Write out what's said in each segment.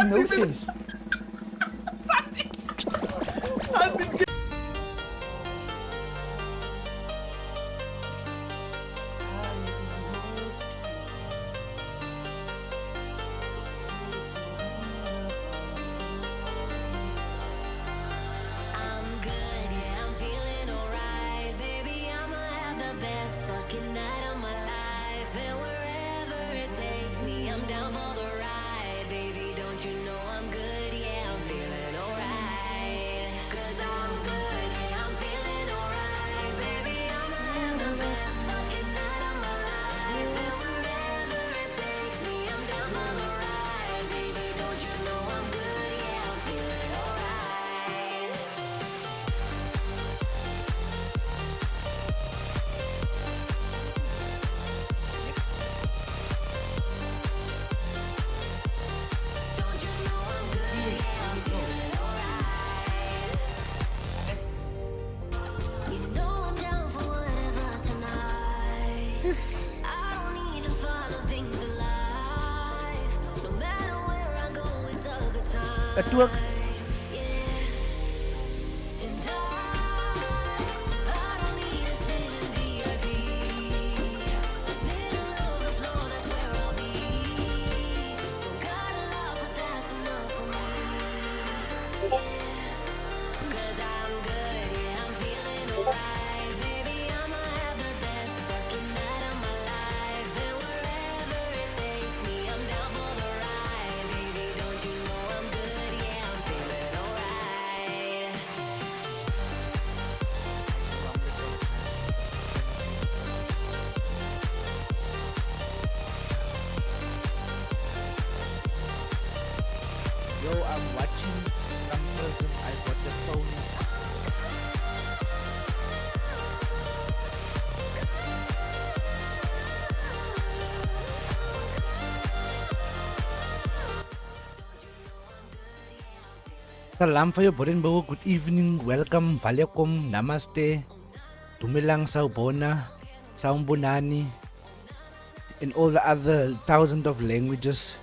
got no sense. Sis. At work. Yo, I'm watching some person. I got the phone. Salam for your Borinbo. Good evening. Welcome. Valekom. Namaste. Tumilang Saubona. Saumbonani. And all the other thousands of languages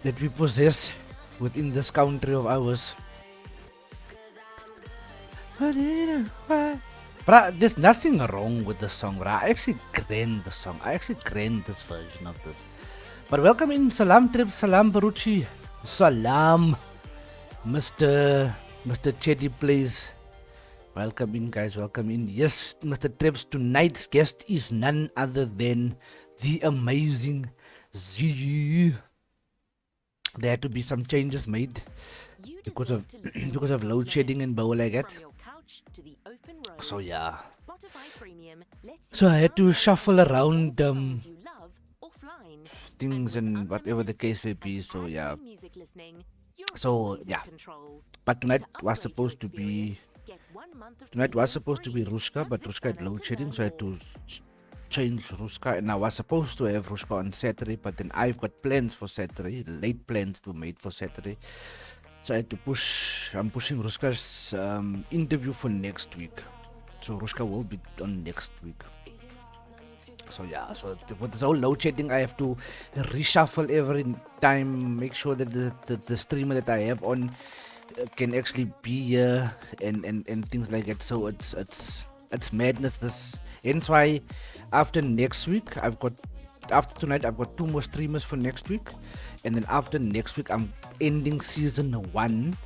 that we possess within this country of ours. Bruh, there's nothing wrong with the song, bruh. I actually grand the song. I actually grand this version of this. But welcome in. Salam Trip. Salam Baruchi. Salam Mr. Chedi Plays. Welcome in, guys. Welcome in. Yes, Mr. Trips. Tonight's guest is none other than the amazing Zeee. There had to be some changes made because of because of load shedding and bowl like that. So yeah. So I had to shuffle around things and whatever the case may be. So yeah. So yeah. But tonight was supposed to be Rushka, but Rushka had load shedding, so I had to change Ruska, and I was supposed to have Ruska on Saturday, but then I've got plans for Saturday, late plans to made for Saturday, so I had to I'm pushing Ruska's interview for next week, so Ruska will be on next week. So yeah, so with this whole load shedding, I have to reshuffle every time, make sure that the streamer that I have on can actually be here and things like that. So it's madness. This hence why after next week after tonight I've got 2 more streamers for next week, and then after next week I'm ending season 1.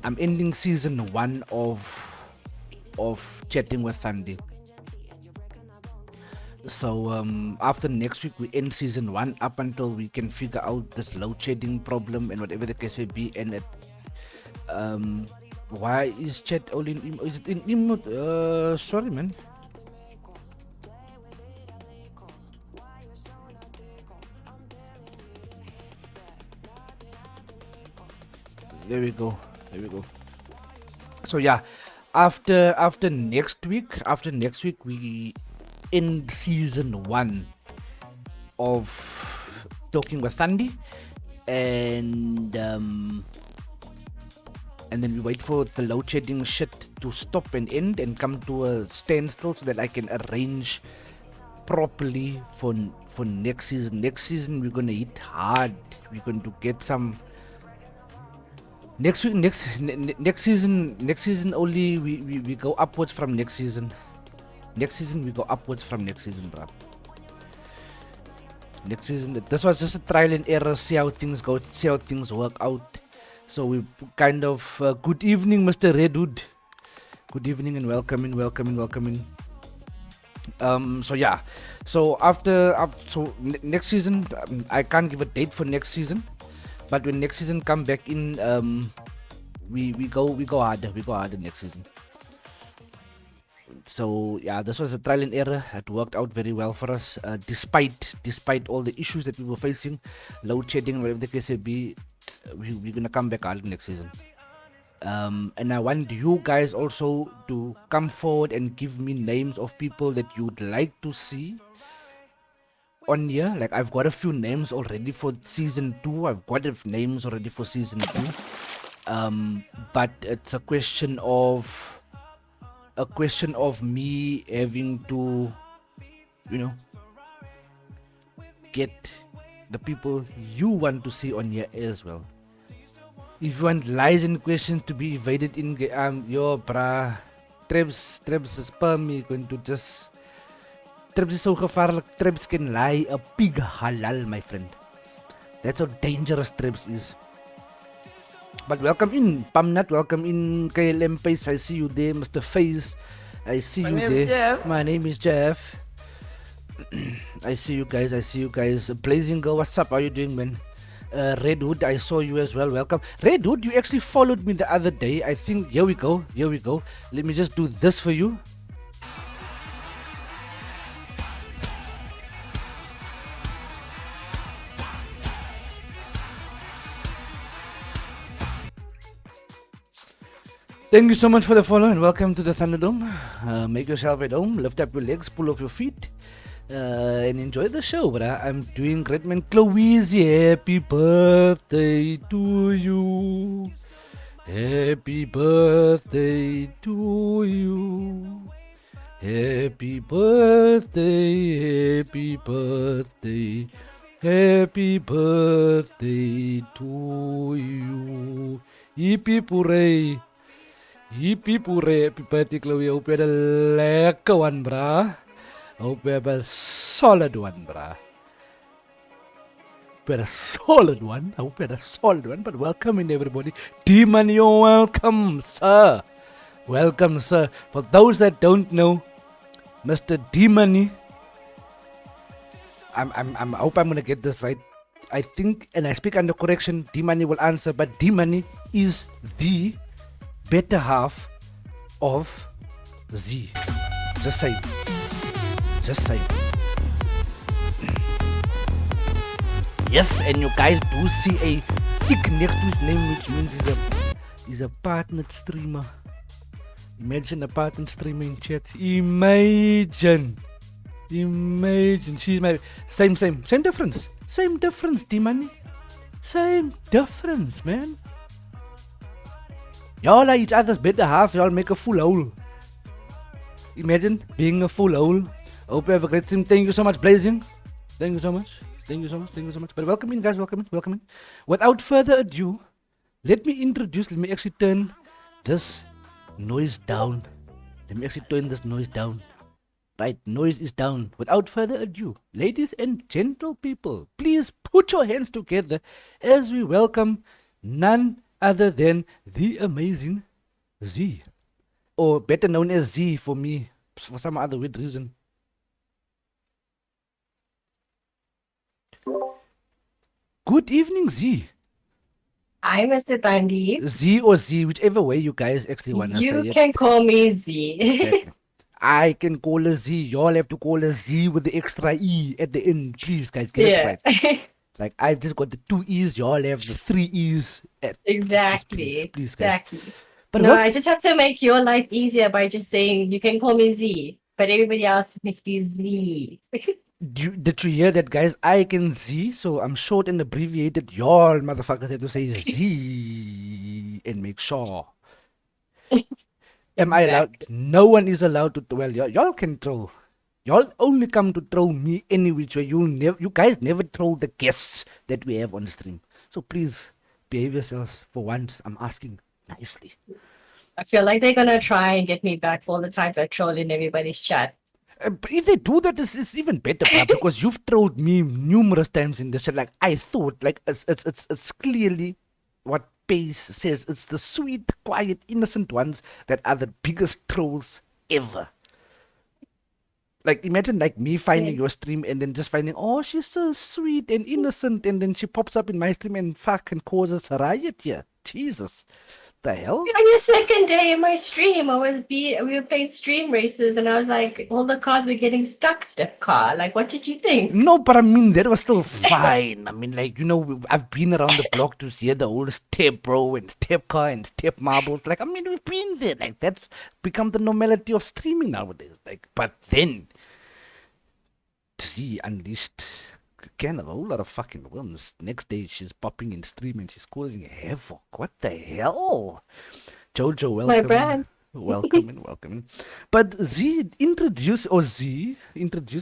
I'm ending season 1 of Chatting with Thandi. So after next week we end season 1 up until we can figure out this load shedding problem and whatever the case may be. And it, why is chat only in is it in emote? Sorry man. There we go. So yeah, after next week we end season 1 of Talking with Thandi, and then we wait for the load shedding shit to stop and end and come to a standstill so that I can arrange properly for next season. Next season we're gonna hit hard. We're going to get some next week. Next season only we go upwards from next season. Next season we go upwards from next season, bro. Next season, this was just a trial and error. See how things go. See how things work out. So we kind of good evening, Mr. Redwood. Good evening and welcome in. So yeah, so next season, I can't give a date for next season, but when next season come back in, we go harder next season. So yeah, this was a trial and error. It worked out very well for us, despite all the issues that we were facing, load shedding, whatever the case may be. We're gonna come back hard next season. And I want you guys also to come forward and give me names of people that you'd like to see on here. Like I've got a few names already for season 2. I've got names already for season 2. But it's a question of me having to, get the people you want to see on here as well. If you want lies and questions to be evaded in yo bra, Trebs is me going to just Trebs is so gevaarlijk. Trebs can lie a pig halal, my friend. That's how dangerous Trebs is. But welcome in, Pamnat. Welcome in, KLM Pace. I see you there, Mr. Faze. I see you there. My name is Jeff. I see you guys. Blazing Girl, what's up? How you doing, man? Redwood, I saw you as well. Welcome. Redwood, you actually followed me the other day. I think, here we go. Let me just do this for you. Thank you so much for the follow and welcome to the Thunderdome. Make yourself at home, lift up your legs, pull off your feet, and enjoy the show. But I'm doing great, man. Chloe's, happy birthday to you. Happy birthday to you. Happy birthday, happy birthday. Happy birthday to you. Yippee hooray. Yippee hooray, happy birthday, Chloe. I hope you had a lekker one, brah. I hope you have a solid one, brah. But welcome in, everybody. D-Man, you're welcome, sir. Welcome, sir. For those that don't know, Mr. D-Money, I hope I'm gonna get this right. I think, and I speak under correction, D-Money will answer, but D-Money is the better half of Zeee. Just saying. Yes, and you guys do see a tick next to his name, which means he's a partnered streamer. Imagine a partnered streamer in chat. Imagine. She's my same difference. Same difference, D-Money. Same difference, man. Y'all are each other's better half. Y'all make a full whole. Imagine being a full whole. Hope you have a great stream. Thank you so much, Blazing. Thank you so much. But welcome in, guys. Welcome in. Without further ado, let me actually turn this noise down. Right, noise is down. Without further ado, ladies and gentle people, please put your hands together as we welcome none other than the amazing Zeee, or better known as Zeee for me, for some other weird reason. Good evening, Zeee. Hi, Mr. Tandy. Zeee or Zeee, whichever way you guys actually want to say it. You can call me Zeee. Exactly. I can call her Zeee. Y'all have to call her Zeee with the extra E at the end. Please, guys, get it right. Like, I've just got the 2 E's, y'all have the 3 E's. Exactly. Please, exactly. Guys. But no, I just have to make your life easier by just saying, you can call me Zeee, but everybody else must be Zeee. Did you hear that, guys? I can Zeee, so I'm short and abbreviated. Y'all motherfuckers have to say Zeee and make sure. Am I allowed? No one is allowed to. Well, y'all can troll. Y'all only come to troll me any which way. You guys never troll the guests that we have on stream. So please behave yourselves for once. I'm asking nicely. I feel like they're gonna try and get me back for all the times I troll in everybody's chat. But if they do that, it's even better, bruh, because you've trolled me numerous times in this shit. Like I thought, like it's clearly what Pace says. It's the sweet, quiet, innocent ones that are the biggest trolls ever. Like imagine like me Yeah. finding your stream and then just finding, oh, she's so sweet and innocent, and then she pops up in my stream and fucking causes a riot here. Jesus, the hell? On your second day in my stream, we were playing stream races, and I was like, all the cars were getting stuck, step car. Like, what did you think? No, but I mean that was still fine. I mean, like I've been around the block to hear the old step bro and step car and step marbles. Like I mean, we've been there. Like that's become the normality of streaming nowadays. Like, but then Zeee unleashed again a whole lot of fucking worms. Next day she's popping in stream and she's causing havoc. What the hell? Jojo, My welcome. brand. Welcome in, welcome in. But Zeee, introduce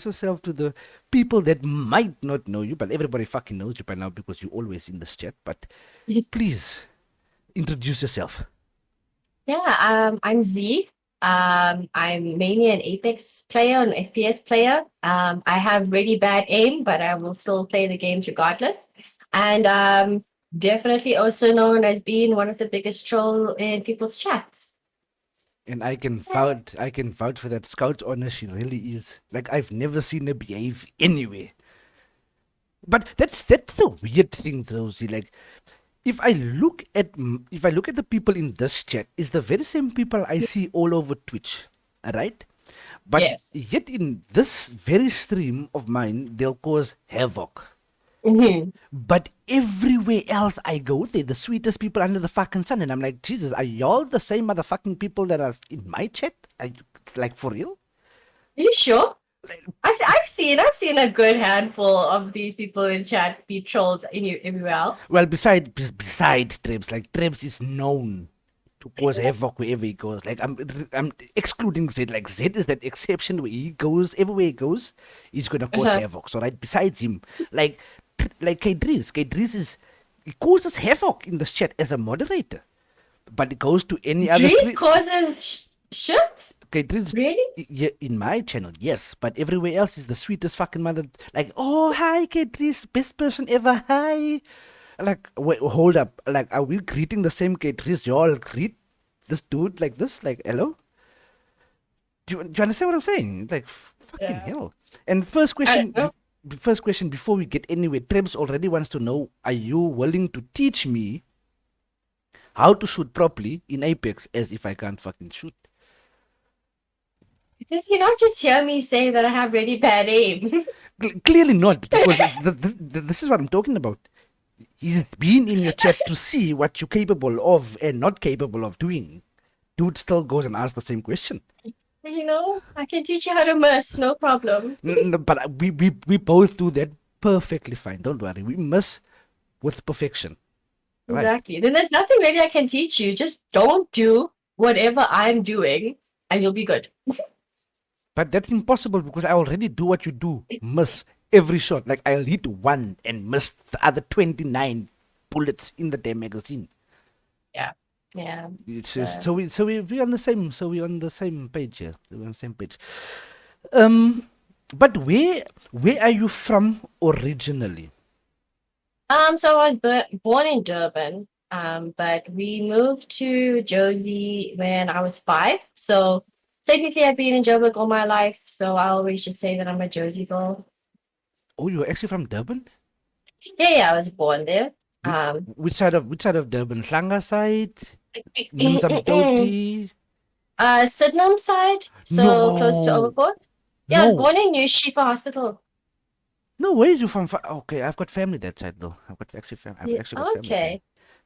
yourself to the people that might not know you, but everybody fucking knows you by now because you're always in this chat. But please introduce yourself. Yeah, I'm Z. I'm mainly an Apex player, an FPS player. I have really bad aim, but I will still play the games regardless. And definitely also known as being one of the biggest troll in people's chats. And I can vouch for that. Scout honor, she really is. Like I've never seen her behave anyway. But that's the weird thing, Rosie. Like if I look at the people in this chat, it's the very same people I see all over Twitch, right? But Yes. yet in this very stream of mine, they'll cause havoc. Hmm. But everywhere else I go, they're the sweetest people under the fucking sun, and I'm like, Jesus, are y'all the same motherfucking people that are in my chat? Are you, like for real? Are you sure? I've seen a good handful of these people in chat be trolls everywhere else. Well, besides Trebs, like Trebs is known to cause havoc wherever he goes. Like I'm excluding Zed. Like Zed is that exception where he goes everywhere he goes, he's gonna cause Uh-huh. havoc. So right besides him, like K Dries is he causes havoc in this chat as a moderator, but it goes to any other Drees stream. causes shit? K Dries, Really? yeah, in my channel, yes, but everywhere else is the sweetest fucking mother. Like, oh hi K Dries, best person ever. Hi. Like, wait, hold up. Like, are we greeting the same K Dries? Y'all greet this dude like this? Like, hello? Do you understand what I'm saying? Like, fucking Yeah. hell. And I don't know. first question before we get anywhere, Trebs already wants to know: are you willing to teach me how to shoot properly in Apex? As if I can't fucking shoot. Did you not just hear me say that I have really bad aim? Clearly not, because this is what I'm talking about. He's been in your chat to see what you're capable of and not capable of doing. Dude still goes and asks the same question. I can teach you how to miss, no problem. No, but we both do that perfectly fine. Don't worry. We miss with perfection. Right. Exactly. Then there's nothing really I can teach you. Just don't do whatever I'm doing and you'll be good. But that's impossible because I already do what you do. Miss every shot. Like I'll hit one and miss the other 29 bullets in the damn magazine. Yeah. Yeah. It's So just, we on the same page here. We're on the same page. Um but where are you from originally? so I was born in Durban, but we moved to Josie when I was 5. So technically I've been in Joburg all my life. So I always just say that I'm a Josie girl. Oh, you're actually from Durban? Yeah, I was born there. Which, Um, which side of Durban? Slanga side? Nimzamtoti? Sydenham side, so close to No, Overport. Yeah, I was no, born in New Shifa Hospital. no. Where is you from? Okay, I've got family that side though. I've Yeah, actually got family there. okay.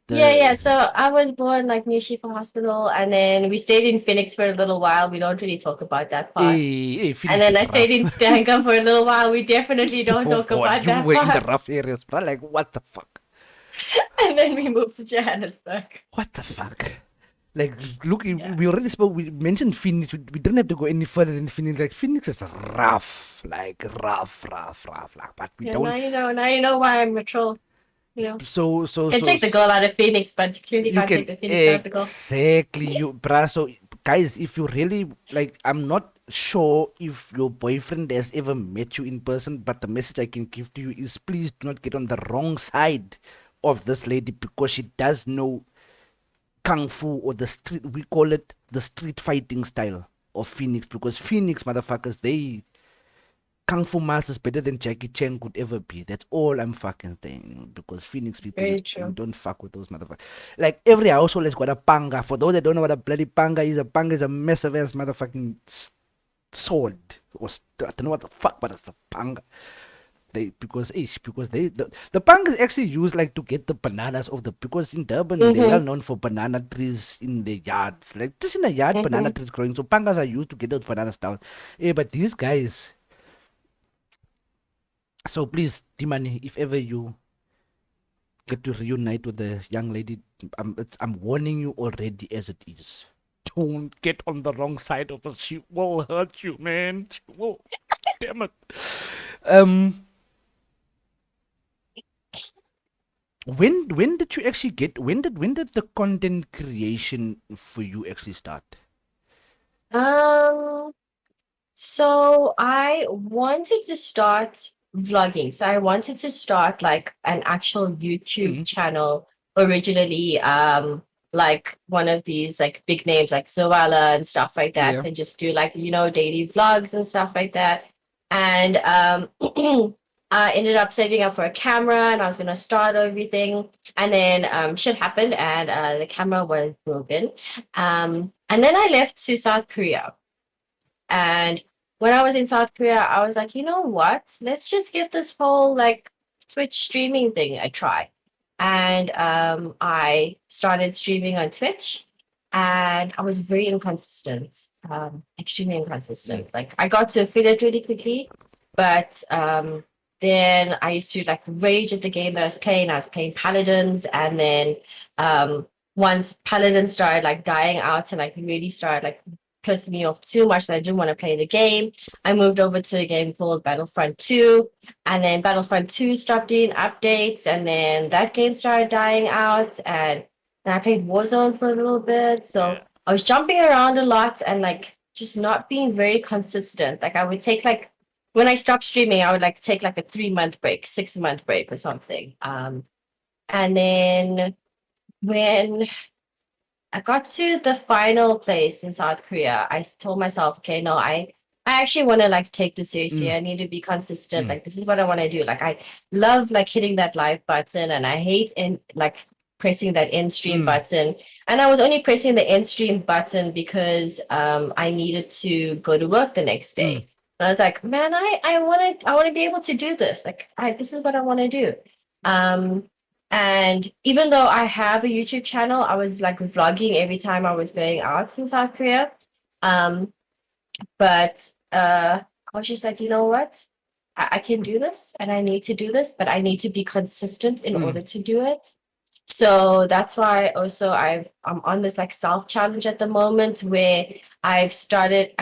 Yeah. The So I was born like New Shifa Hospital, and then we stayed in Phoenix for a little while. We don't really talk about that part. And Phoenix then is I stayed rough. in Stanka for a little while. We definitely don't Oh talk God, about you that were in the part. rough areas, bro. Like what the fuck? And then we moved to Johannesburg. What the fuck? Like, look, Yeah. we already spoke. We mentioned Phoenix. We don't have to go any further than Phoenix. Like, Phoenix is rough, like rough. Like, but we Yeah, don't. now you know why I'm a troll. You know. So, so, Can so, take the girl out of Phoenix, but you clearly you can't can take the Phoenix out of the girl. exactly you, bruh. So, guys, if you really like, I'm not sure if your boyfriend has ever met you in person, but the message I can give to you is please do not get on the wrong side of this lady because she does know kung fu or the street. We call it the street fighting style of Phoenix because Phoenix motherfuckers they kung fu masters better than Jackie Chan could ever be. That's all I'm fucking saying. Because Phoenix people, Very you true. don't fuck with those motherfuckers. Like every household has got a panga. For those that don't know what a panga is a massive ass motherfucking sword. I don't know what the fuck, but it's a panga. Because the panga is actually used like to get the bananas of the because in Durban they're well Mm-hmm. known for banana trees in the yards. Like just in the yard, banana Mm-hmm. trees growing. So pangas are used to get those bananas down. Yeah, but these guys, so please, Timani, if ever you get to reunite with the young lady, I'm warning you already as it is. Don't get on the wrong side of her. She will hurt you, man. She will. Damn it. Um, when did you actually get? When did the content creation for you actually start? Um, so I wanted to start vlogging. So I wanted to start like an actual YouTube Mm, channel originally, like one of these like big names like Zoala and stuff like that, yeah. and just do like, you know, daily vlogs and stuff like that. And I ended up saving up for a camera and I was gonna start everything. And then shit happened and the camera was broken. And then I left to South Korea. And when I was in South Korea, I was like, you know what? Let's just give this whole like Twitch streaming thing a try. And I started streaming on Twitch and I was very inconsistent, extremely Mm, inconsistent. Like I got to affiliate really quickly, but then I used to like rage at the game that I was playing. I was playing Paladins, and then um, once Paladins started like dying out and like really started like pissed me off too much that I didn't want to play the game. I moved over to a game called Battlefront 2, and then Battlefront 2 stopped doing updates, and then that game started dying out, and then I played Warzone for a little bit. yeah. So I was jumping around a lot and like just not being very consistent. Like I would take like when I stopped streaming, I would like take like a 3 month break, 6 month break or something. And then when I got to the final place in South Korea, I told myself, okay, no, I actually want to like take this seriously. Mm, I need to be consistent. mm, Like this is what I want to do. Like I love like hitting that live button, and I hate in like pressing that end stream mm, button. And I was only pressing the end stream button because I needed to go to work the next mm, day. And I was like, man, I want to be able to do this. Like this is what I want to do. Um and even though I have a YouTube channel, I was like vlogging every time I was going out in South Korea. Um, but I was just like, you know what? I can do this and I need to do this, but I need to be consistent in mm, order to do it. So that's why also I'm on this like self challenge at the moment where I started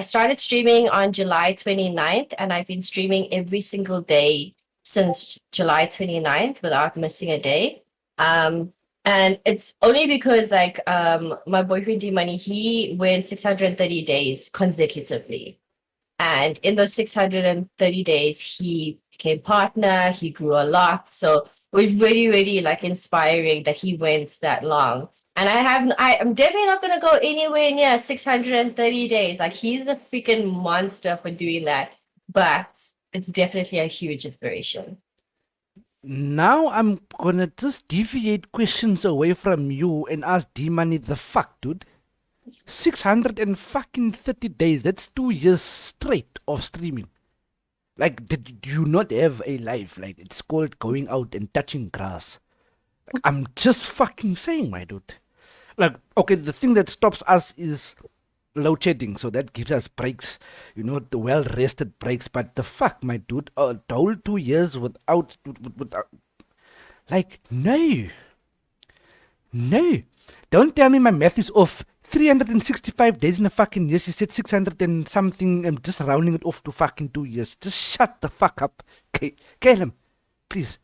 streaming on July 29th, and I've been streaming every single day since July 29th without missing a day. Um and it's only because like my boyfriend D Money, he went 630 days consecutively. And in those 630 days, he became partner, he grew a lot. So it was really, really like inspiring that he went that long. And I'm definitely not gonna go anywhere near 630 days. Like he's a freaking monster for doing that. But it's definitely a huge inspiration. Now I'm gonna just deviate questions away from you and ask D Money the fuck, dude. 600 and fucking 30 days. That's 2 years straight of streaming. Like, did you not have a life? Like, it's called going out and touching grass. Like, I'm just fucking saying, my dude. Like, okay, the thing that stops us is load shedding, so that gives us breaks, the well rested breaks. But the fuck, my dude, the whole 2 years without, like, no, no. Don't tell me my math is off. 365 days in a fucking year. She said 600 and something. I'm just rounding it off to fucking 2 years. Just shut the fuck up. Okay, Caleb, please.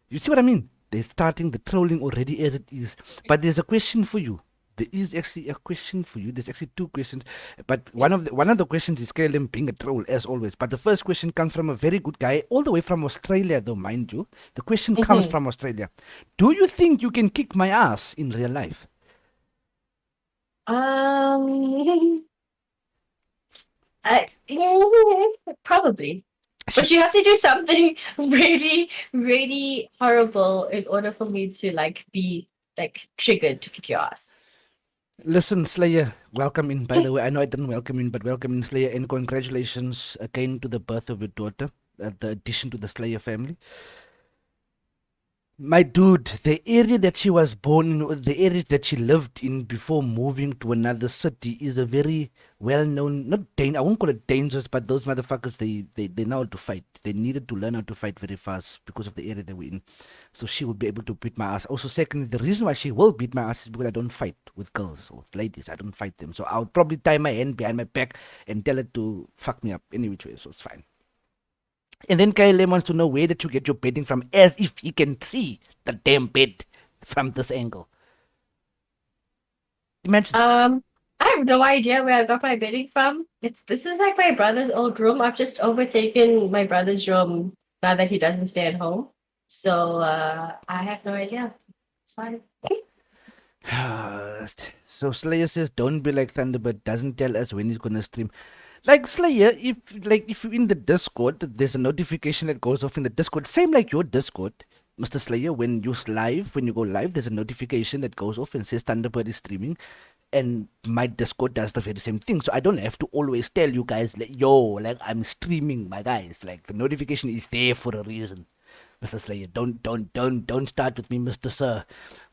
You see what I mean? They're starting the trolling already as it is. But there's a question for you. There is actually a question for you. There's actually two questions, but Yes. one of the questions is Caleb being a troll as always. But the first question comes from a very good guy, all the way from Australia, though, mind you. The question comes Mm-hmm. from Australia. Do you think you can kick my ass in real life? Um, I, probably. She, But you have to do something really, really horrible in order for me to like be like triggered to kick your ass. Listen, Slayer, welcome in. By the way, I know I didn't welcome in, but welcome in, Slayer, and congratulations again to the birth of your daughter, the addition to the Slayer family. My dude, the area that she was born in, the area that she lived in before moving to another city is a very well-known, not I won't call it dangerous, but those motherfuckers, they know how to fight. They needed to learn how to fight very fast because of the area they were in. So she would be able to beat my ass. Also, secondly, the reason why she will beat my ass is because I don't fight with girls or ladies. I don't fight them. So I'll probably tie my hand behind my back and tell her to fuck me up any which way. So it's fine. And then Kyle wants to know where did you get your bedding from, as if he can see the damn bed from this angle. Imagine. Um, I have no idea where I got my bedding from. This is like my brother's old room. I've just overtaken my brother's room now that he doesn't stay at home. So I have no idea. It's fine. So Slayer says, "Don't be like Thunderbird. Doesn't tell us when he's gonna stream." Like Slayer, if you're in the Discord, there's a notification that goes off in the Discord. Same like your Discord, Mr. Slayer. When you live, when you go live, there's a notification that goes off and says Thunderbird is streaming. And my Discord does the very same thing. So I don't have to always tell you guys, like, yo, like I'm streaming, my guys. Like the notification is there for a reason. Mr. Slayer, don't start with me, Mr. Sir.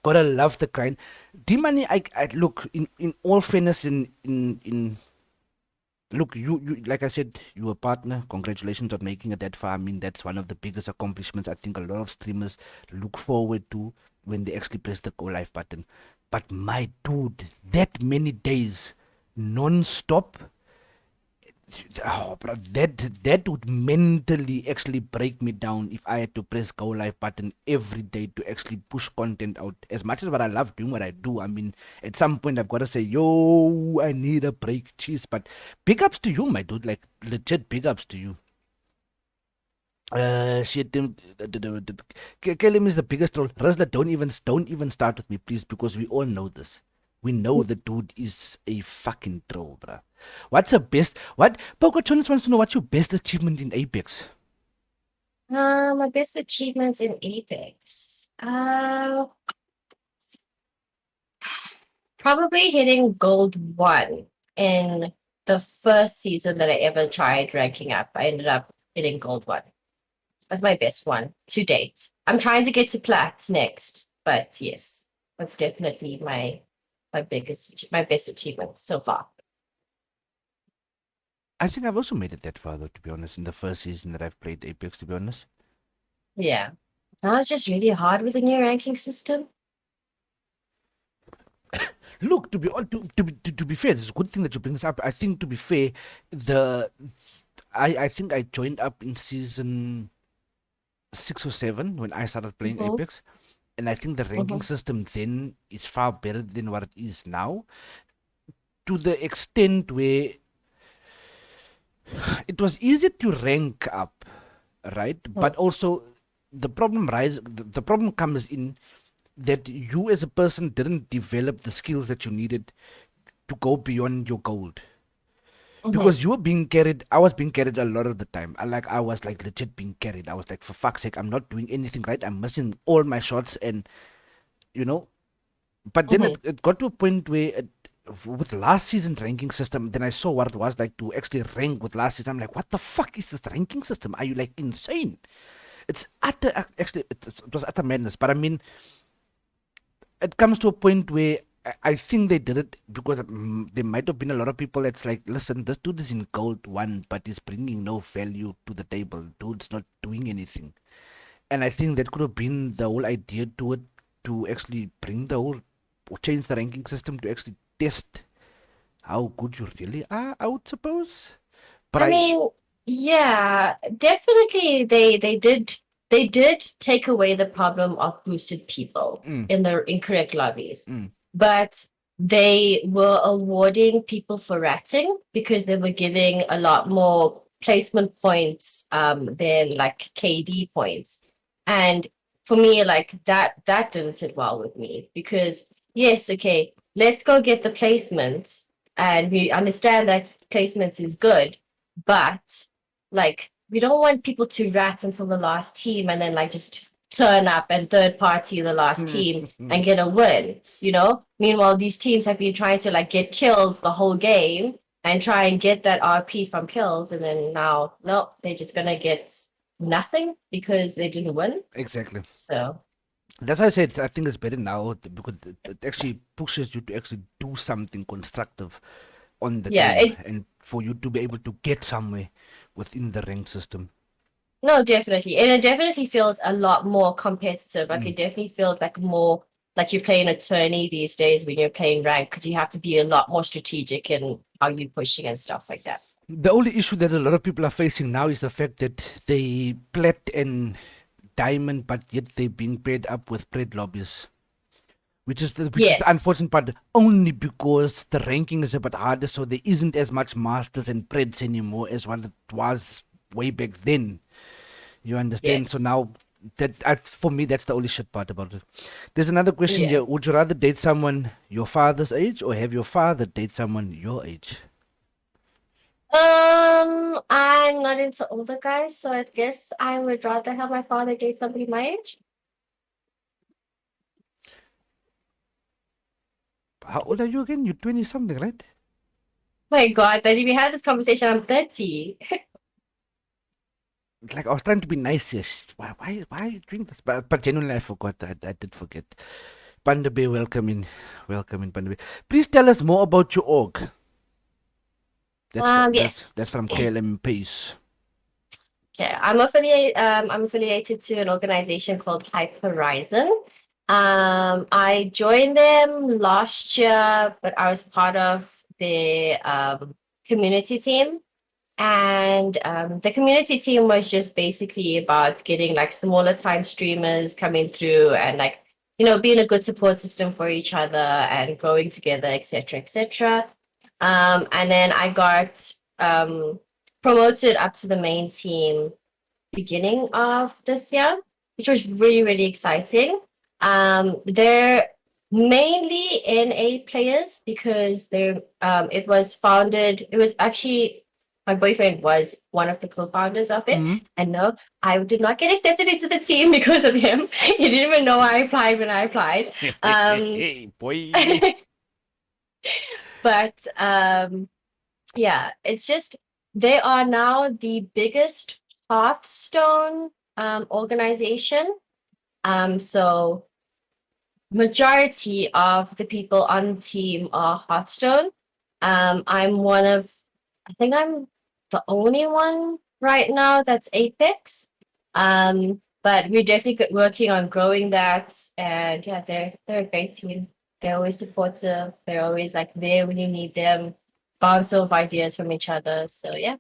Gotta love the grind. D-Money, I look, in all fairness, in look, you like I said, you a partner. Congratulations on making it that far. I mean, that's one of the biggest accomplishments I think a lot of streamers look forward to when they actually press the go live button. But my dude, that many days non-stop, oh, bro, that would mentally actually break me down if I had to press go live button every day to actually push content out. As much as what I love doing what I do, I mean, at some point I've got to say, yo, I need a break, cheese. But big ups to you, my dude. Like legit big ups to you. Shit, Kelly is the biggest troll. Rosla, don't even start with me, please, because we all know this. We know the dude is a fucking troll, bruh. What's the best? What? Poco Jonas wants to know what's your best achievement in Apex. My best achievements in Apex. Probably hitting gold one in the first season that I ever tried ranking up. I ended up hitting gold one. That's my best one to date. I'm trying to get to plat next, but yes, that's definitely my best achievement so far. I think I've also made it that far, though, to be honest, in the first season that I've played Apex, to be honest. Yeah. Now it's just really hard with the new ranking system. Look, to be fair, it's a good thing that you bring this up. I think, to be fair, the I think I joined up in season 6 or 7 when I started playing Mm-hmm, Apex. And I think the ranking mm-hmm, system then is far better than what it is now, to the extent where it was easy to rank up, right? But also the problem comes in that you as a person didn't develop the skills that you needed to go beyond your gold. mm-hmm, Because you were being carried, I was being carried a lot of the time. I was like legit being carried. I was like, for fuck's sake, I'm not doing anything right. I'm missing all my shots, and you know, but then mm-hmm. it got to a point where with last season's ranking system, then I saw what it was like to actually rank with last season. I'm like, what the fuck is this ranking system? Are you like insane? It's utter, actually, it was utter madness. But I mean, it comes to a point where I think they did it because there might have been a lot of people that's like, listen, this dude is in gold one, but he's bringing no value to the table. Dude's not doing anything. And I think that could have been the whole idea to it, to actually bring the whole, or change the ranking system to actually test. how good you really are, I would suppose. But I I, mean, yeah, definitely they did take away the problem of boosted people mm, in the incorrect lobbies. mm, But they were awarding people for ratting because they were giving a lot more placement points than like KD points. And for me, like that didn't sit well with me because yes, okay, let's go get the placement and we understand that placements is good, but like we don't want people to rat until the last team and then like just turn up and third party the last team and get a win, you know? Meanwhile, these teams have been trying to like get kills the whole game and try and get that RP from kills, and then now no, they're just gonna get nothing because they didn't win. exactly. So That's why I said I think it's better now because it actually pushes you to actually do something constructive on the yeah, game it and for you to be able to get somewhere within the rank system. no, definitely. And it definitely feels a lot more competitive. Like Mm. it definitely feels like more like you're playing a tourney these days when you're playing rank because you have to be a lot more strategic in how you're pushing and stuff like that. The only issue that a lot of people are facing now is the fact that they plat and diamond, but yet they're being paired up with pred lobbies, which is the Yes. unfortunate part. Only because the ranking is a bit harder, so there isn't as much masters and preds anymore as what it was way back then. You understand? So Yes. now for me, that's the only shit part about it. There's another question Yeah. here. Would you rather date someone your father's age or have your father date someone your age? I'm not into older guys, so I guess I would rather have my father date somebody my age. How old are you again? You're 20 something, right? My God, that if we had this conversation, I'm 30. Like I was trying to be nice. Yes. Why are you doing this? But genuinely, I forgot. I did forget. Panda Bay, welcome in, Panda Bay. Please tell us more about your org. Yes. That's from KLM Pace. Okay, I'm affiliated to an organization called Hype Horizon. I joined them last year, but I was part of the community team. And the community team was just basically about getting like smaller time streamers coming through and like, you know, being a good support system for each other and growing together, etc., etc. And then I got promoted up to the main team beginning of this year, which was really, really exciting. They're mainly NA players because it was founded, it was actually my boyfriend was one of the co-founders of it. Mm. And no, I did not get accepted into the team because of him. He didn't even know I applied when I applied. Um, Boy. but yeah, it's just they are now the biggest Hearthstone organization. So majority of the people on the team are Hearthstone. I'm one of, I think I'm the only one right now that's Apex. But we're definitely working on growing that, and yeah, they're a great team. They're always supportive. They're always like there when you need them, bounce off ideas from each other. So yeah.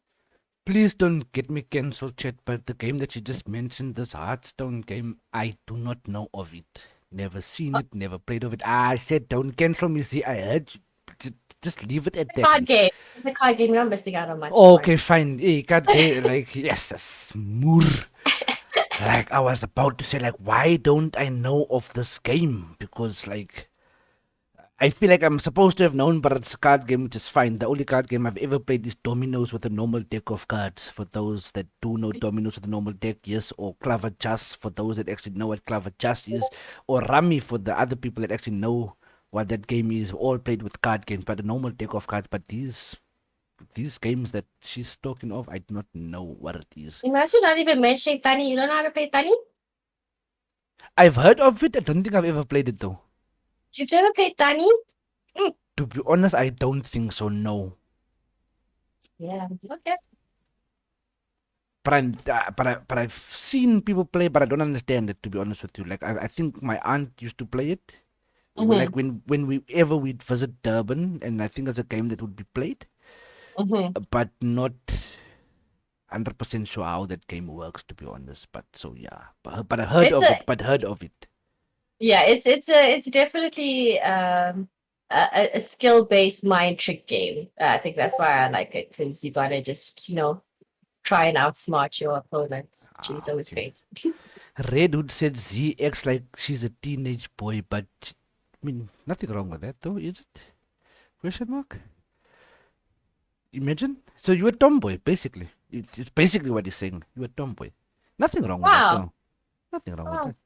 Please don't get me cancelled, chat. But the game that you just mentioned, this Hearthstone game, I do not know of it. Never seen it, never played of it. I said, don't cancel me. See, I heard you. Just leave it at The that. card game. The card game. You're not missing out on much. Don't Okay, worry. fine. Hey, got gay. Like, yes, smooth. Like, I was about to say, like, why don't I know of this game? Because, like, I feel like I'm supposed to have known, but it's a card game, which is fine. The only card game I've ever played is Dominoes with a normal deck of cards. For those that do know Dominoes with a normal deck, yes, or Clever Chess for those that actually know what Clever Chess is, or Rummy for the other people that actually know what that game is. All played with card games, but a normal deck of cards. But these games that she's talking of, I do not know what it is. Imagine not even mentioning Tani. You don't know how to play Tani? I've heard of it. I don't think I've ever played it though. You've never played Tani? Mm. To be honest, I don't think so. No. Yeah. Okay. But I've seen people play, but I don't understand it. To be honest with you, like I think my aunt used to play it, Mm-hmm. Like when we ever we'd visit Durban, and I think it's a game that would be played, Mm-hmm. but not 100% sure how that game works, to be honest. But so yeah, but I heard It's of a it. But heard of it. Yeah, it's definitely a skill-based mind trick game. I think that's why I like it because you gotta just try and outsmart your opponents, which is Ah, always okay. great. Red Hood said Z acts like she's a teenage boy, but I mean nothing wrong with that, though, is it? Question mark. Imagine. So you're a tomboy, basically. It's basically what he's saying. You're a tomboy. Nothing wrong with that, Wow, though. Nothing wrong with wow, that.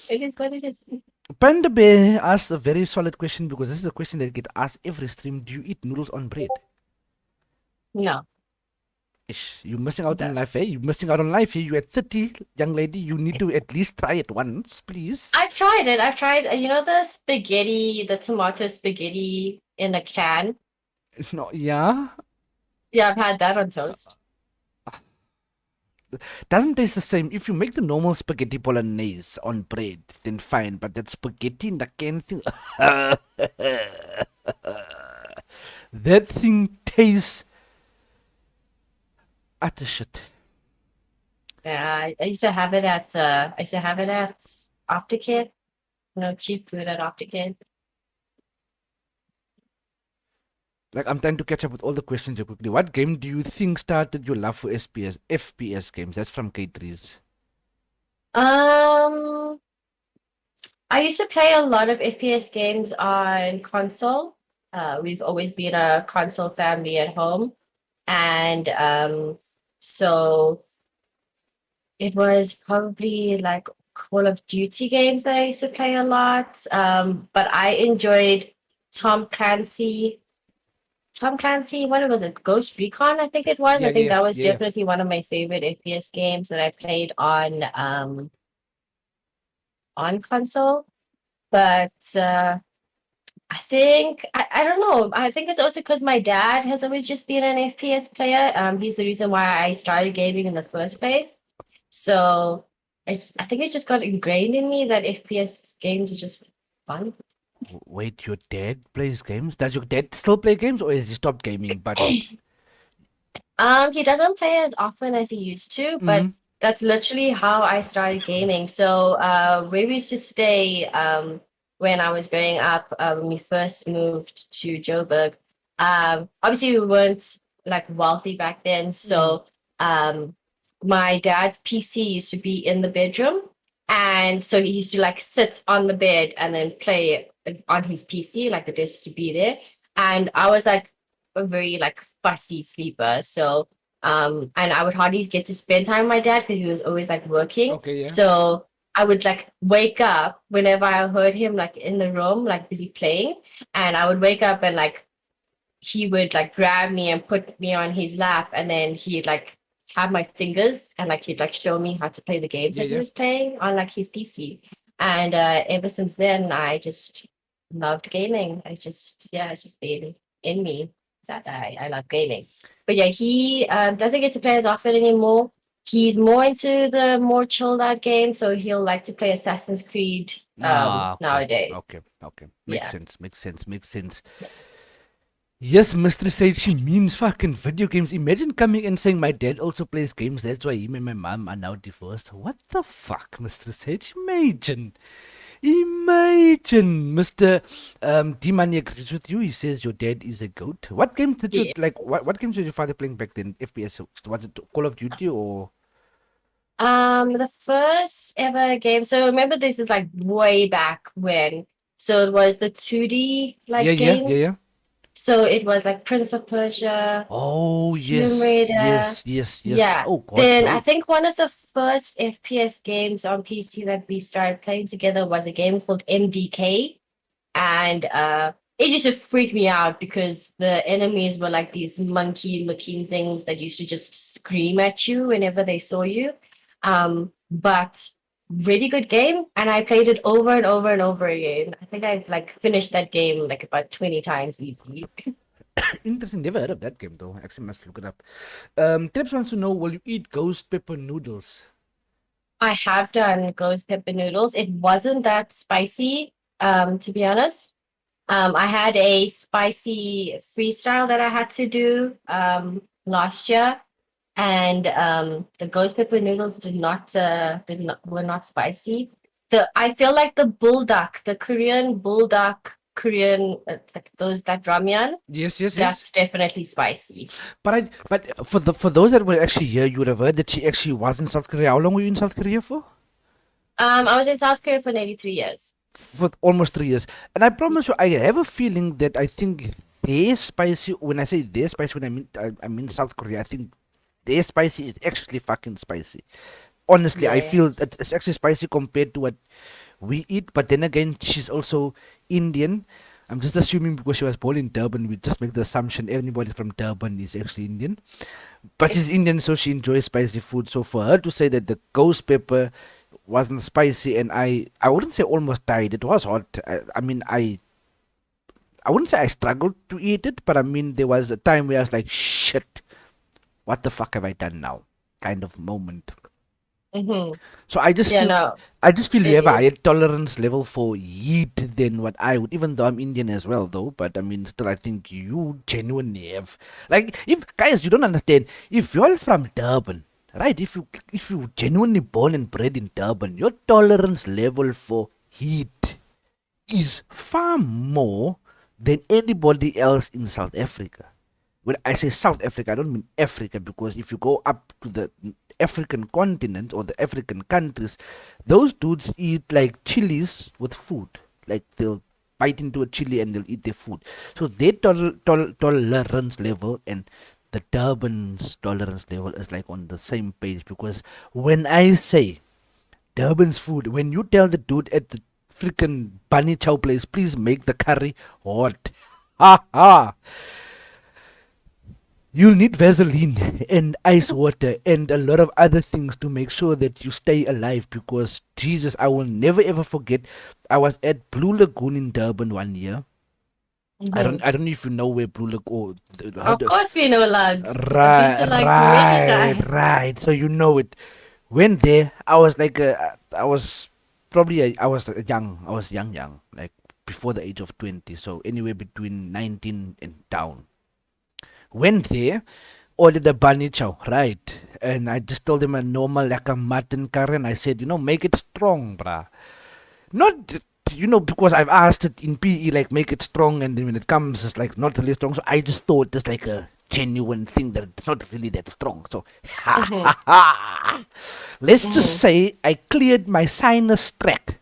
it is what it is. Panda Bear asked a very solid question because this is a question that get asked every stream. Do you eat noodles on bread? No, Ish, you're missing out no. on life, eh? You're missing out on life here. You're at 30, young lady. You need to at least try it once, please. I've tried it. I've tried, the spaghetti, the tomato spaghetti in a can. No, yeah. Yeah, I've had that on toast. Doesn't taste the same. If you make the normal spaghetti bolognese on bread, then fine. But that spaghetti in the can thing, that thing tastes utter shit. Yeah, I used to have it at aftercare. Cheap food at aftercare. Like I'm trying to catch up with all the questions here quickly. What game do you think started your love for FPS games? That's from K3's. Um, I used to play a lot of FPS games on console. We've always been a console family at home, and so it was probably like Call of Duty games that I used to play a lot. But I enjoyed Tom Clancy. Tom Clancy, what was it? Ghost Recon, I think it was. Yeah, I think yeah, that was yeah, yeah. definitely one of my favorite FPS games that I played on console. But I don't know. I think it's also because my dad has always just been an FPS player. He's the reason why I started gaming in the first place. So I think it just got ingrained in me that FPS games are just fun. Wait, your dad plays games? Does your dad still play games, or has he stopped gaming? But He doesn't play as often as he used to, but mm, that's literally how I started gaming. So, where we used to stay, when I was growing up, when we first moved to Joburg, obviously we weren't like wealthy back then. mm. So, um, my dad's PC used to be in the bedroom, and so he used to like sit on the bed and then play on his PC, like the disc used to be there. And I was like a very like fussy sleeper. So and I would hardly get to spend time with my dad because he was always like working. Okay, yeah. So I would like wake up whenever I heard him like in the room, like busy playing. And I would wake up and like he would like grab me and put me on his lap and then he'd like have my fingers and like he'd like show me how to play the games Yeah, that he yeah. was playing on like his PC. And ever since then I just loved gaming. It's just been in me that I love gaming. But yeah, he doesn't get to play as often anymore. He's more into the more chilled out games, so he'll like to play Assassin's Creed Ah, okay. nowadays. Okay. Okay. Makes Yeah. sense. Makes sense. Makes sense. Yes, Mistress said she means fucking video games. Imagine coming and saying my dad also plays games. That's why him and my mom are now divorced. What the fuck, Mistress Sage? Imagine. Imagine. Mr. D-Money agrees with you. He says your dad is a goat. What games did you like? Yes. What games was your father playing back then? FPS? Was it Call of Duty or? The first ever game. So remember, this is like way back when. So it was the 2D Yeah, like yeah, yeah, games. yeah. So it was like Prince of Persia, Oh, Tomb yes, Raider. yes, yes, yes. Yeah. Oh God, Then I no. think one of the first FPS games on PC that we started playing together was a game called MDK. And it used to freak me out because the enemies were like these monkey looking things that used to just scream at you whenever they saw you. But really good game, and I played it over and over and over again. I think I've like finished that game like about 20 times easily. Interesting. Never heard of that game though. Actually, must look it up. Tips wants to know: will you eat ghost pepper noodles? I have done ghost pepper noodles. It wasn't that spicy. To be honest. I had a spicy freestyle that I had to do last year, and the ghost pepper noodles did not were not spicy. The I feel like the buldak, the Korean buldak, Korean like those that ramyun, Yes, yes, yes. that's definitely spicy. But for those that were actually here, you would have heard that she actually was in South Korea. How long were you in South Korea for? I was in South Korea for nearly 3 years. For almost 3 years. And I promise you, I have a feeling that I think their spicy. When I say their spicy, when I mean South Korea, I think their spicy is actually fucking spicy. Honestly, I feel that Yes. it's actually spicy compared to what we eat. But then again, she's also Indian. I'm just assuming because she was born in Durban, we just make the assumption everybody from Durban is actually Indian. But she's Indian, so she enjoys spicy food. So for her to say that the ghost pepper wasn't spicy, and I wouldn't say almost died. It was hot. I mean, I wouldn't say I struggled to eat it, but I mean, there was a time where I was like, shit, what the fuck have I done now? Kind of moment. Mm-hmm. So I just Yeah, feel, no, I just feel you it have a higher is. tolerance level for heat than what I would, even though I'm Indian as well, though. But I mean, still, I think you genuinely have, like, if guys, you don't understand, if you're from Durban, right? If you genuinely born and bred in Durban, your tolerance level for heat is far more than anybody else in South Africa. When I say South Africa, I don't mean Africa, because if you go up to the African continent or the African countries, those dudes eat like chilies with food. Like they'll bite into a chili and they'll eat their food. So their tolerance level and the Durban's tolerance level is like on the same page, because when I say Durban's food, when you tell the dude at the freaking bunny chow place, please make the curry hot. Ha ha! You'll need Vaseline and ice water and a lot of other things to make sure that you stay alive, because Jesus, I will never ever forget. I was at Blue Lagoon in Durban one year. Mm-hmm. I don't know if you know where Blue Lagoon. How Of do, course, we know Lugs. I've been right, to Lugs many times. right. So you know it. Went there. I was like, I was probably, I was young, like before the age of 20. So anywhere between 19 and down. Went there, ordered the bunny chow, right? And I just told him a normal like a mutton curry, and I said, make it strong, bruh. Not, because I've asked it in PE, like make it strong, and then when it comes, it's like not really strong. So I just thought it's like a genuine thing that it's not really that strong. So, ha Mm-hmm. ha ha. Let's just Mm-hmm. say I cleared my sinus tract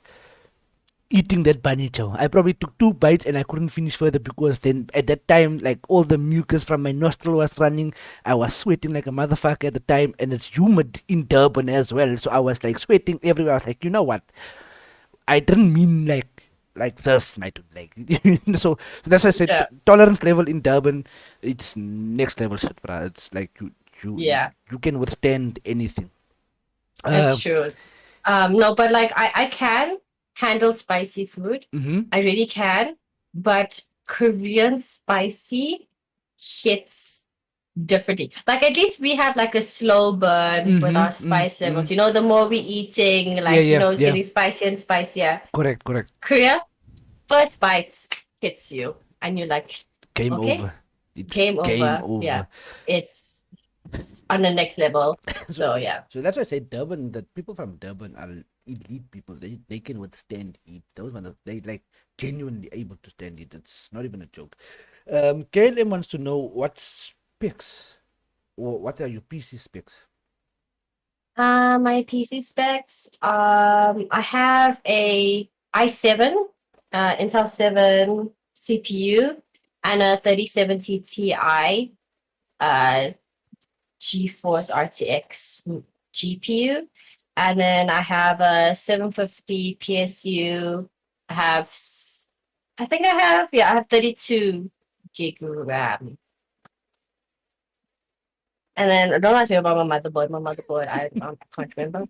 eating that bunny chow. I probably took 2 bites and I couldn't finish further, because then at that time, like all the mucus from my nostril was running. I was sweating like a motherfucker at the time, and it's humid in Durban as well. So I was like sweating everywhere. I was like, you know what? I didn't mean like this, my dude. Like, so that's why I said Yeah. tolerance level in Durban, it's next level shit, bro. It's like you Yeah, you can withstand anything. it's Uh, true. No, but like I can handle spicy food. mm-hmm, I really can. But Korean spicy hits differently. Like at least we have like a slow burn with mm-hmm, our spice mm-hmm. levels. The more we eating, Yeah, like, yeah, it's yeah. getting spicier and spicier. Correct, correct. Korea, first bites hits you and you're like, Game okay, over. It's game game over. Yeah. over. It's on the next level. so So yeah. so that's why I say Durban. The people from Durban are elite people. They can withstand heat. Those ones they like genuinely able to stand it. It's not even a joke. KLM wants to know what specs or what are your PC specs. My PC specs. I have a i7, Intel 7 CPU, and a 3070 Ti, uh, GeForce RTX GPU, and then I have a 750 PSU. I have, I think I have 32 gig RAM. And then don't ask me about my motherboard. My motherboard, I can't remember.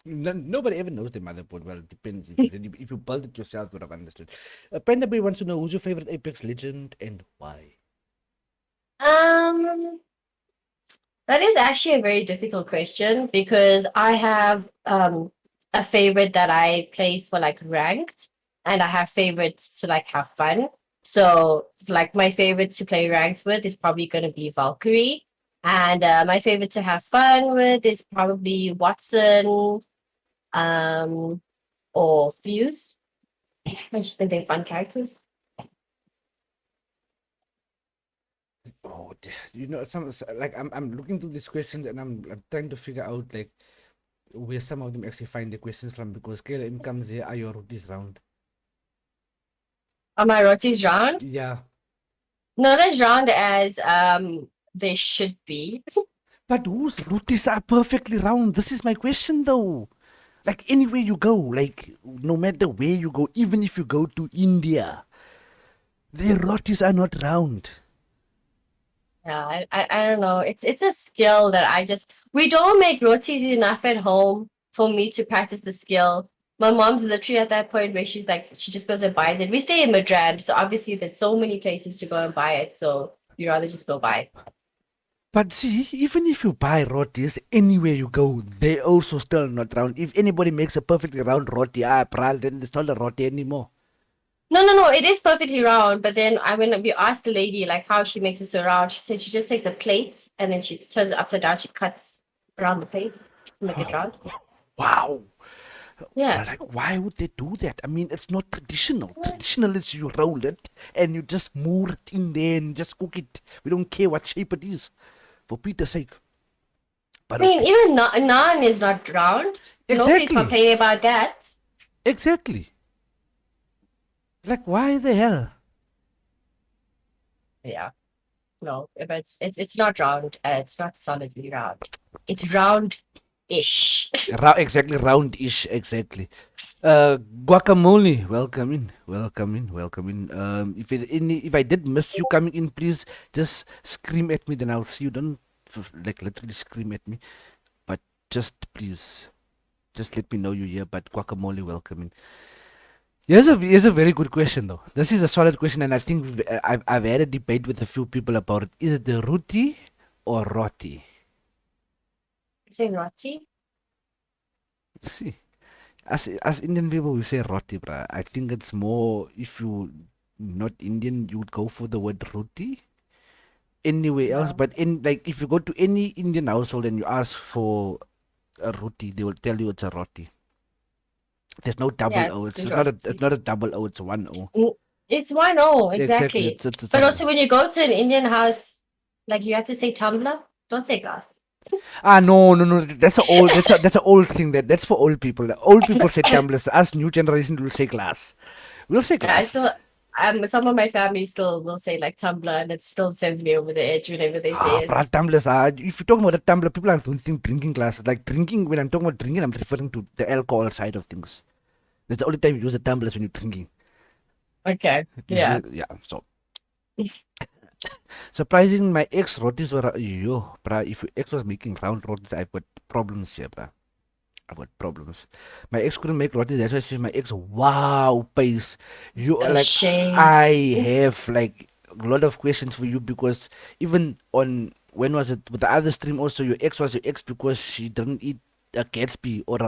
Nobody ever knows their motherboard. Well, it depends. If you build it yourself, you would have understood. Panda Boy wants to know who's your favorite Apex legend and why. Um, that is actually a very difficult question because I have a favorite that I play for like ranked, and I have favorites to like have fun. So like my favorite to play ranked with is probably going to be Valkyrie, and my favorite to have fun with is probably Watson, um, or Fuse. I just think they're fun characters. Oh, like I'm looking through these questions and I'm trying to figure out like where some of them actually find the questions from because Kayla in comes here, are your routes round? Are my rotis round? Yeah. Not as round as they should be. But whose routes are perfectly round? This is my question though. Like anywhere you go, like no matter where you go, even if you go to India, their rotis are not round. Yeah, I don't know. It's a skill that I just we don't make rotis enough at home for me to practice the skill. My mom's literally at that point where she's like she just goes and buys it. We stay in Madrid, so obviously there's so many places to go and buy it. So you rather just go buy it. But see, even if you buy rotis anywhere you go, they also still not round. If anybody makes a perfectly round roti, pral, then it's not a roti anymore. No. It is perfectly round, but then I when we asked the lady like how she makes it so round, she said she just takes a plate and then she turns it upside down. She cuts around the plate to make it round. Wow. Yeah. But like, why would they do that? I mean, it's not traditional. Traditional is you roll it and you just moor it in there and just cook it. We don't care what shape it is, for Peter's sake. But I mean, okay, even naan is not round. Nobody's exactly, complaining about that. exactly. Like, why the hell? Yeah. No, but it's not round. It's not solidly round. It's round-ish. Exactly, roundish, exactly. Guacamole, welcome in, welcome in, welcome in. If I did miss you coming in, please just scream at me. Then I'll see you. Don't like literally scream at me, but just please, just let me know you're here. But guacamole, welcome in. Here's a very good question though. This is a solid question, and I think I've had a debate with a few people about it. Is it the roti or roti? Say roti? See, as Indian people, we say roti, bruh. I think it's more if you not Indian, you would go for the word roti anywhere else. No. But in like if you go to any Indian household and you ask for a roti, they will tell you it's a roti. There's no double Yeah, O. it's It's roti. not a double O. It's one O. Mm, it's one oh, Exactly. exactly. It's a But also when you go to an Indian house, like you have to say tumbler, don't say glass. no. That's a old thing. That's for old people. The old people say tumblers. Us new generation will say glass. We'll say I still glass. some of my family still will say like tumbler and it still sends me over the edge whenever they say Bruh, it. tumblers are. If you're talking about a tumbler, people are don't think drinking glasses. Like drinking, when I'm talking about drinking, I'm referring to the alcohol side of things. That's the only time you use a tumbler is when you're drinking. Okay. Yeah. Usually, yeah. So surprising, my ex rotis were yo, bruh. If your ex was making round rotis, I've got problems here, bruh. I've got problems. My ex couldn't make rotis. That's why she's my ex. Wow, pace. You So like shade. I have like a lot of questions for you because even on when was it with the other stream also your ex was your ex because she didn't eat a Gatsby or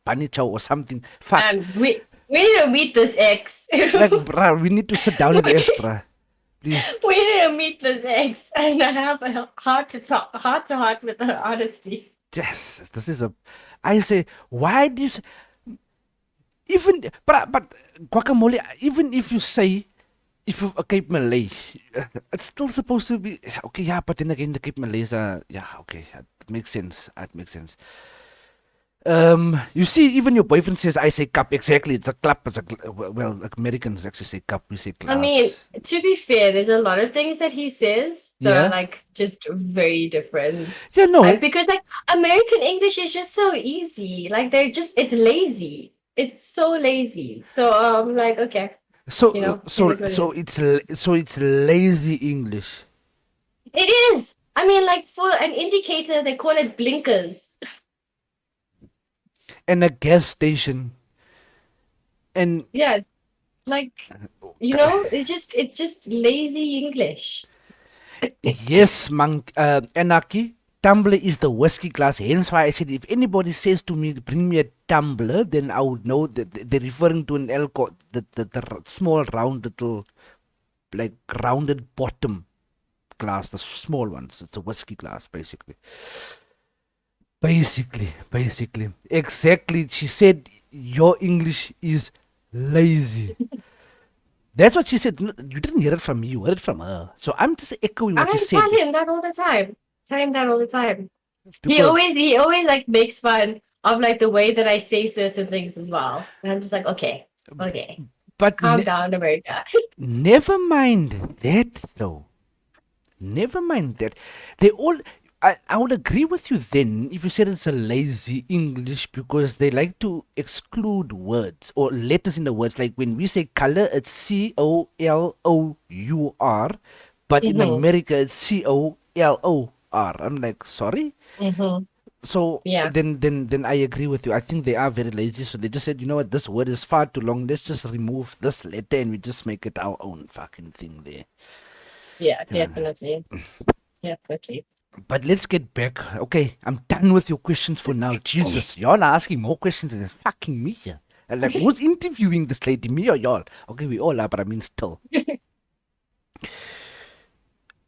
panichao or something. Fuck. We need to meet this ex. Like bruh, we need to sit down with the ex, bruh. Please. We need to meet this ex and have a heart to heart with her honesty. Yes, this is a I say, why do you say, even but guacamole even if you say if you Cape Malay, it's still supposed to be okay. Yeah, but then again, the Cape Malays are yeah okay. It makes sense. It makes sense. You see, even your boyfriend says I say cup exactly. It's a cup. Well, like Americans actually say cup. We say I mean, glass. to be fair, there's a lot of things that he says that are Yeah, like just very different. yeah, no. Because like American English is just so easy. Like it's lazy. It's so lazy. So like okay, it is what it is. So it's lazy English It is. I mean, like for an indicator, they call it blinkers. and a gas station and Yeah, like it's just lazy English. yes, monk anarchy. tumbler is the whiskey glass. Hence why I said if anybody says to me, bring me a tumbler, then I would know that they're referring to an alcohol, the small round little, like rounded bottom glass, the small ones. It's a whiskey glass, basically. Basically. Exactly. She said your English is lazy. That's what she said. You didn't hear it from me, you heard it from her. So I'm just echoing what you I tell said. him that all the time. Tell him that all the time. Because He always like makes fun of like the way that I say certain things as well. And I'm just like, okay, but calm down, America. never mind that though. Never mind that. They all. I would agree with you then if you said it's a lazy English because they like to exclude words or letters in the words. Like when we say color, it's COLOUR, but in Mm-hmm. America it's COLOR. I'm like, sorry? Mm-hmm. So Yeah. then I agree with you. I think they are very lazy. So they just said, you know what, this word is far too long. Let's just remove this letter and we just make it our own fucking thing there. Yeah, You know. definitely. Definitely. But let's get back. Okay, I'm done with your questions for now. Jesus, y'all are asking more questions than fucking me here. And like, who's interviewing this lady, me or y'all? Okay, we all are, but I mean, still.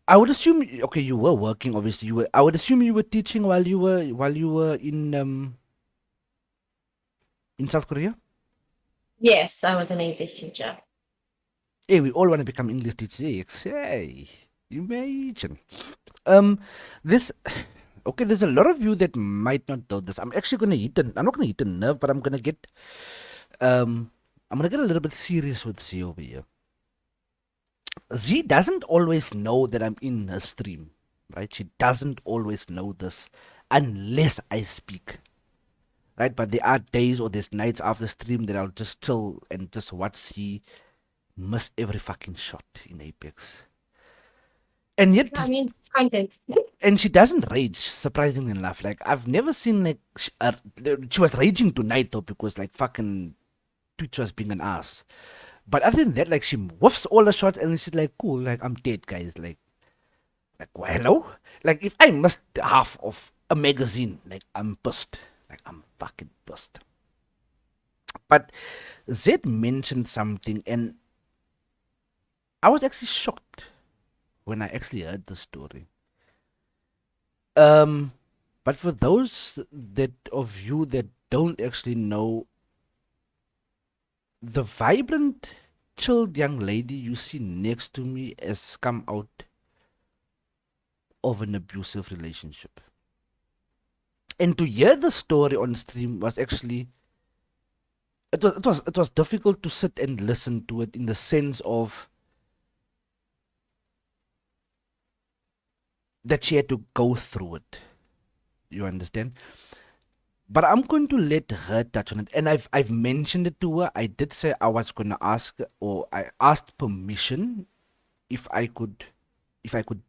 I would assume. Okay, you were working. Obviously, you were. I would assume you were teaching while you were in South Korea. Yes, I was an English teacher. Hey, we all want to become English teachers. Hey, imagine. Um, this. Okay, there's a lot of you that might not know this. I'm actually gonna hit. I'm not gonna hit a nerve, but I'm gonna get. Um, I'm gonna get a little bit serious with Z over here. Z doesn't always know that I'm in her stream, right? She doesn't always know this unless I speak, right? But there are days or there's nights after stream that I'll just chill and just watch Z miss every fucking shot in Apex. And yet, I mean, it's content. and she doesn't rage, surprisingly enough. Like, I've never seen, like, she was raging tonight, though, because, like, fucking Twitch was being an ass. But other than that, like, she whiffs all the shots and she's like, cool, like, I'm dead, guys. Like, well, hello? Like, if I missed half of a magazine, like, I'm pissed. Like, I'm fucking pissed. But Zed mentioned something, and I was actually shocked when I actually heard the story. Um, but for those that of you that don't actually know, the vibrant, chilled young lady you see next to me has come out of an abusive relationship. And to hear the story on stream was actually it was difficult to sit and listen to it in the sense of that she had to go through it. You understand? But I'm going to let her touch on it. And I've mentioned it to her. I did say I was gonna ask or I asked permission if I could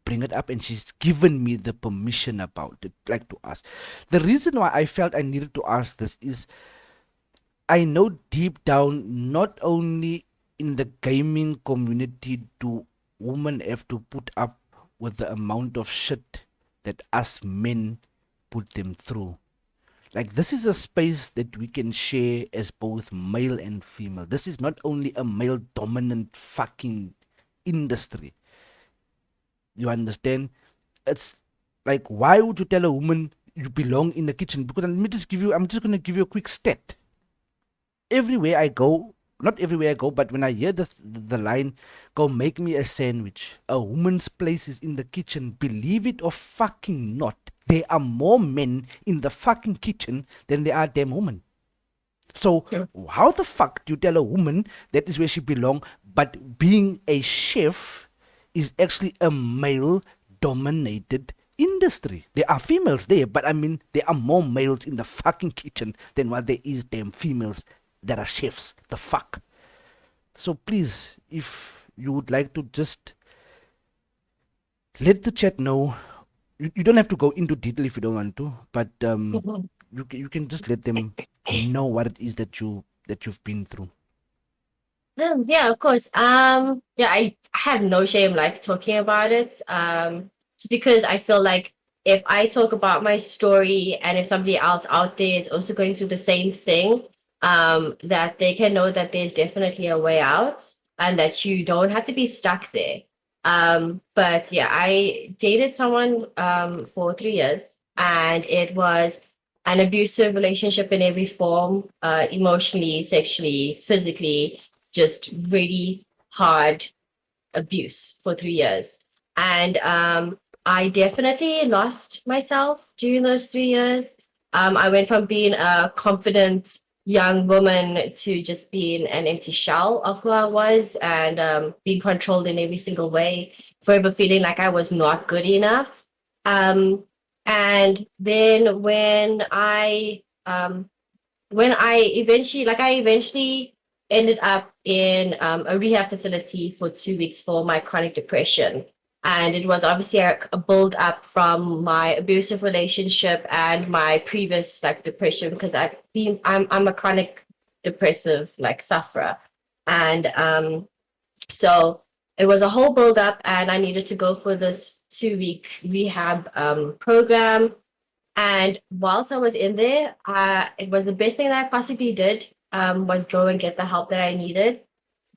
bring it up, and she's given me the permission about it, like to ask. The reason why I felt I needed to ask this is I know deep down, not only in the gaming community do women have to put up with the amount of shit that us men put them through. Like, this is a space that we can share as both male and female. This is not only a male dominant fucking industry. You understand? It's like, why would you tell a woman you belong in the kitchen? Because I'm just gonna give you a quick stat. Everywhere I go, not everywhere I go, but when I hear the line, go make me a sandwich, a woman's place is in the kitchen, believe it or fucking not, there are more men in the fucking kitchen than there are damn women. So Sure. how the fuck do you tell a woman that is where she belong, but being a chef is actually a male dominated industry? There are females there, but I mean there are more males in the fucking kitchen than what there is damn females that are chefs. The fuck. So please, if you would like to just let the chat know, you don't have to go into detail if you don't want to, but Mhm. you can just let them know what it is that you've been through. Yeah, of course. Yeah, I have no shame like talking about it. Just because I feel like if I talk about my story and if somebody else out there is also going through the same thing, that they can know that there's definitely a way out and that you don't have to be stuck there. But yeah, I dated someone for 3 years, and it was an abusive relationship in every form, emotionally, sexually, physically, just really hard abuse for 3 years. And I definitely lost myself during those 3 years. I went from being a confident young woman to just being an empty shell of who I was, and being controlled in every single way, forever feeling like I was not good enough. Um, and then when I eventually ended up in a rehab facility for 2 weeks for my chronic depression. And it was obviously a build up from my abusive relationship and my previous like depression, because I'm a chronic depressive like sufferer. And so it was a whole build up, and I needed to go for this 2 week rehab program. And whilst I was in there, it was the best thing that I possibly did, was go and get the help that I needed.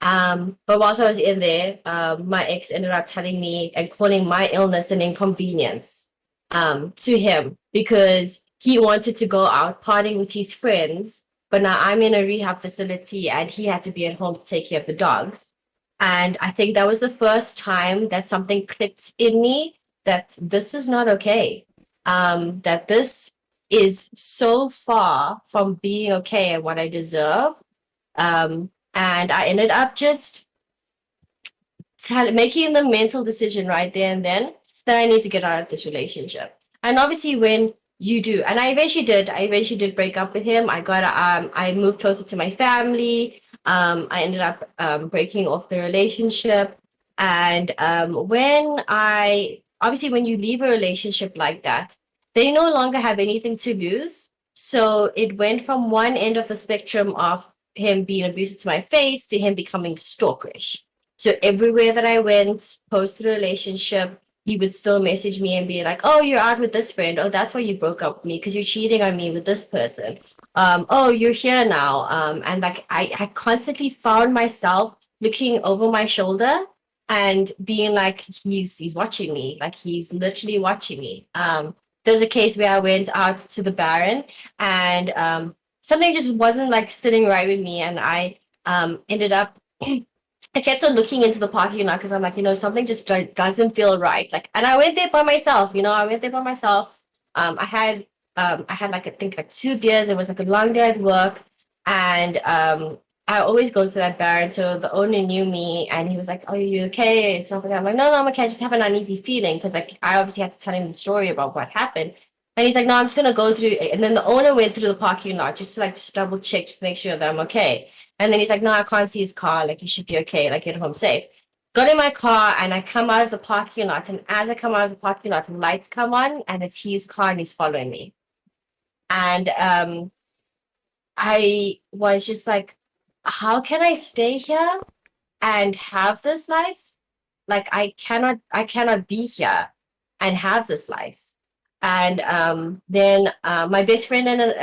But whilst I was in there, my ex ended up telling me and calling my illness an inconvenience, to him, because he wanted to go out partying with his friends. But now I'm in a rehab facility and he had to be at home to take care of the dogs. And I think that was the first time that something clicked in me that this is not okay. That this is so far from being okay and what I deserve. And I ended up just making the mental decision right there and then that I need to get out of this relationship. And obviously, when you do, and I eventually did break up with him. I moved closer to my family. I ended up breaking off the relationship. And when you leave a relationship like that, they no longer have anything to lose. So it went from one end of the spectrum of him being abusive to my face to him becoming stalkerish. So everywhere that I went, post the relationship, he would still message me and be like, "Oh, you're out with this friend. Oh, that's why you broke up with me, because you're cheating on me with this person. Oh, you're here now." And like I constantly found myself looking over my shoulder and being like, he's watching me, like he's literally watching me. There's a case where I went out to the Baron, and something just wasn't like sitting right with me, and I ended up I kept on looking into the parking lot because I'm like, something just doesn't feel right. Like, and I went there by myself. I went there by myself. I had like I think like 2 beers. It was like a long day at work, and I always go to that bar. And so the owner knew me, and he was like, "Are you okay?" And stuff like that. I'm like, "No, no, I'm okay. I just have an uneasy feeling," because like I obviously had to tell him the story about what happened. And he's like, "No, I'm just gonna go through." And then the owner went through the parking lot just to like just double check, just to make sure that I'm okay. And then he's like, "No, I can't see his car. Like, you should be okay. Like, get home safe." Got in my car and I come out of the parking lot. And as I come out of the parking lot, the lights come on and it's his car and he's following me. And I was just like, how can I stay here and have this life? Like, I cannot be here and have this life. And then my best friend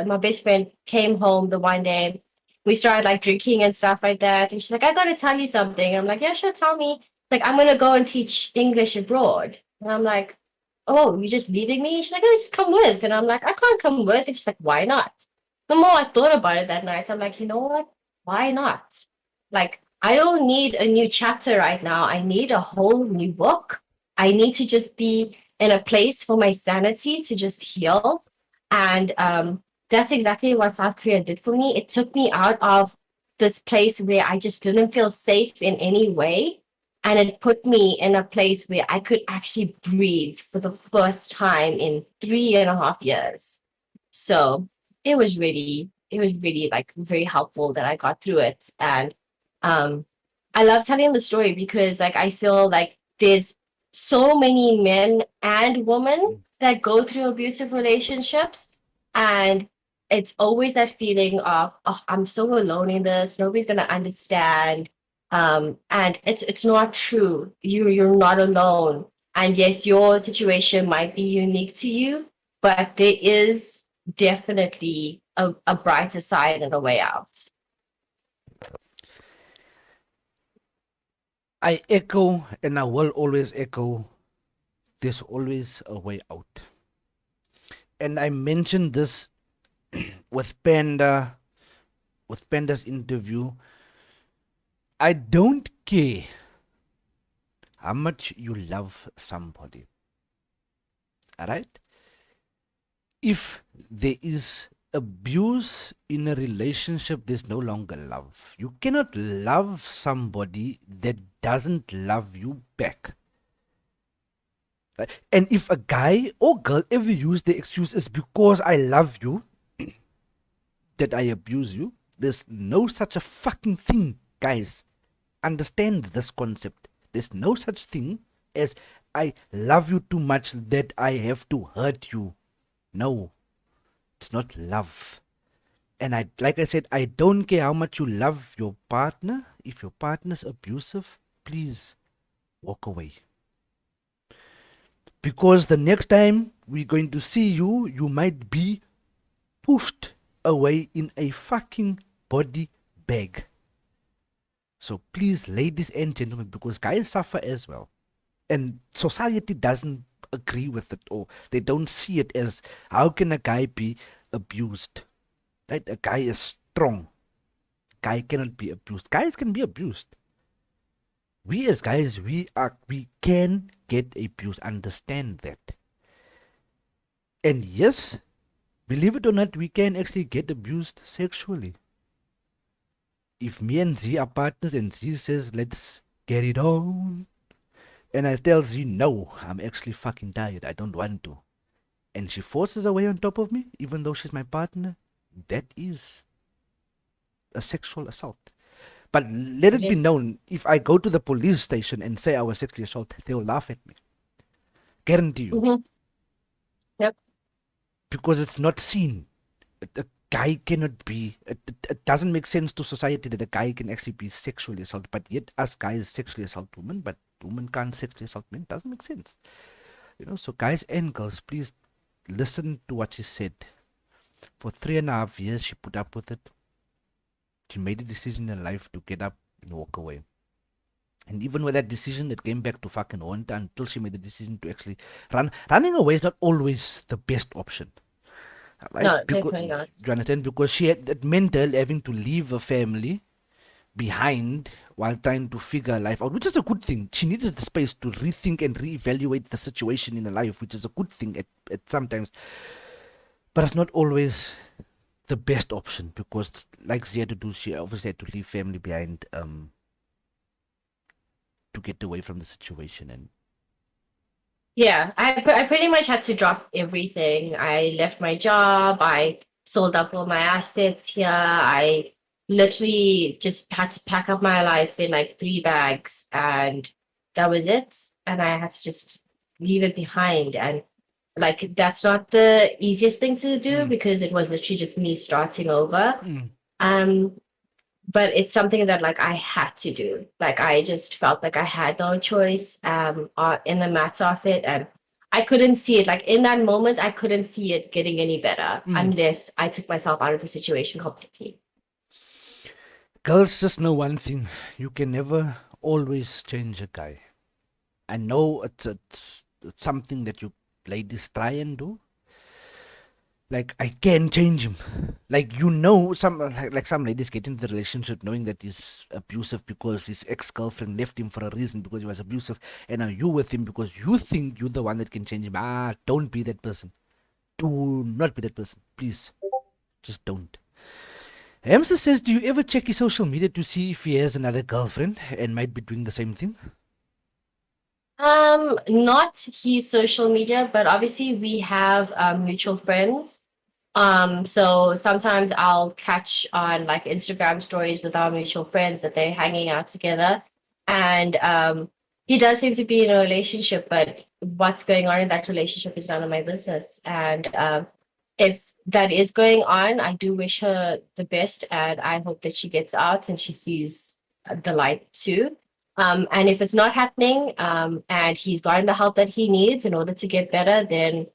my best friend came home the one day. We started like drinking and stuff like that. And she's like, "I got to tell you something." And I'm like, "Yeah, sure, tell me." It's like, "I'm going to go and teach English abroad." And I'm like, "Oh, you're just leaving me?" She's like, "Oh, just come with." And I'm like, "I can't come with." And she's like, "Why not?" The more I thought about it that night, I'm like, you know what? Why not? Like, I don't need a new chapter right now. I need a whole new book. I need to just be in a place for my sanity to just heal. And that's exactly what South Korea did for me. It took me out of this place where I just didn't feel safe in any way. And it put me in a place where I could actually breathe for the first time in 3.5 years. So it was really like very helpful that I got through it. And um I love telling the story because like I feel like there's so many men and women Mm. that go through abusive relationships, and it's always that feeling of, "Oh, I'm so alone in this, nobody's gonna understand." And it's not true. You're not alone. And yes, your situation might be unique to you, but there is definitely a brighter side and a way out. I echo and I will always echo, there's always a way out. And I mentioned this with Panda's interview. I don't care how much you love somebody, all right? If there is abuse in a relationship, there's no longer love. You cannot love somebody that doesn't love you back. Right? And if a guy or girl ever use the excuse is because I love you that I abuse you, there's no such a fucking thing, guys. Understand this concept. There's no such thing as I love you too much that I have to hurt you. No, it's not love. And I, like I said, I don't care how much you love your partner. If your partner's abusive, please walk away. Because the next time we're going to see you, you might be pushed away in a fucking body bag. So please, ladies and gentlemen, because guys suffer as well. And society doesn't agree with it, or they don't see it as how can a guy be abused? Right? A guy is strong. Guy cannot be abused. Guys can be abused. We as guys, we can get abused. Understand that. And yes, believe it or not, we can actually get abused sexually. If me and Z are partners and Z says, let's get it on, and I tell Z, no, I'm actually fucking tired, I don't want to, and she forces her way on top of me, even though she's my partner, that is a sexual assault. But let It it be is. known, if I go to the police station and say I was sexually assaulted, they'll laugh at me. Guarantee you. Mm-hmm. Yep. Because it's not seen. A guy cannot be. It doesn't make sense to society that a guy can actually be sexually assaulted, but yet us guys sexually assault women, but women can't sexually assault men. Doesn't make sense. So guys and girls, please listen to what she said. For 3.5 years, she put up with it. She made a decision in life to get up and walk away. And even with that decision, it came back to fucking haunt her until she made the decision to actually run. Running away is not always the best option, right? No, Because definitely not. you understand, because she had it meant her having to leave her family behind while trying to figure her life out, which is a good thing. She needed the space to rethink and reevaluate the situation in her life, which is a good thing at sometimes, but it's not always the best option because, like she had to do, she obviously had to leave family behind to get away from the situation. And Yeah, I pretty much had to drop everything. I left my job. I sold up all my assets here. I literally just had to pack up my life in like 3 bags, and that was it. And I had to just leave it behind. And like that's not the easiest thing to do mm, because it was literally just me starting over. mm, Um, but it's something that like I had to do. Like I just felt like I had no choice in the matter of it, and I couldn't see it. Like in that moment, I couldn't see it getting any better mm. unless I took myself out of the situation completely. Girls just know one thing: you can never always change a guy. I know it's something that you ladies try and do. Like I can change him. Like some like some ladies get into the relationship knowing that he's abusive because his ex girlfriend left him for a reason because he was abusive, and now you with him because you think you're the one that can change him. Don't be that person. Do not be that person, please. Just don't. Hamster says, do you ever check his social media to see if he has another girlfriend and might be doing the same thing? Not his social media, but obviously we have mutual friends. So sometimes I'll catch on like Instagram stories with our mutual friends that they're hanging out together. And he does seem to be in a relationship, but what's going on in that relationship is none of my business. And if that is going on, I do wish her the best, and I hope that she gets out and she sees the light too. And if it's not happening, and he's gotten the help that he needs in order to get better, then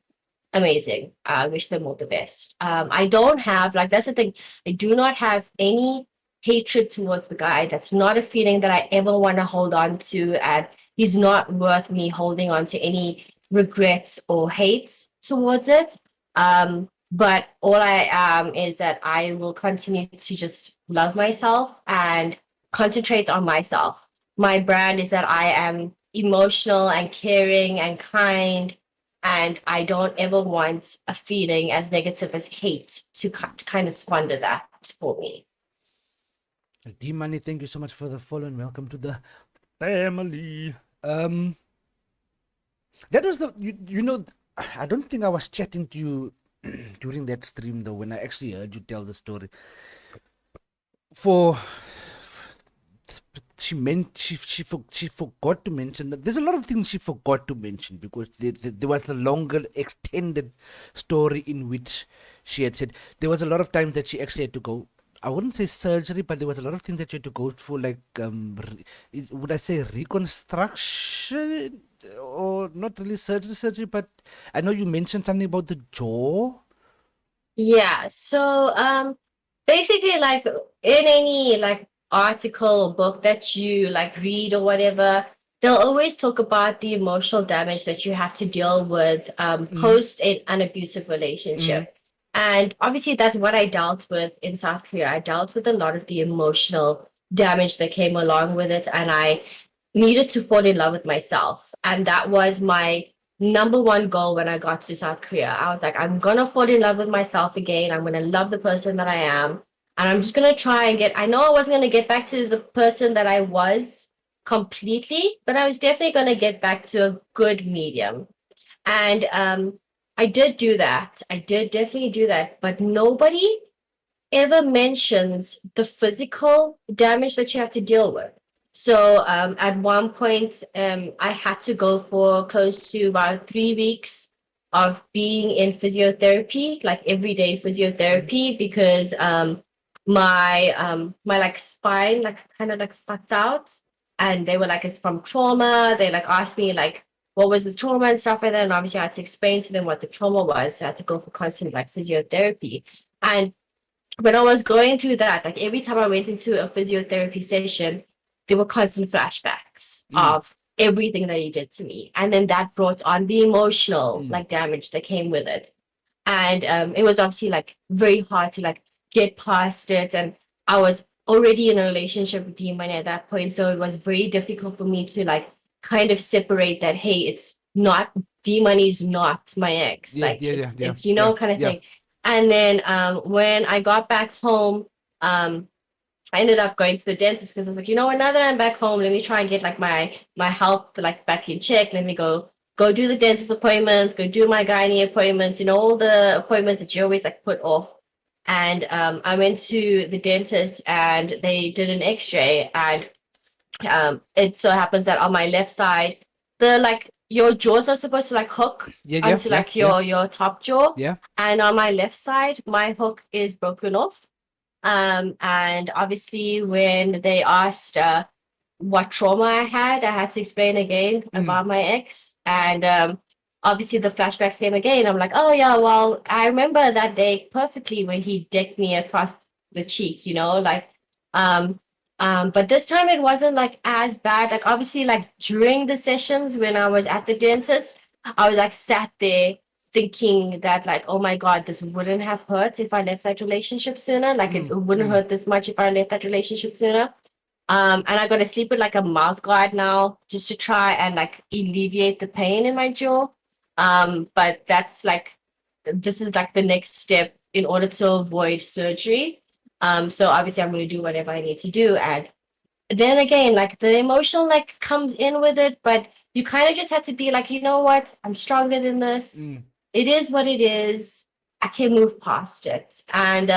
amazing. I wish them all the best. I don't have, like, that's the thing. I do not have any hatred towards the guy. That's not a feeling that I ever want to hold on to. And he's not worth me holding on to any regrets or hate towards it. But all I am is that I will continue to just love myself and concentrate on myself. My brand is that I am emotional and caring and kind, and I don't ever want a feeling as negative as hate to kind of squander that for me. D Money, thank you so much for the follow and welcome to the family. That was you know, I don't think I was chatting to you during that stream though when I actually heard you tell the story. For she forgot to mention that there's a lot of things she forgot to mention because there was the longer extended story in which she had said there was a lot of times that she actually had to go. I wouldn't say surgery, but there was a lot of things that you had to go for, like would I say reconstruction or not really surgery? But I know you mentioned something about the jaw. Yeah. So basically, like in any like article or book that you like read or whatever, they'll always talk about the emotional damage that you have to deal with Mm, post an abusive mm, relationship. And obviously that's what I dealt with in South Korea. I dealt with a lot of the emotional damage that came along with it, and I needed to fall in love with myself. And that was my number one goal when I got to South Korea. I was like, I'm gonna fall in love with myself again. I'm gonna love the person that I am. And I'm just gonna try and I know I wasn't gonna get back to the person that I was completely, but I was definitely gonna get back to a good medium. And I did do that. I did definitely do that. But nobody ever mentions the physical damage that you have to deal with. So at one point, I had to go for close to about 3 weeks of being in physiotherapy, like everyday mm. physiotherapy, because my like spine like kind of like fucked out, and they were like it's from trauma. They like asked me like what was the trauma and stuff like that, and obviously I had to explain to them what the trauma was. So I had to go for constant like physiotherapy, and when I was going through that, like every time I went into a physiotherapy session, there were constant flashbacks Mm, of everything that he did to me. And then that brought on the emotional mm. like damage that came with it. And it was obviously like very hard to like get past it. And I was already in a relationship with D Money at that point. So it was very difficult for me to like kind of separate that, hey, it's not D Money's not my ex. Yeah, Like yeah, yeah, yeah, it's yeah, kind of yeah. thing. And then when I got back home, I ended up going to the dentist because I was like, you know what, now that I'm back home, let me try and get like my health like back in check. Let me go do the dentist appointments, go do my gynae appointments, all the appointments that you always like put off. And I went to the dentist and they did an x-ray, and it so happens that on my left side, the like your jaws are supposed to like hook Yeah, yeah, onto yeah, like yeah, your top jaw. yeah. And on my left side, my hook is broken off. And obviously, when they asked what trauma I had to explain again Mm. about my ex. And obviously, the flashbacks came again. I'm like, oh, yeah, well, I remember that day perfectly when he dicked me across the cheek, like, um, but this time it wasn't like as bad. Like, obviously, like during the sessions when I was at the dentist, I was like sat there thinking that like, oh my god, this wouldn't have hurt if I left that relationship sooner. Like it Mm, wouldn't mm. hurt this much if I left that relationship sooner. And I gotta sleep with like a mouth guard now just to try and like alleviate the pain in my jaw. But that's like this is like the next step in order to avoid surgery. So obviously I'm gonna do whatever I need to do. And then again, like the emotional like comes in with it, but you kind of just have to be like, you know what? I'm stronger than this. Mm. It is what it is. I can move past it. And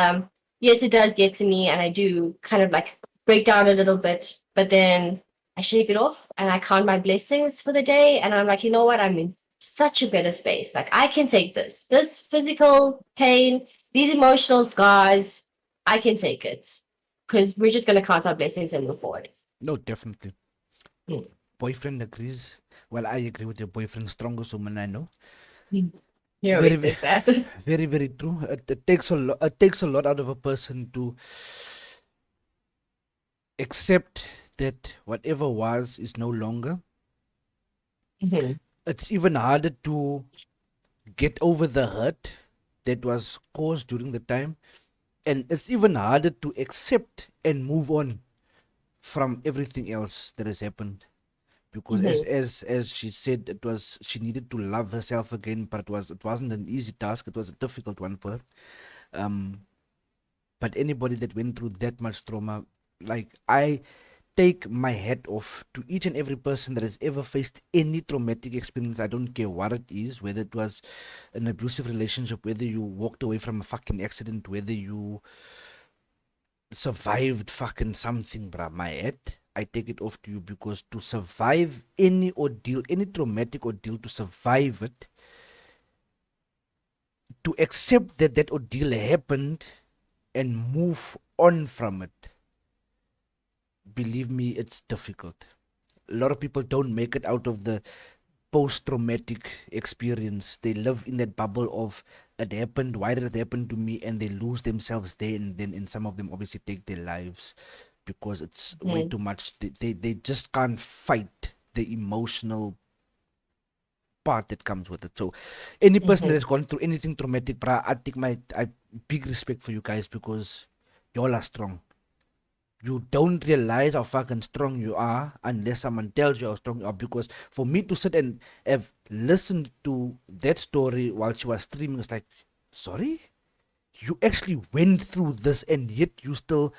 yes, it does get to me, and I do kind of like break down a little bit, but then I shake it off and I count my blessings for the day, and I'm like, you know what? I'm in such a better space. Like I can take this physical pain, these emotional scars. I can take it because we're just going to count our blessings and move forward. No, definitely. Mm. Boyfriend agrees. Well, I agree with your boyfriend. Strongest woman I know. Mm. He Very, always says that. very, very true. It takes a lot. It takes a lot out of a person to accept that whatever was is no longer. Mhm. It's even harder to get over the hurt that was caused during the time, and it's even harder to accept and move on from everything else that has happened. Because Mhm. as she said, it was she needed to love herself again, but it wasn't an easy task. It was a difficult one for her. Um, but anybody that went through that much trauma, like I take my hat off to each and every person that has ever faced any traumatic experience. I don't care what it is, whether it was an abusive relationship, whether you walked away from a fucking accident, whether you survived fucking something, bruh. My head, I take it off to you because to survive any ordeal, any traumatic ordeal, to survive it, to accept that that ordeal happened and move on from it, believe me, it's difficult. A lot of people don't make it out of the post traumatic experience. They live in that bubble of it happened, why did it happen to me? And they lose themselves there, and then and some of them obviously take their lives because it's way Mhm. too much. They just can't fight the emotional part that comes with it. So any person that has Mhm. gone through anything traumatic, bruh, I think I big respect for you guys because y'all are strong. You don't realize how fucking strong you are unless someone tells you how strong you are. Because for me to sit and have listened to that story while she was streaming, it's like, sorry, you actually went through this, and yet you still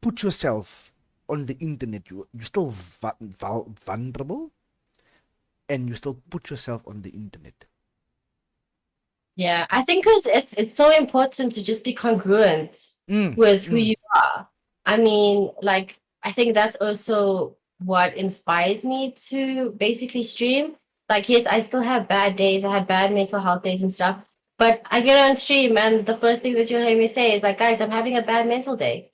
put yourself on the internet. You still vulnerable, and you still put yourself on the internet. Yeah, I think because it's so important to just be congruent Mm, with who mm, you are. I mean, like I think that's also what inspires me to basically stream. Like, yes, I still have bad days. I have bad mental health days and stuff. But I get on stream and the first thing that you'll hear me say is like, guys, I'm having a bad mental day.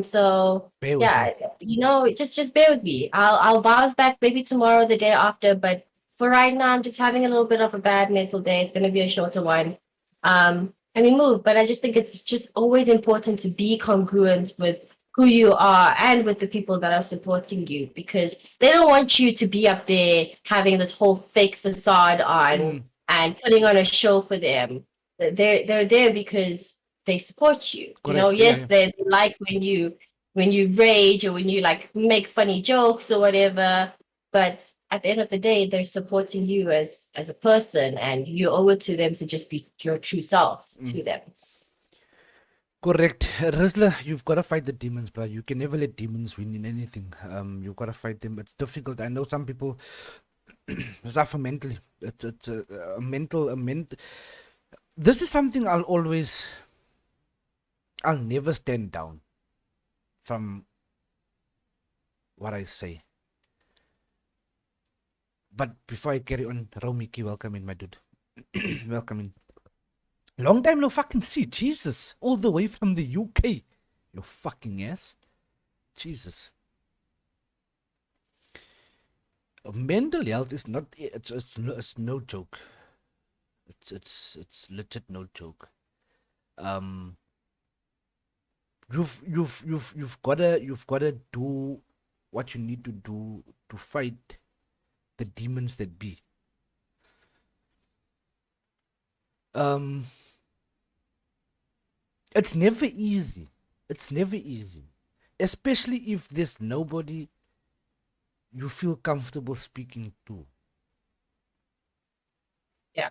So bear with me. yeah, just bear with me. I'll bounce back maybe tomorrow, or the day after, but for right now, I'm just having a little bit of a bad mental day. It's gonna be a shorter one. And we move, but I just think it's just always important to be congruent with who you are and with the people that are supporting you because they don't want you to be up there having this whole fake facade on Mm, and putting on a show for them. They're there because they support you. correct. Yeah, Yes, yeah. they like when you rage or when you like make funny jokes or whatever, but at the end of the day they're supporting you as a person and you owe it to them to just be your true self Mm. to them. Correct. Rizla, you've got to fight the demons, bro. You can never let demons win in anything. You've got to fight them. It's difficult. I know some people suffer mentally. It's a mental, a ment. This is something I'll never stand down from what I say. But before I carry on, Romiki, welcome in, my dude. Welcome in. Long time no fucking see. Jesus. All the way from the UK. Your fucking ass. Jesus. Mental health is not, it's no joke. It's legit no joke. Um, you've gotta do what you need to do to fight the demons that be. Um, it's never easy. It's never easy, especially if there's nobody you feel comfortable speaking to. Yeah,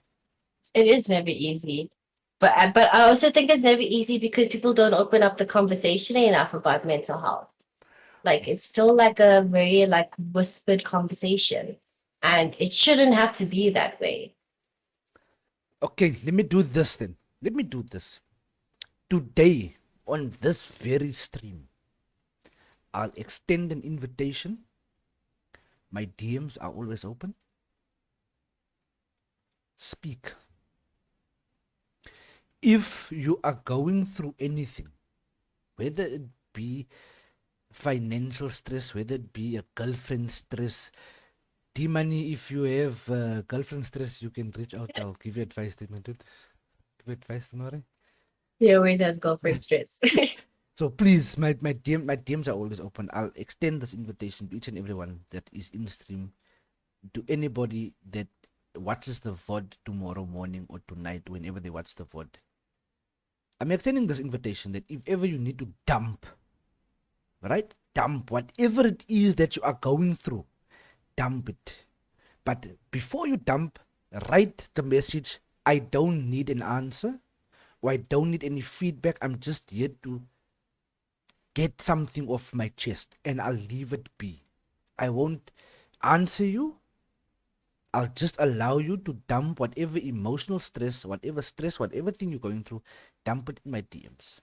it is never easy, but I also think it's never easy because people don't open up the conversation enough about mental health. Like it's still like a very like whispered conversation, and it shouldn't have to be that way. Okay, let me do this then. Let me do this today on this very stream. I'll extend an invitation. My DMs are always open. Speak. If you are going through anything, whether it be financial stress, whether it be a girlfriend stress. D-Money, if you have girlfriend stress, you can reach out. I'll give you advice, D-Money, dude. Give you advice tomorrow. He always has girlfriend stress. So please, my DMs are always open. I'll extend this invitation to each and everyone that is in stream, to anybody that watches the VOD tomorrow morning or tonight, whenever they watch the VOD. I'm extending this invitation that if ever you need to dump, right? Dump whatever it is that you are going through, dump it. But before you dump, write the message, I don't need an answer, or I don't need any feedback. I'm just here to get something off my chest, and I'll leave it be. I won't answer you. I'll just allow you to dump whatever emotional stress, whatever thing you're going through, dump it in my DMs.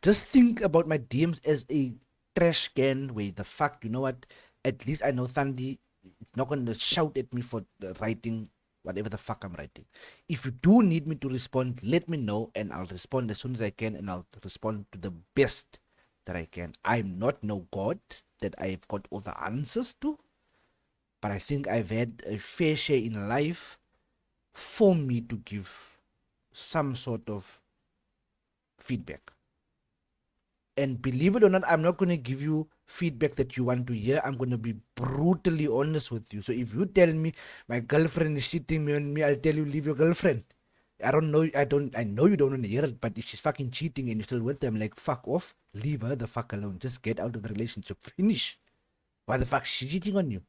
Just think about my DMs as a trash can where the fuck, you know what? At least I know Thandi is not going to shout at me for writing whatever the fuck I'm writing. If you do need me to respond, let me know and I'll respond as soon as I can, and I'll respond to the best that I can. I'm not no God that I've got all the answers to, but I think I've had a fair share in life for me to give some sort of feedback. And believe it or not, I'm not going to give you feedback that you want to hear. I'm going to be brutally honest with you. So if you tell me my girlfriend is cheating on me, I'll tell you leave your girlfriend. I don't know. I know you don't want to hear it, but if she's fucking cheating and you're still with them, like fuck off, leave her the fuck alone. Just get out of the relationship. Finish. Why the fuck is she cheating on you?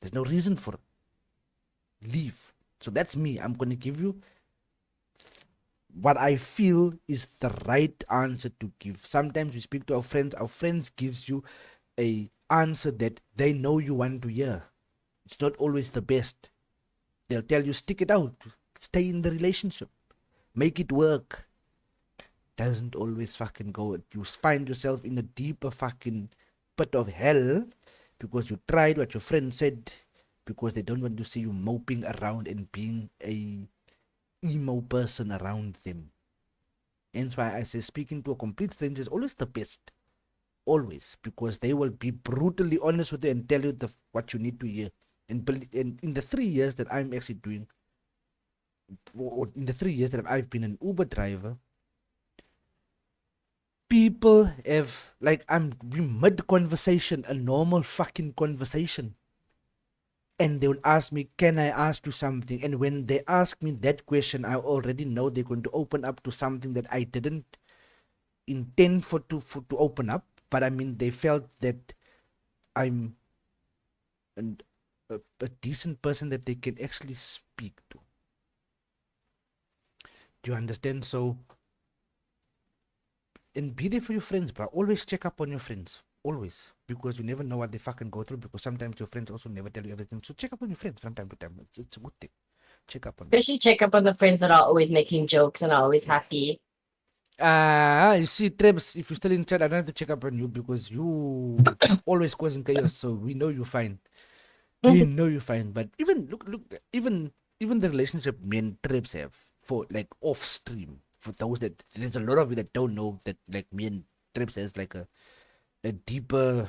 There's no reason for it. Leave. So that's me. I'm going to give you what I feel is the right answer to give. Sometimes we speak to our friends gives you a answer that they know you want to hear. It's not always the best. They'll tell you stick it out, stay in the relationship, make it work. Doesn't always fucking go. You find yourself in a deeper fucking pit of hell because you tried what your friend said, because they don't want to see you moping around and being a emo person around them. Hence why I say speaking to a complete stranger is always the best. Always. Because they will be brutally honest with you and tell you what you need to hear. And in the 3 years that I'm actually doing, or in the 3 years that I've been an Uber driver, people have, like, we mid conversation, a normal fucking conversation, and they will ask me, can I ask you something? And when they ask me that question, I already know they're going to open up to something that I didn't intend to open up. But I mean, they felt that I'm an, a decent person that they can actually speak to. Do you understand? So, and be there for your friends, bro. Always check up on your friends. Always. Because you never know what they fucking go through, because sometimes your friends also never tell you everything. So check up on your friends from time to time. It's a good thing. Check up on them. Especially check up on the friends that are always making jokes and are always happy. You see, Trebs, if you're still in chat, I don't have to check up on you because you always causing chaos. So we know you're fine. We know you're fine. But even look, even the relationship me and Trebs have for like off stream. For those that there's a lot of you that don't know that like me and Trebs has like a deeper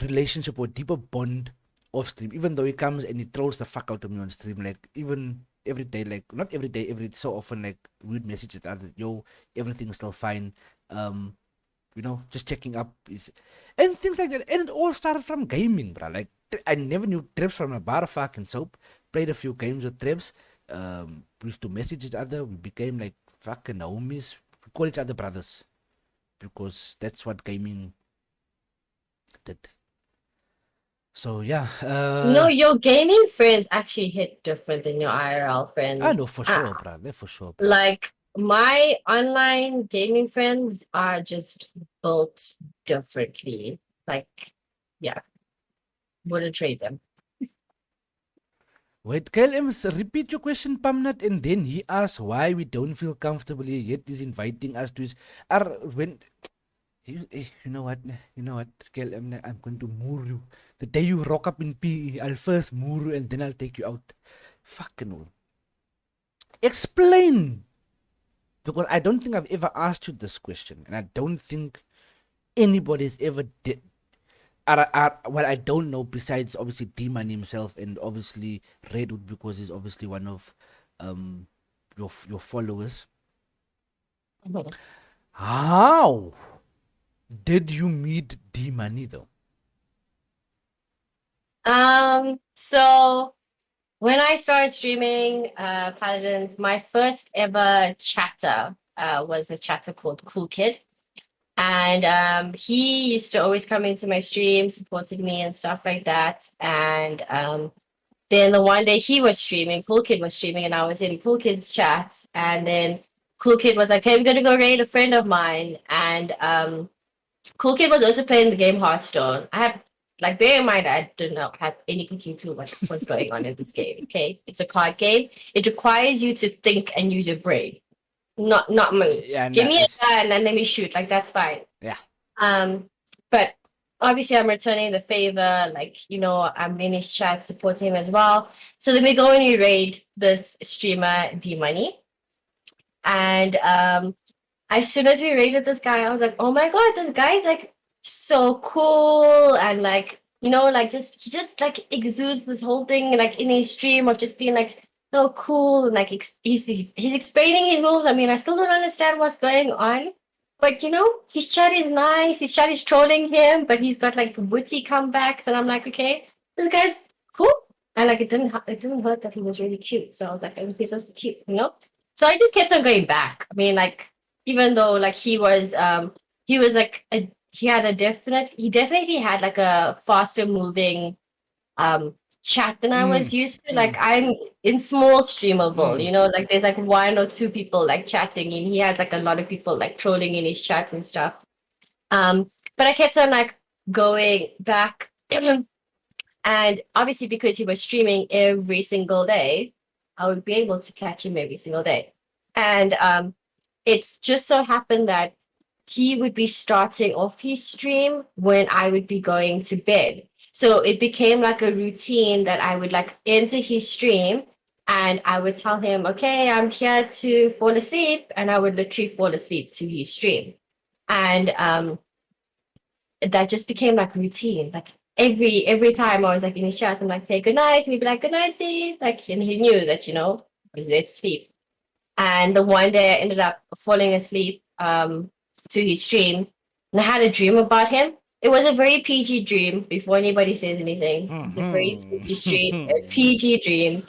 relationship or deeper bond off stream. Even though he comes and he trolls the fuck out of me on stream, like even every day, like not every day, every so often, like we'd message each other, yo, everything's still fine. Just checking up and things like that. And it all started from gaming, bro. Like I never knew Trips from a bar of fucking soap. Played a few games with Trips. We used to message each other. We became like fucking homies. We call each other brothers because that's what gaming did. So yeah, No, your gaming friends actually hit different than your IRL I know friends. for sure, bro. They're for sure, bro. Like my online gaming friends are just built differently. Like, yeah, wouldn't trade them. Wait, KLM, repeat your question, Pamnat, and then he asks why we don't feel comfortable here, yet he's inviting us to his. When you know what? You know what, KLM, I'm going to moor you. The day you rock up in PE, I'll first moor you and then I'll take you out. Fucking hell. Explain! Because I don't think I've ever asked you this question, and I don't think anybody's ever did. Well, I don't know. Besides, obviously, Demon himself, and obviously Redwood, because he's obviously one of um your followers. Mhm. How did you meet Demon though? So when I started streaming Paladins, my first ever chatter was a chatter called Cool Kid. And he used to always come into my stream, supported me and stuff like that. And then the one day he was streaming, Cool Kid was streaming, and I was in Cool Kid's chat. And then Cool Kid was like, "Hey, I'm gonna go raid a friend of mine." And Cool Kid was also playing the game Hearthstone. I have like bear in mind I do not have any fucking clue what was going on in this game. Okay, it's a card game. It requires you to think and use your brain, not me. Yeah, Give no, me a gun and let me shoot. Like that's fine. yeah. Um, but obviously I'm returning the favor. Like I'm in his chat supporting him as well. So then we go and we raid this streamer D Money, and as soon as we rated this guy, I was like, oh my god, this guy's like so cool and like like just he just like exudes this whole thing like in his stream of just being like so cool and like he's explaining his moves. I mean, I still don't understand what's going on, but his chat is nice. His chat is trolling him, but he's got like witty comebacks, and I'm like, okay, this guy's cool. And like it didn't hurt that he was really cute. So I was like, oh, he's so cute. So I just kept on going back. I mean, like even though like he was like he definitely had like a faster moving um chat than I Mm, was used to. Like mm, I'm in small streamerville, mm. like there's like one or two people like chatting, and he has like a lot of people like trolling in his chats and stuff. But I kept on like going back. And obviously, because he was streaming every single day, I would be able to catch him every single day. And it's just so happened that he would be starting off his stream when I would be going to bed. So it became like a routine that I would like enter his stream and I would tell him, okay, I'm here to fall asleep. And I would literally fall asleep to his stream. And that just became like routine. Like every time I was like in his shots, I'm like, hey, good night. And he'd be like, good night, see. Like, and he knew that, let's sleep. And the one day I ended up falling asleep to his stream, and I had a dream about him. It was a very PG dream before anybody says anything. It was a very PG stream, a Mhm. PG dream.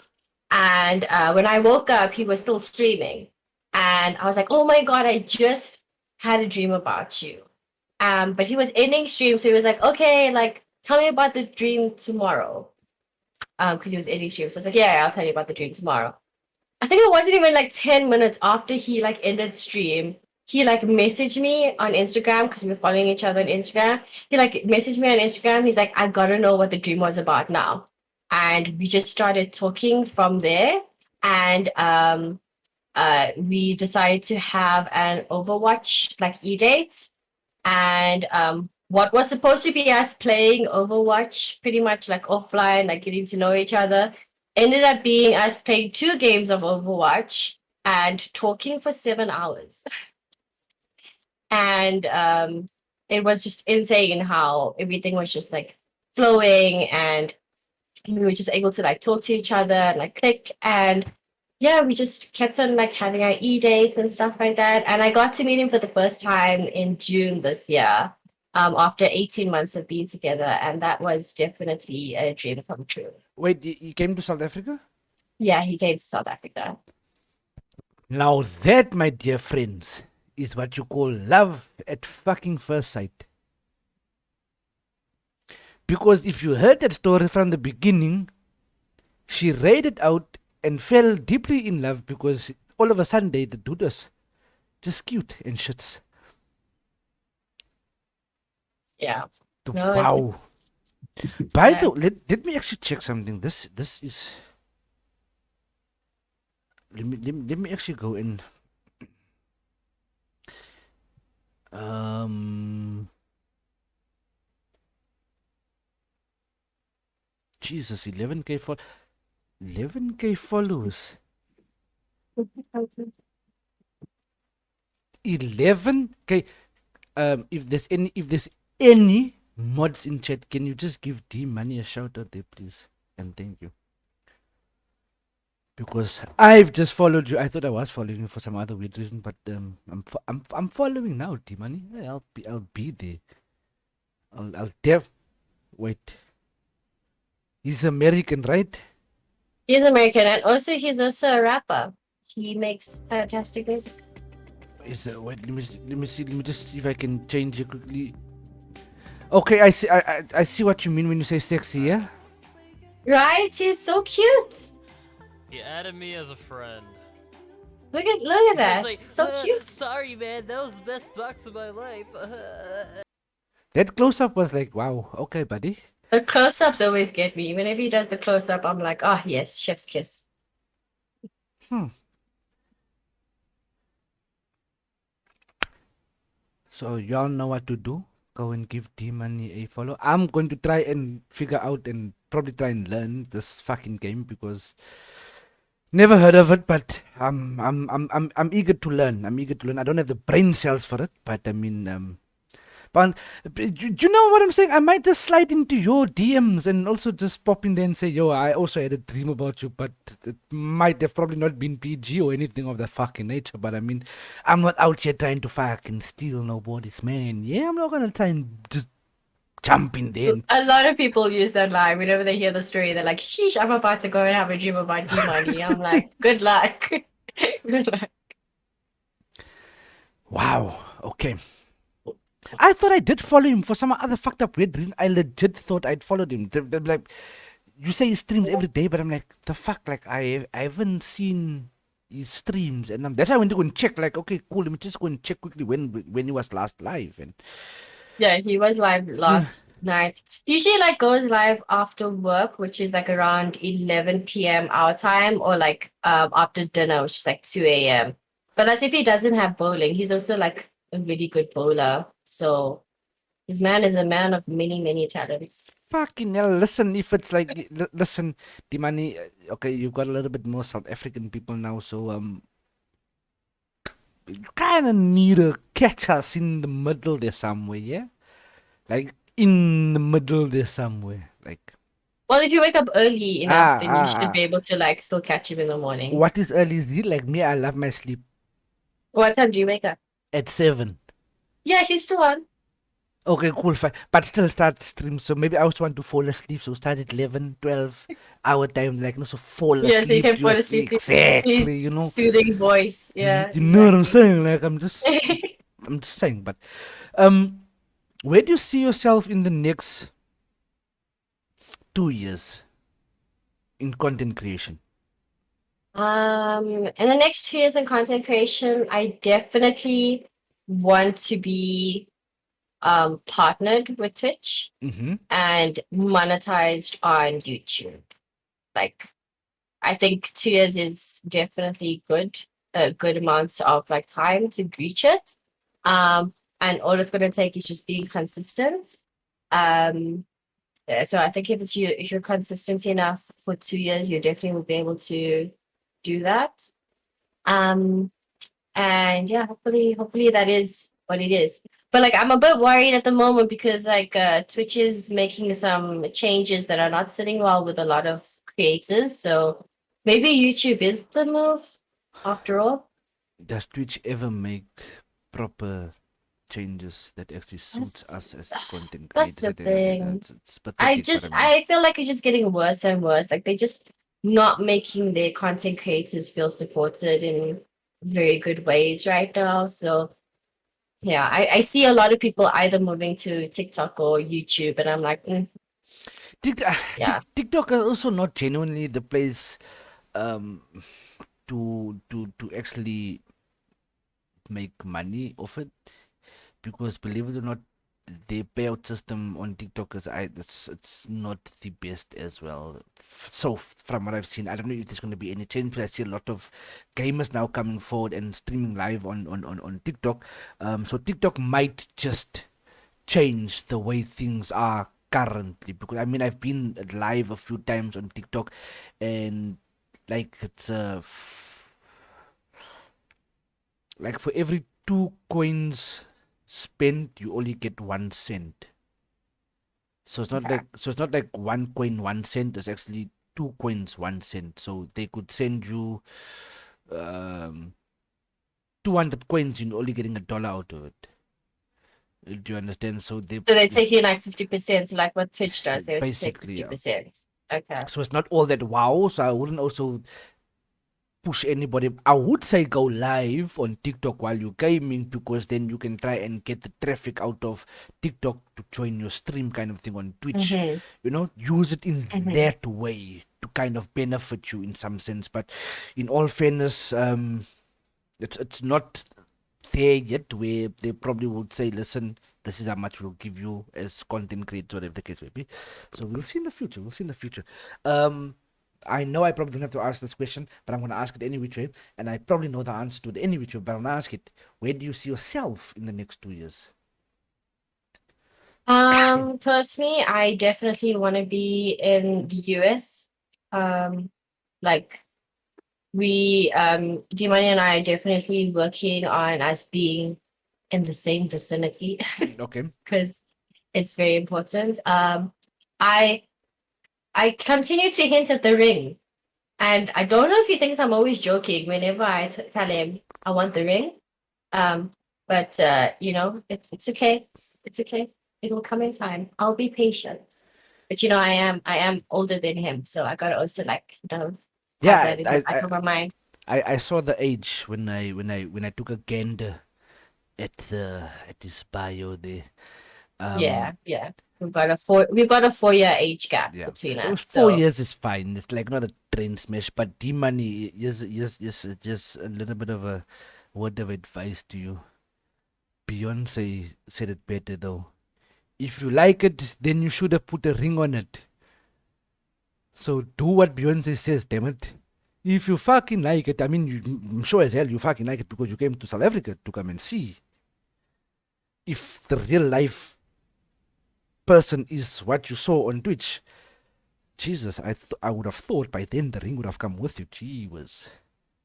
And when I woke up, he was still streaming. And I was like, oh my God, I just had a dream about you. But he was ending stream, so he was like, okay, like tell me about the dream tomorrow. Because he was ending stream. So I was like, yeah, I'll tell you about the dream tomorrow. I think it wasn't even like 10 minutes after he like ended stream. He like messaged me on Instagram because we were following each other on Instagram. He like messaged me on Instagram. He's like, I gotta know what the dream was about now. And we just started talking from there. And we decided to have an Overwatch like e-date. And what was supposed to be us playing Overwatch pretty much like offline, like getting to know each other, ended up being us playing 2 games of Overwatch and talking for 7 hours. And it was just insane how everything was just like flowing, and we were just able to like talk to each other and like click. And yeah, we just kept on like having our e-dates and stuff like that. And I got to meet him for the first time in June this year, after 18 months of being together. And that was definitely a dream come true. Wait, you came to South Africa? Yeah, he came to South Africa. Now that, my dear friends, is what you call love at fucking first sight. Because if you heard that story from the beginning, she read it out and fell deeply in love because all of a sudden the dude was just cute and shits. Yeah. No, Wow. By yeah. the way, let me actually check something. This is let me actually go in. Um, Jesus, 11k followers. 11k. If there's any mods in chat, can you just give D Money a shout out there, please? And thank you. Because I've just followed you. I thought I was following you for some other weird reason, but I'm following now, D Money. Yeah, I'll be there. I'll wait. He's American, right? He's American, and also he's also a rapper. He makes fantastic music. Wait, let me just see if I can change it quickly. Okay, I see. I see what you mean when you say sexy. Yeah. Right? He's so cute. He added me as a friend. Look at He's just that. like, So cute. sorry man, that was the best box of my life. That close up was like, wow. Okay, buddy. The close-ups always get me. Whenever he does the close-up, I'm like, oh yes, chef's kiss. Hmm. So y'all know what to do. Go and give D Money a follow. I'm going to try and figure out and probably try and learn this fucking game because never heard of it, but I'm eager to learn. I'm eager to learn. I don't have the brain cells for it, but I mean, but you know what I'm saying? I might just slide into your DMs and also just pop in there and say, yo, I also had a dream about you, but it might have probably not been PG or anything of that fucking nature. But I mean, I'm not out here trying to fucking steal nobody's man. Yeah, I'm not gonna try and just jump in there and A lot of people use that line whenever they hear the story. They're like, sheesh, I'm about to go and have a dream about D-Money. I'm like, good luck. Good luck. wow, okay. I thought I did follow him for some other fucked up weird reason. I legit thought I'd followed him. Like, you say he streams every day, but I'm like, the fuck? Like, I haven't seen his streams, and that's why I went to go and check. Like, okay, cool. Let me just go and check quickly when he was last live. And Yeah, he was live last night. Usually like goes live after work, which is like around 11 p.m. our time, or like after dinner, which is like 2 a.m. But that's if he doesn't have bowling. He's also like a really good bowler. So his man is a man of many, many talents. fucking hell, listen. If it's like, listen, the money. Okay, you've got a little bit more South African people now, so you kind of need to catch us in the middle there somewhere, yeah. Like in the middle there somewhere, like. Well, if you wake up early enough, Ah, then you ah, should ah. be able to like still catch him in the morning. What is early? Is he like me? I love my sleep What time do you wake up? at 7. Yeah, he's still on. Okay, cool, fine. But still start stream. So maybe I also want to fall asleep. So start at 11, 12 hour time. Like, no, so fall Yeah, so you asleep can to your fall asleep to his exactly, soothing voice. You, Yeah, you know what I'm exactly. saying? Like, I'm just saying. But, um, where do you see yourself in the next 2 years in content creation? In the next 2 years in content creation, I definitely want to be partnered with Twitch Mm-hmm. and monetized on YouTube. Like, I think 2 years is definitely good, a good amount of like time to reach it. And all it's gonna take is just being consistent. Um, so I think if you're consistent enough for 2 years, you definitely will be able to do that. Um, and yeah, hopefully that is what it is. But like I'm a bit worried at the moment because like Twitch is making some changes that are not sitting well with a lot of creators. So maybe YouTube is the move after all. Does Twitch ever make proper changes that actually suits That's us as content that's creators? the thing. It's pathetic, but I mean, I feel like it's just getting worse and worse. Like they just not making their content creators feel supported in very good ways right now. So yeah, I see a lot of people either moving to TikTok or YouTube, and I'm like, yeah. TikTok is also not genuinely the place um to actually make money off it, because believe it or not, the payout system on TikTok is it's not the best as well. So from what I've seen, I don't know if there's going to be any change, because I see a lot of gamers now coming forward and streaming live on TikTok. So TikTok might just change the way things are currently, because I mean I've been live a few times on TikTok, and like it's like for every 2 coins spend, you only get 1 cent. So Okay. it's not like 1 coin 1 cent. It's actually 2 coins 1 cent. So they could send you um 200 coins. You're only getting $1 out of it. Do you understand? So So they're taking like 50%, like what Twitch does. They always take basically, yeah. 50%. Okay. So it's not all that wow. So I wouldn't also push anybody. I would say go live on TikTok while you're gaming, because then you can try and get the traffic out of TikTok to join your stream kind of thing on Twitch. Mm-hmm. Use it in Mm-hmm. that way to kind of benefit you in some sense. But in all fairness, it's not there yet where they probably would say, listen, this is how much we'll give you as content creator, whatever the case may be. So we'll see in the future. We'll see in the future. I know I probably don't have to ask this question, but I'm going to ask it any which way. And I probably know the answer to it any which way, but I'm going to ask it. Where do you see yourself in the next 2 years? Personally, I definitely want to be in the US. Like Dimani and I are definitely working on us being in the same vicinity Okay. because it's very important. I I continue to hint at the ring, and I don't know if he thinks I'm always joking whenever I tell him I want the ring. But it's okay. It's okay. It will come in time. I'll be patient. But I am older than him, so I gotta also have Yeah, that in the back of my mind. I saw the age when I took a gander at his bio there. Yeah, yeah. We've got a 4-year age gap Yeah, between it was us. 4 years is fine. It's like not a train smash, but D money is just a little bit of a word of advice to you. Beyonce said it better though. If you like it, then you should have put a ring on it. So do what Beyonce says, damn it. If you fucking like it, I mean, I'm sure as hell you fucking like it because you came to South Africa to come and see. If the real life person is what you saw on Twitch, Jesus, I would have thought by then the ring would have come with you. Gee whiz.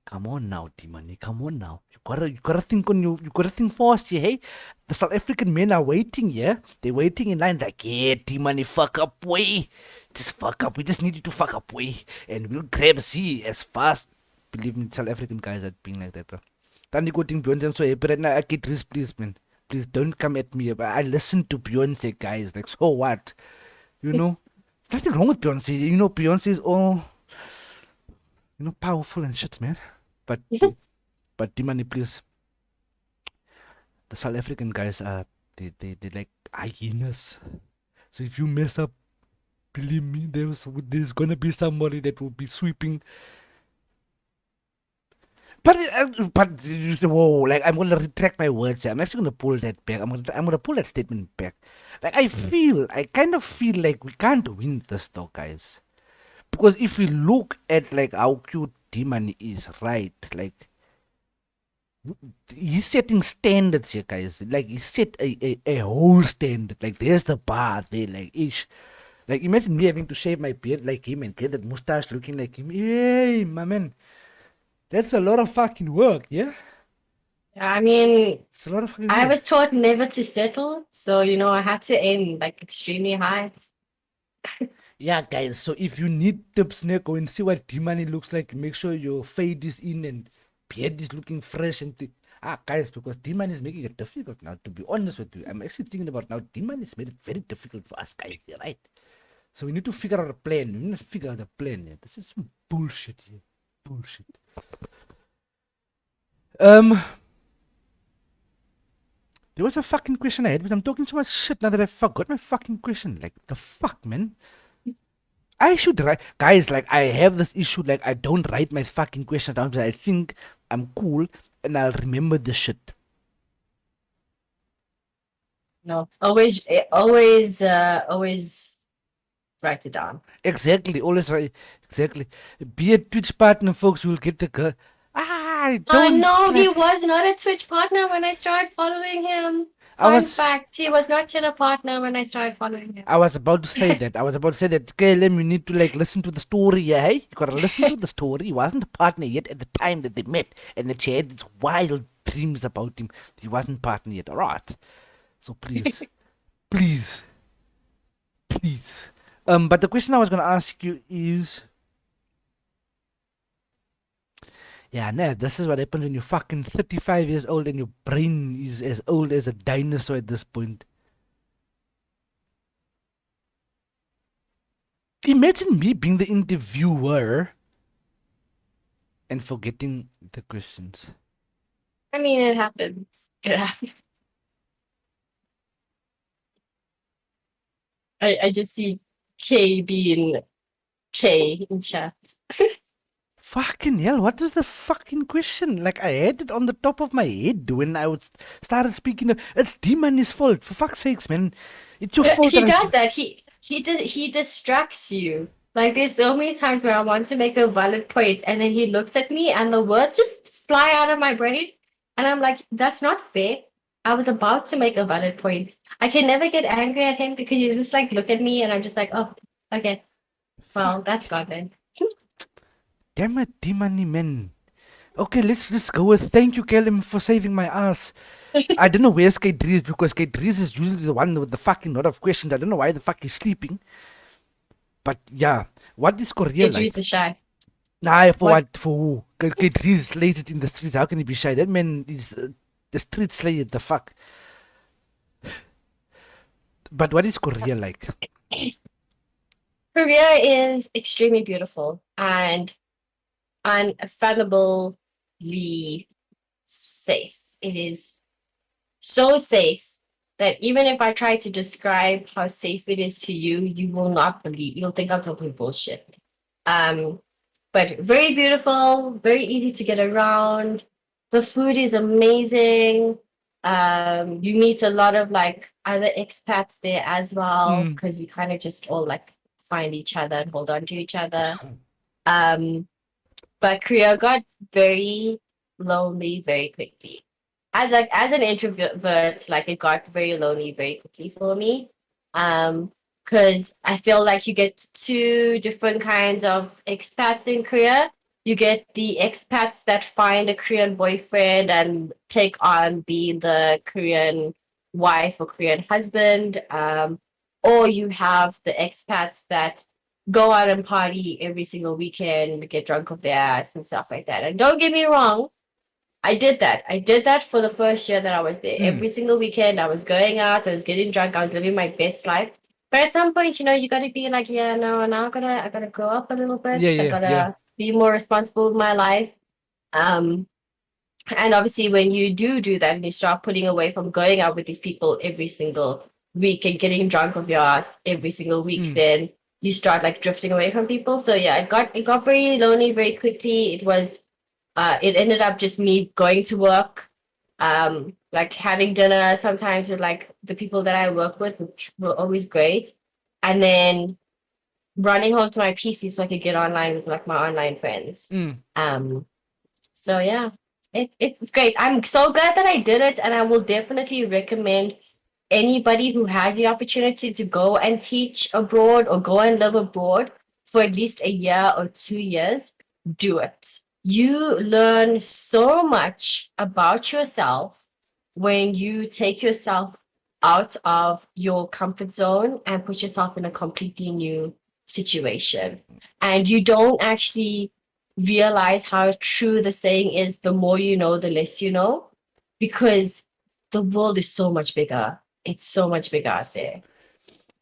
Come on now, Timani. Come on now. You gotta think on you gotta think fast, yeah, hey? The South African men are waiting, yeah? They're waiting in line like, yeah, Timani, fuck up, way. Just fuck up. We just need you to fuck up, way. And we'll grab Zeee as fast. Believe me, South African guys are being like that, bro. Tandi go ting Beyonce, I'm so happy right now. I get this, please, man. Please don't come at me. I listen to Beyonce, guys. Like, so what? You know? Nothing wrong with Beyonce. Beyonce is all, powerful and shit, man. But Dimani, please, the South African guys are they like hyenas. So if you mess up, believe me, there's gonna be somebody that will be sweeping. But you say, whoa, like I'm gonna retract my words. I'm actually gonna pull that back. I'm gonna pull that statement back. Like I kind of feel like we can't win this though, guys. Because if we look at like how cute Dimani is, right? Like he's setting standards here, guys. Like he set a whole standard. Like there's the bar there, like ish. Like imagine me having to shave my beard like him and get that mustache looking like him. Hey, my man. That's a lot of fucking work, yeah? I mean, It's a lot of fucking I work. was taught never to settle, so I had to aim like extremely high. Yeah, guys. So if you need tips, go and see what Dimani looks like. Make sure your fade is in and beard is looking fresh and guys, because Dimani is making it difficult now. To be honest with you, I'm actually thinking about now. Dimani has made it very difficult for us guys here, right? So we need to figure out a plan. We need to figure out a plan here. This is some bullshit here. Bullshit. There was a fucking question I had, but I'm talking so much shit now that I forgot my fucking question. Like the fuck, man. I should write, guys. Like I have this issue. Like I don't write my fucking questions down because I think I'm cool and I'll remember the shit. No, always write it down. Exactly. Always right. Exactly. Be a Twitch partner, folks. You'll get the girl. I don't. No, he like- was not a Twitch partner when I started following him. I Fun was- fact, he was not yet a partner when I started following him. I was about to say that. KLM, you need to like listen to the story, yeah? Hey? You gotta listen to the story. He wasn't a partner yet at the time that they met and that she had this wild dreams about him. He wasn't partner yet. Alright. So please, please, please. But the question I was gonna ask you is, yeah, nah, this is what happens when you're fucking 35 years old and your brain is as old as a dinosaur at this point. Imagine me being the interviewer and forgetting the questions. I mean, it happens. It happens. I just see K being K in chat. Fucking hell, what is the fucking question? Like, I had it on the top of my head when I was started speaking. It's D-Money's fault. For fuck's sakes, man. It's your fault. He that I- does that. He distracts you. Like there's so many times where I want to make a valid point and then he looks at me and the words just fly out of my brain. And I'm like, that's not fair. I was about to make a valid point. I can never get angry at him because you just like look at me and I'm just like, oh, okay. Well, that's gone then. Damn it, D-Money, man. Okay, let's just go with thank you, Callum, for saving my ass. I don't know where's K3 because K3 is usually the one with the fucking lot of questions. I don't know why the fuck he's sleeping. But yeah, what is Korea like? Idris is shy. Nah, for What? what? For who? K3 is slated in the streets. How can he be shy? That man is the street slayer. The fuck. But what is Korea like? Korea is extremely beautiful and unfathomably safe. It is so safe that even if I try to describe how safe it is to you, you will not believe. You'll think I'm talking bullshit. But very beautiful, very easy to get around. The food is amazing. You meet a lot of like other expats there as well Mm. because we kind of just all like find each other and hold on to each other. Um, but Korea got very lonely very quickly. As an introvert, like it got very lonely very quickly for me. Because I feel like you get two different kinds of expats in Korea. You get the expats that find a Korean boyfriend and take on being the Korean wife or Korean husband. Or you have the expats that go out and party every single weekend, get drunk off their ass and stuff like that. And don't get me wrong, I did that. I did that for the first year that I was there. Mm. Every single weekend, I was going out, I was getting drunk, I was living my best life. But at some point, you gotta be like, yeah, no, now I gotta grow up a little bit. Yeah, I yeah, yeah. gotta be more responsible with my life. Um, and obviously, when you do that and you start putting away from going out with these people every single week and getting drunk off your ass every single week, Mm. then you start like drifting away from people. So yeah, it got very lonely very quickly. It ended up just me going to work, like having dinner sometimes with like the people that I work with, which were always great, and then running home to my PC so I could get online with like my online friends. Mm. So yeah, it's great. I'm so glad that I did it, and I will definitely recommend anybody who has the opportunity to go and teach abroad or go and live abroad for at least a year or 2 years, do it. You learn so much about yourself when you take yourself out of your comfort zone and put yourself in a completely new situation. And you don't actually realize how true the saying is the more you know, the less you know, because the world is so much bigger. It's so much bigger out there.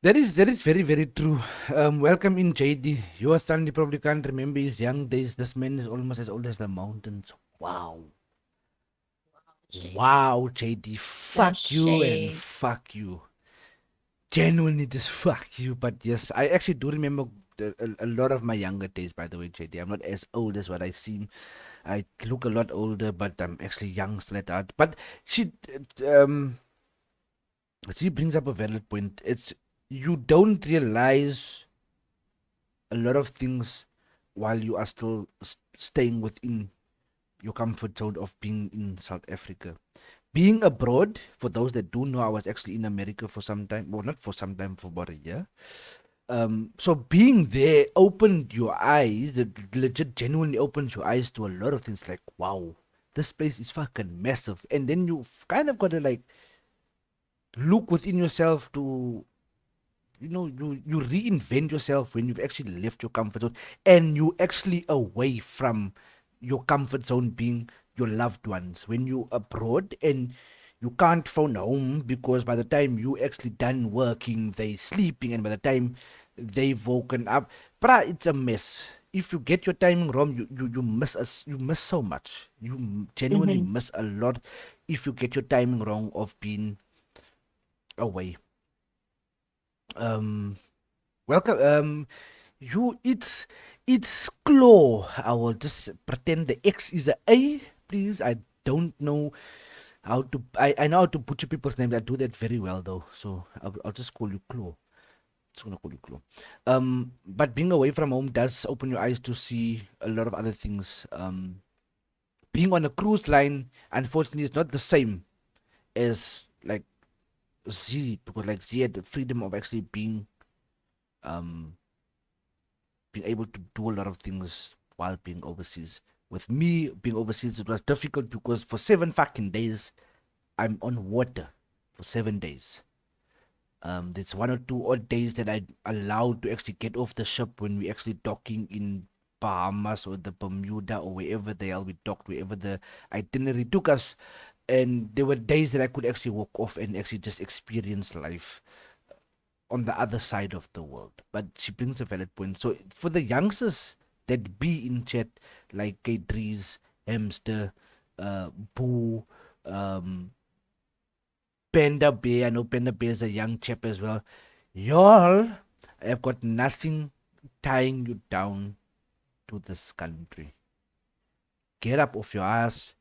That is very very true. Welcome in, JD. Your son probably can't remember his young days. This man is almost as old as the mountains. Wow. Wow, JD. Fuck you and shade. fuck you. Genuinely just fuck you. But yes, I actually do remember a lot of my younger days, by the way, JD. I'm not as old as what I seem. I look a lot older, but I'm actually young still at heart. But um she brings up a valid point. It's you don't realize a lot of things while you are still staying within your comfort zone of being in South Africa. Being abroad, for those that do know, I was actually in America for some time. Well, not for some time, for about a year. So being there opened your eyes. It legit, genuinely opens your eyes to a lot of things. Like, wow, this place is fucking massive. And then you kind of gotta like look within yourself to, you reinvent yourself when you've actually left your comfort zone and you actually away from your comfort zone being your loved ones. When you abroad and you can't phone home because by the time you actually done working, they sleeping, and by the time they've woken up, bruh, it's a mess. If you get your timing wrong, you miss us. You miss so much. You genuinely Mm-hmm. miss a lot if you get your timing wrong of being away. Um, welcome. It's claw. I will just pretend the X is a A, please. I don't know how to. I know how to butcher people's names. I do that very well though. So I'll just call you Claw. Just gonna call you Claw. But being away from home does open your eyes to see a lot of other things. Being on a cruise line, unfortunately, is not the same as like Z, because like Z had the freedom of actually um being able to do a lot of things while being overseas. With me being overseas, it was difficult because for 7 fucking days, I'm on water for 7 days. There's 1 or 2 odd days that I allowed to actually get off the ship when we actually docking in Bahamas or the Bermuda or wherever the hell we docked, wherever the itinerary took us. And there were days that I could actually walk off and actually just experience life on the other side of the world. But she brings a valid point. So for the youngsters that be in chat, like Kadries, Hamster, Boo, um, Panda Bear, I know Panda Bear is a young chap as well. Y'all have got nothing tying you down to this country. Get up off your ass,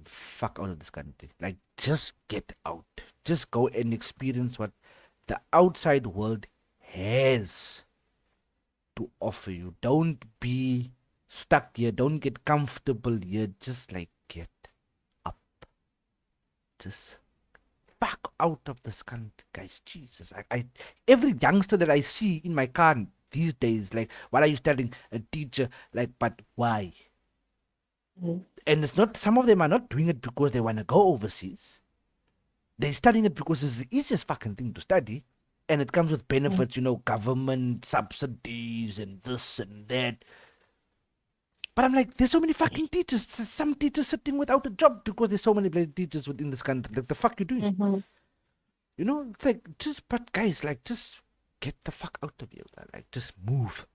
fuck out of this country. Like, just get out. Just go and experience what the outside world has to offer you. Don't be stuck here. Don't get comfortable here. Just like get up. Just fuck out of this country, guys. Jesus. I every youngster that I see in my car these days, like, what are you studying? A teacher, like, but why? Mm-hmm. And it's not, some of them are not doing it because they want to go overseas. They're studying it because it's the easiest fucking thing to study. And it comes with benefits, government subsidies and this and that. But I'm like, there's so many fucking teachers. Some teachers sitting without a job because there's so many bloody teachers within this country. Like, the fuck you doing? Mm-hmm. It's like, but guys, like, just get the fuck out of here. Like, just move.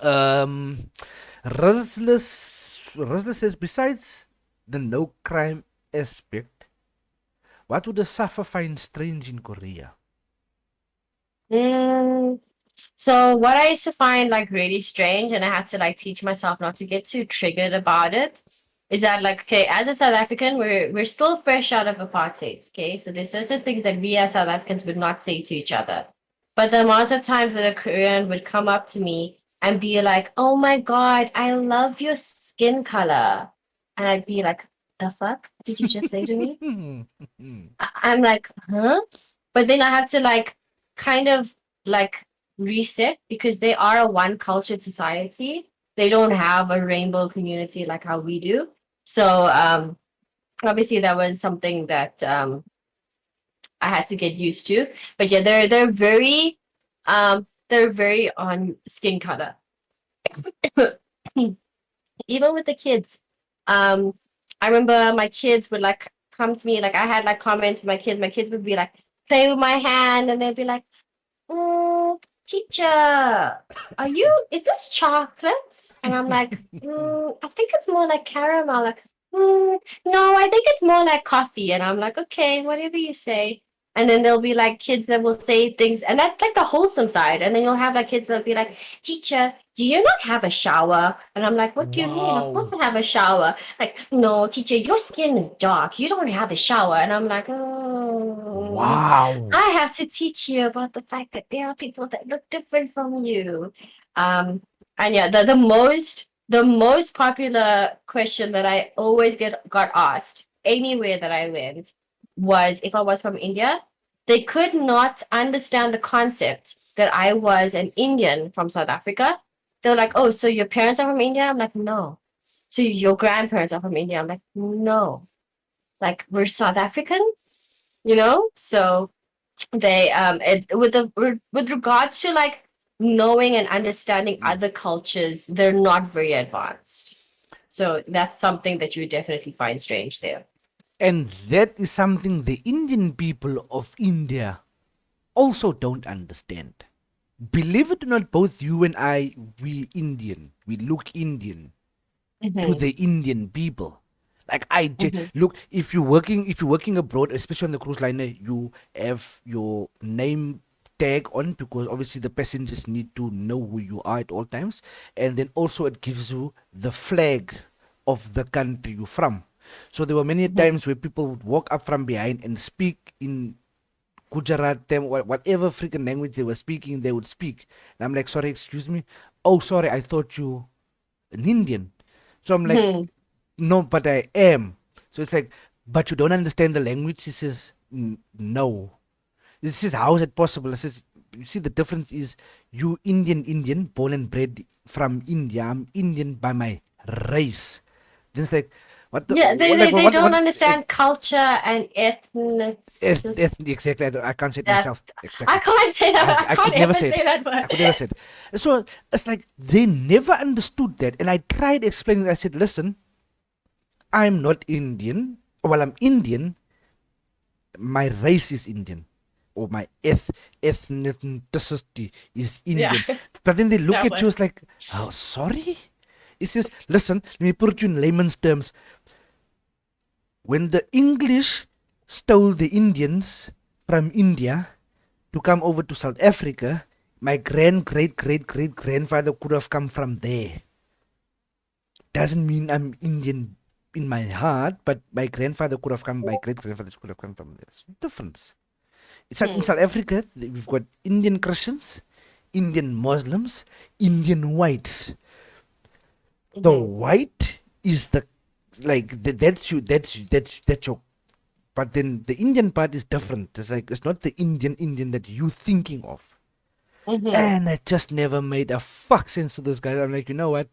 Um, Restless says, besides the no crime aspect, what would a suffer find strange in Korea? Mm. So what I used to find like really strange, and I had to like teach myself not to get too triggered about it, is that like, okay, as a South African, we're still fresh out of apartheid. Okay, so there's certain things that we as South Africans would not say to each other. But the amount of times that a Korean would come up to me and be like, "Oh my God, I love your skin color," and I'd be like, "The fuck did you just say to me?" I'm like, huh? But then I have to like kind of like reset because they are a one cultured society. They don't have a rainbow community like how we do. So obviously that was something that I had to get used to. But yeah, they're very on skin color. Even with the kids. Um, I remember my kids would like come to me, like I had like comments with my kids. My kids would be like, play with my hand, and they'd be like, teacher, is this chocolate? And I'm like, I think it's more like caramel. Like, no, I think it's more like coffee. And I'm like, okay, whatever you say. And then there'll be like kids that will say things, and that's like the wholesome side. And then you'll have like kids that'll be like, teacher, do you not have a shower? And I'm like, what do you mean? Of course Wow. I have a shower. Like, no, teacher, your skin is dark. You don't have a shower. And I'm like, Wow. I have to teach you about the fact that there are people that look different from you. Um, and yeah, the most popular question that I always got asked anywhere that I went was if I was from India. They could not understand the concept that I was an Indian from South Africa. They're like, "Oh, so your parents are from India?" I'm like, "No." So your grandparents are from India. I'm like, no, like we're South African, you know? So they with regard to like knowing and understanding other cultures, they're not very advanced. So that's something that you would definitely find strange there. And that is something the Indian people of India also don't understand. Believe it or not, both you and I, we Indian. We look Indian to Mm-hmm. the Indian people. Like Mm-hmm. look, if you're working abroad, especially on the cruise liner, you have your name tag on because obviously the passengers need to know who you are at all times, and then also it gives you the flag of the country you're from. So there were many Mm-hmm. times where people would walk up from behind and speak in Gujarat, them, whatever freaking language they were speaking, they would speak. And I'm like, sorry, excuse me. Oh, sorry, I thought you an Indian. So I'm like, Mm-hmm. no, but I am. So it's like, but you don't understand the language. He says, no. This is how is it possible? I says, you see, the difference is you Indian, born and bred from India. I'm Indian by my race. Then it's like, what the, Yeah, like, they don't what, understand culture and ethnicity. exactly. I can't say it That myself. I Exactly. can't say that. I I can't could never ever say it. say that I word. could never say it. So it's like they never understood that. And I tried explaining. I said, listen, I'm not Indian. Well, I'm Indian. My race is Indian. Or my ethnicity is Yeah, Indian. But then they look that at you one. as like, oh, sorry? It says, listen, let me put it in layman's terms. When the English stole the Indians from India to come over to South Africa, my great grandfather could have come from there. Doesn't mean I'm Indian in my heart, but my grandfather could have come, my great grandfather could have come from there. It's a difference. It's like in Hmm. South Africa, we've got Indian Christians, Indian Muslims, Indian whites. The Mm-hmm. white is the like that's your. But then the Indian part is different. It's like it's not the Indian that you thinking of. Mm-hmm. And I just never made a fuck sense to those guys. I'm like, you know what?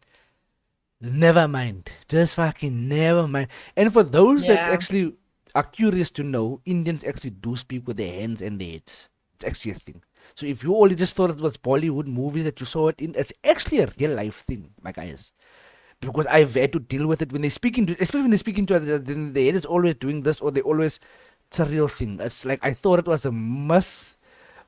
Never mind. Just fucking never mind. And for those that Yeah. actually are curious to know, Indians actually do speak with their hands and their heads. It's actually a thing. So if you only just thought it was Bollywood movies that you saw it in, it's actually a real life thing, my guys. Because I've had to deal with it when they speak into, especially when they speak into other, then the head is always doing this or they always, it's a real thing. It's like I thought it was a myth,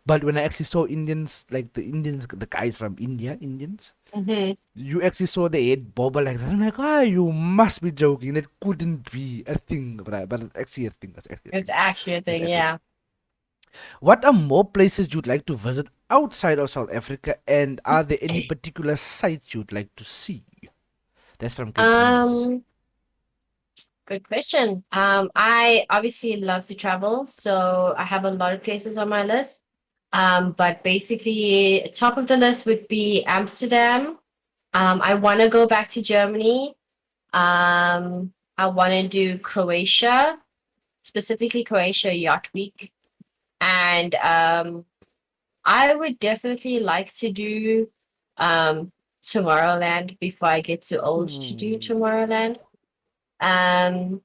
but when I actually saw Indians, like the Indians, the guys from India, Indians, Mm-hmm. you actually saw the head bobble like that. I'm like, ah, you must be joking. That couldn't be a thing, but it's actually a thing. That's actually a It's thing. actually a It's thing. actually a Yeah. thing. What are more places you'd like to visit outside of South Africa, and are there any particular sites you'd like to see? That's from Great Liz. Um. Good question. I obviously love to travel, so I have a lot of places on my list. But basically, top of the list would be Amsterdam. I want to go back to Germany. I want to do Croatia, specifically Croatia Yacht Week. And I would definitely like to do um, Tomorrowland before I get too old to do Hmm. Tomorrowland. Um,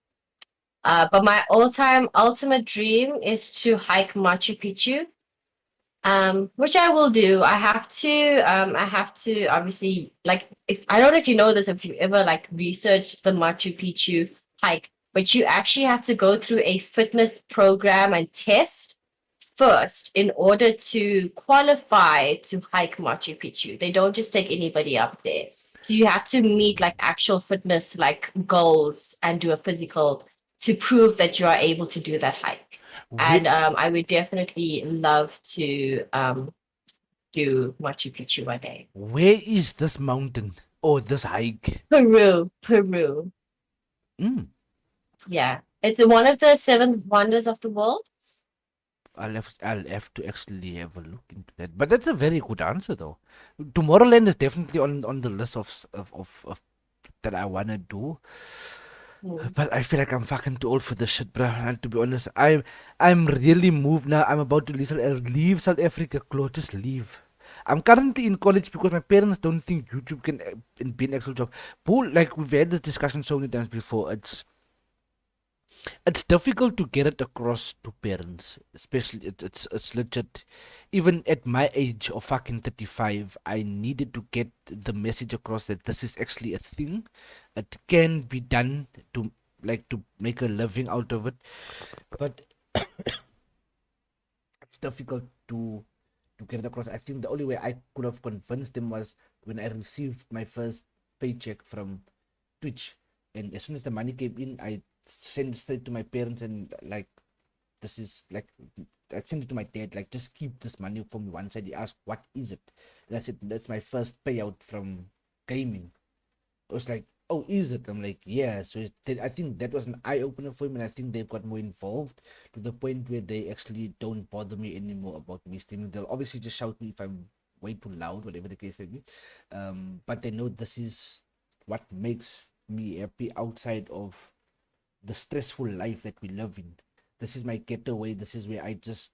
but my all-time ultimate dream is to hike Machu Picchu, which I will do. I have to obviously like if I don't know if you know this, if you ever like research the Machu Picchu hike, but you actually have to go through a fitness program and test first in order to qualify to hike Machu Picchu. They don't just take anybody up there. So you have to meet like actual fitness like goals and do a physical to prove that you are able to do that hike. Where, And I would definitely love to do Machu Picchu one day. where is this mountain or this hike? Peru, Peru. Mm. Yeah. It's one of the seven wonders of the world. I'll have to actually have a look into that. But that's a very good answer, though. Tomorrowland is definitely on the list of that I wanna do. Hmm. But I feel like I'm fucking too old for this shit, bro. And to be honest, I'm really moved now. I'm about to leave South Africa, Claude. Just leave. I'm currently in college because my parents don't think YouTube can be an actual job. But like we've had this discussion so many times before, it's difficult to get it across to parents, especially it's legit. Even at my age of fucking 35, I needed to get the message across that this is actually a thing. It can be done to to make a living out of it, but it's difficult to get it across. I think the only way I could have convinced them was when I received my first paycheck from Twitch, and as soon as the money came in, I sent it straight to my parents and like this is like I sent it to my dad, like just keep this money for me. One side he asked, what is it? And I said, that's my first payout from gaming. I was like, oh, is it? I'm like, yeah. So I think that was an eye opener for him, and I think they've got more involved to the point where they actually don't bother me anymore about me streaming. They'll obviously just shout me if I'm way too loud, whatever the case may be. But they know this is what makes me happy outside of the stressful life that we live in. This is my getaway. This is where I just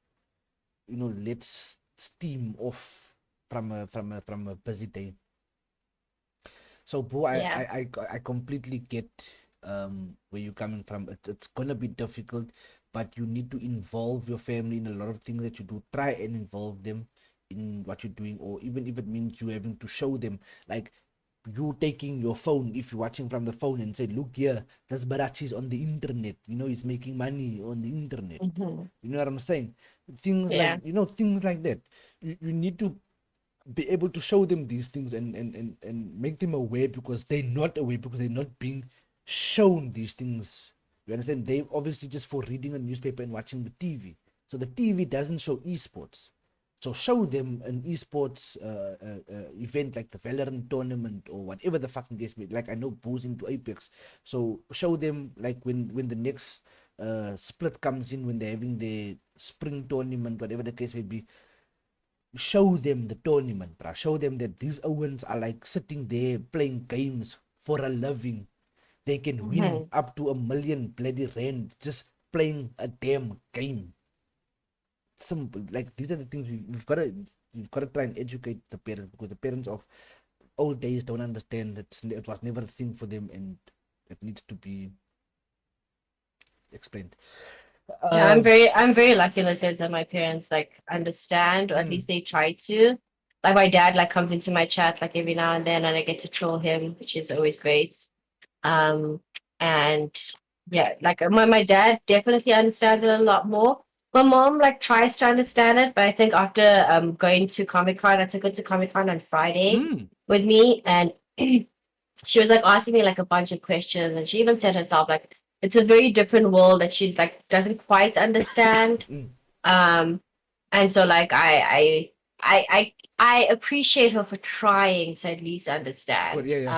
let's steam off from a busy day. So, bro, Yeah. I completely get where you're coming from. It's gonna be difficult, but you need to involve your family in a lot of things that you do. Try and involve them in what you're doing, or even if it means you having to show them, like you taking your phone, if you're watching from the phone, and say, "Look here, this Barachi's on the internet. He's making money on the internet." Hmm. You know what I'm saying? Things like Yeah. things like that. You need to be able to show them these things and make them aware because they're not aware because they're not being shown these things. You understand? They obviously just for reading a newspaper and watching the TV. So the TV doesn't show esports. So show them an esports event like the Valorant tournament or whatever the fucking case may be. Like I know Boo's into Apex. So show them like when the next split comes in, when they're having their spring tournament, whatever the case may be, show them the tournament, bruh. Show them that these Owens are like sitting there playing games for a living. They can win Hmm. up to 1 million bloody rand just playing a damn game. Simple. Like these are the things we've got to try and educate the parents because the parents of old days don't understand. It was never a thing for them, and it needs to be explained. Yeah, Um, I'm very lucky in the sense that my parents like understand, or at mm, least they try to. Like my dad like comes into my chat like every now and then, and I get to troll him, which is always great. Um, and yeah, like my dad definitely understands it a lot more. My mom like tries to understand it, but I think after going to Comic Con, I took her to Comic Con on Friday mm, with me, and she was like asking me like a bunch of questions, and she even said herself like it's a very different world that she's like doesn't quite understand. mm. um and so like I appreciate her for trying to at least Good. understand. Yeah, yeah.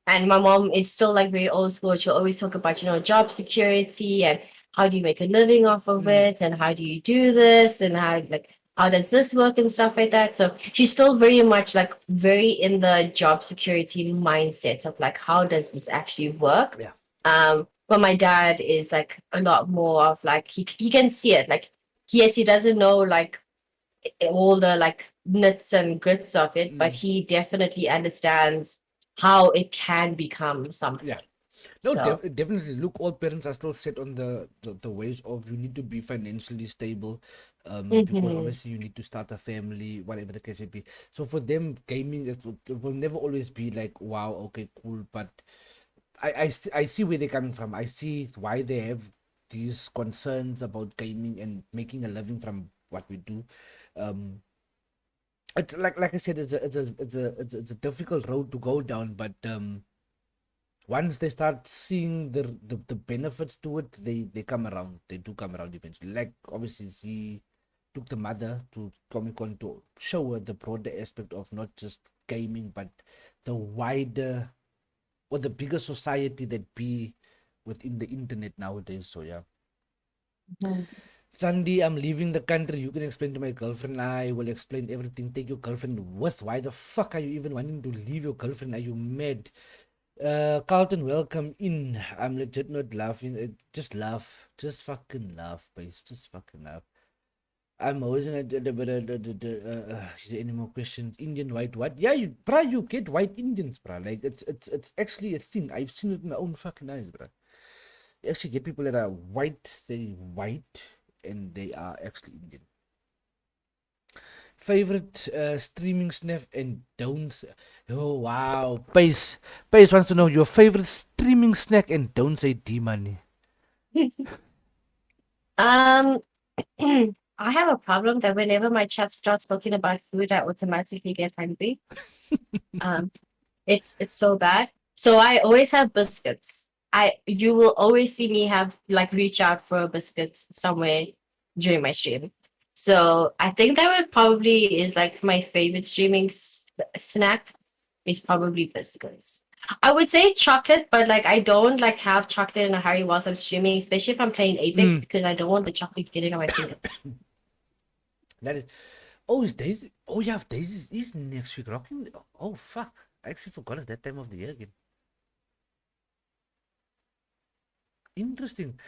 And my mom is still like very old school. She'll always talk about, job security and how do you make a living off of Mm, it and how do you do this and how does this work and stuff like that. So she's still very much like very in the job security mindset of like how does this actually work. yeah. But my dad is like a lot more of like he can see it. Like yes, he doesn't know like all the like nits and grits of it, but Mm, he definitely understands how it can become yeah. something. No, So definitely. Look, all parents are still set on the ways of you need to be financially stable, because mhm, obviously you need to start a family, whatever the case may be. So for them, gaming it will never always be like, wow, okay, cool. But I see where they're coming from. I see why they have these concerns about gaming and making a living from what we do. Um, it's like I said, it's a difficult road to go down, but once they start seeing the benefits to it, they come around. They do come around eventually. Like obviously, she took the mother to Comic Con to show her the broader aspect of not just gaming, but the wider or the bigger society that be within the internet nowadays. So yeah. mhm. Sandy, I'm leaving the country. You can explain to my girlfriend. I will explain everything. Take your girlfriend with. Why the fuck are you even wanting to leave your girlfriend? Are you mad? Carlton, welcome in. I'm legit not laughing. Just laugh. Just fucking laugh, please. Just fucking laugh. I'm always any more questions? Indian white what? Yeah, bruh, you get white Indians, bruh. Like it's actually a thing. I've seen it with my own fucking eyes, bruh. You actually get people that are white, and they are actually Indian. Favorite streaming snack and don't. Oh wow, Pace wants to know your favorite streaming snack and don't say D money. Um, I have a problem that whenever my chat starts talking about food, I automatically get hungry. Um, it's so bad. So I always have biscuits. You will always see me have like reach out for a biscuit somewhere during my stream. So I think that would probably is like my favorite streaming snack is probably biscuits. I would say chocolate, but like I don't like have chocolate in a hurry whilst I'm streaming, especially if I'm playing Apex because I don't want the chocolate getting on my fingers. That is. Oh, is Daisy? Oh yeah, Daisy is next week. Rocking. Oh fuck! I actually forgot it's that time of the year again. Interesting.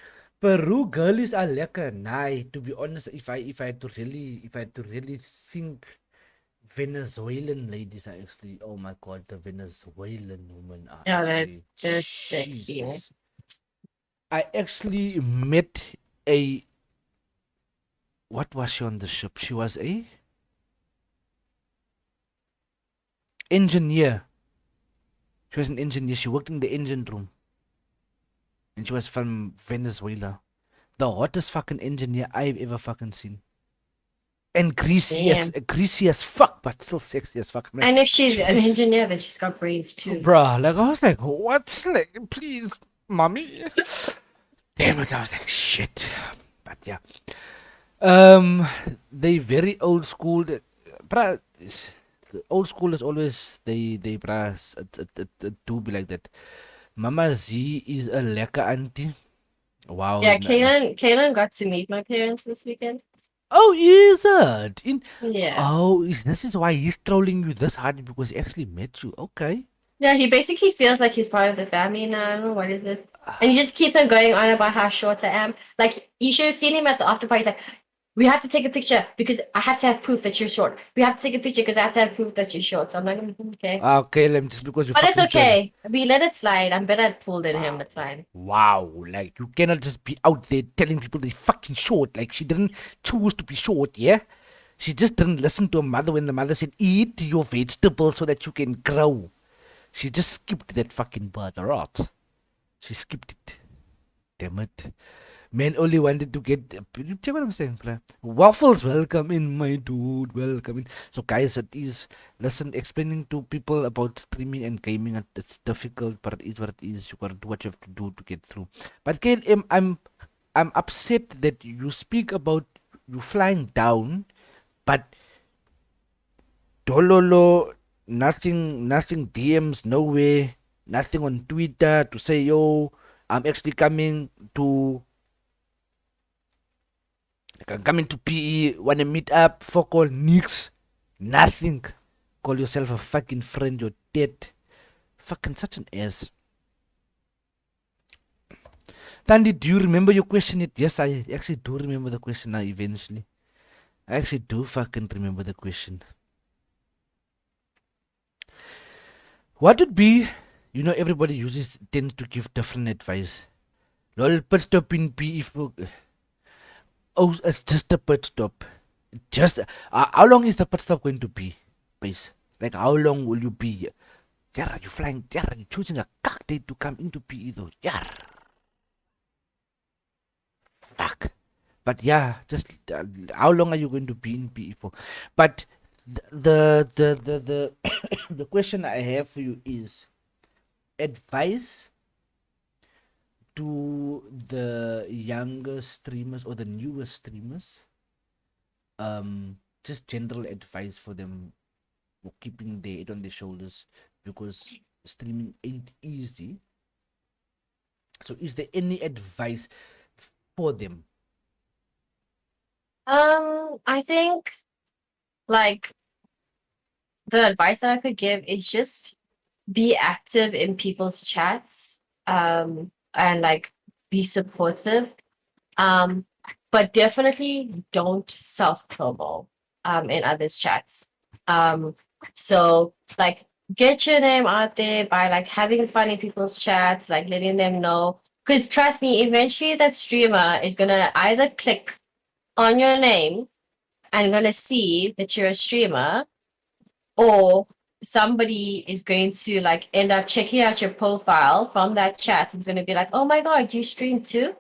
Peru girlies are lekker. Nah, to be honest, if I had to really think, Venezuelan ladies are actually, oh my god, the Venezuelan women are Yeah, actually they're sexy. Jesus. I actually met a, what was she on the ship? She was a engineer. She was an engineer. She worked in the engine room, and she was from Venezuela. The hottest fucking engineer I've ever fucking seen. And Damn. greasy as fuck, but still sexy as fuck. I'm like, And if she's an jeez, engineer, then she's got brains too. bruh. Like I was like, what? Like, please, mommy. Damn it! I was like, shit. But yeah, um, they very old school. Bruh, old school is always they bruh. It do be like that. Mama Z is a lekker auntie. Wow. Yeah, Kaylin got to meet my parents this weekend. Oh, is it? Yeah. Oh, this is why he's trolling you this hard because he actually met you. Okay. Yeah, he basically feels like he's part of the family now. I don't know what is this. And he just keeps on going on about how short I am. Like you should have seen him at the after party. He's like, we have to take a picture because I have to have proof that you're short. We have to take a picture because I have to have proof that you're short. So I'm like, okay. Okay, let me just because you But it's fucking tell. okay. We let it slide. I'm better at pool than him. Wow. It's fine. Wow. Like you cannot just be out there telling people they fucking short. Like she didn't choose to be short, yeah? She just didn't listen to her mother when the mother said, eat your vegetables so that you can grow. She just skipped that fucking part, alright? She skipped it. Damn it. Men only wanted to get. You check what I'm saying, bro. Waffles, welcome in, my dude. Welcome in. So, guys, it is. Listen, explaining to people about streaming and gaming, it's difficult, but it is what it is. You gotta do what you have to do to get through. But, Kale, I'm upset that you speak about you flying down, but Dololo, nothing DMs, nowhere, nothing on Twitter to say, yo, I'm actually coming to like I'm coming to PE, wanna meet up, fuck all nix. Nothing. Call yourself a fucking friend, you're dead. Fucking such an ass. Tandy, do you remember your question yet? Yes, I actually do remember the question now eventually. I actually do fucking remember the question. What would be, everybody tends to give different advice. Lol, pit stop in PE for. Oh, it's just a pit stop. Just how long is the pit stop going to be, please? Like how long will you be? Yeah, you flying? Yeah, you choosing a cock day to come into PE though? Yeah, fuck. But yeah, just how long are you going to be in PE for? But the the question I have for you is advice to the younger streamers or the newer streamers. Just general advice for them for keeping their head on their shoulders because streaming ain't easy. So, is there any advice for them? I think like the advice that I could give is just be active in people's chats and like be supportive. Um but definitely don't self-promo in others' chats. So like get your name out there by like having fun in people's chats, like letting them know. Because trust me, eventually that streamer is gonna either click on your name and gonna see that you're a streamer, or somebody is going to like end up checking out your profile from that chat and it's gonna be like, oh my god, you stream too?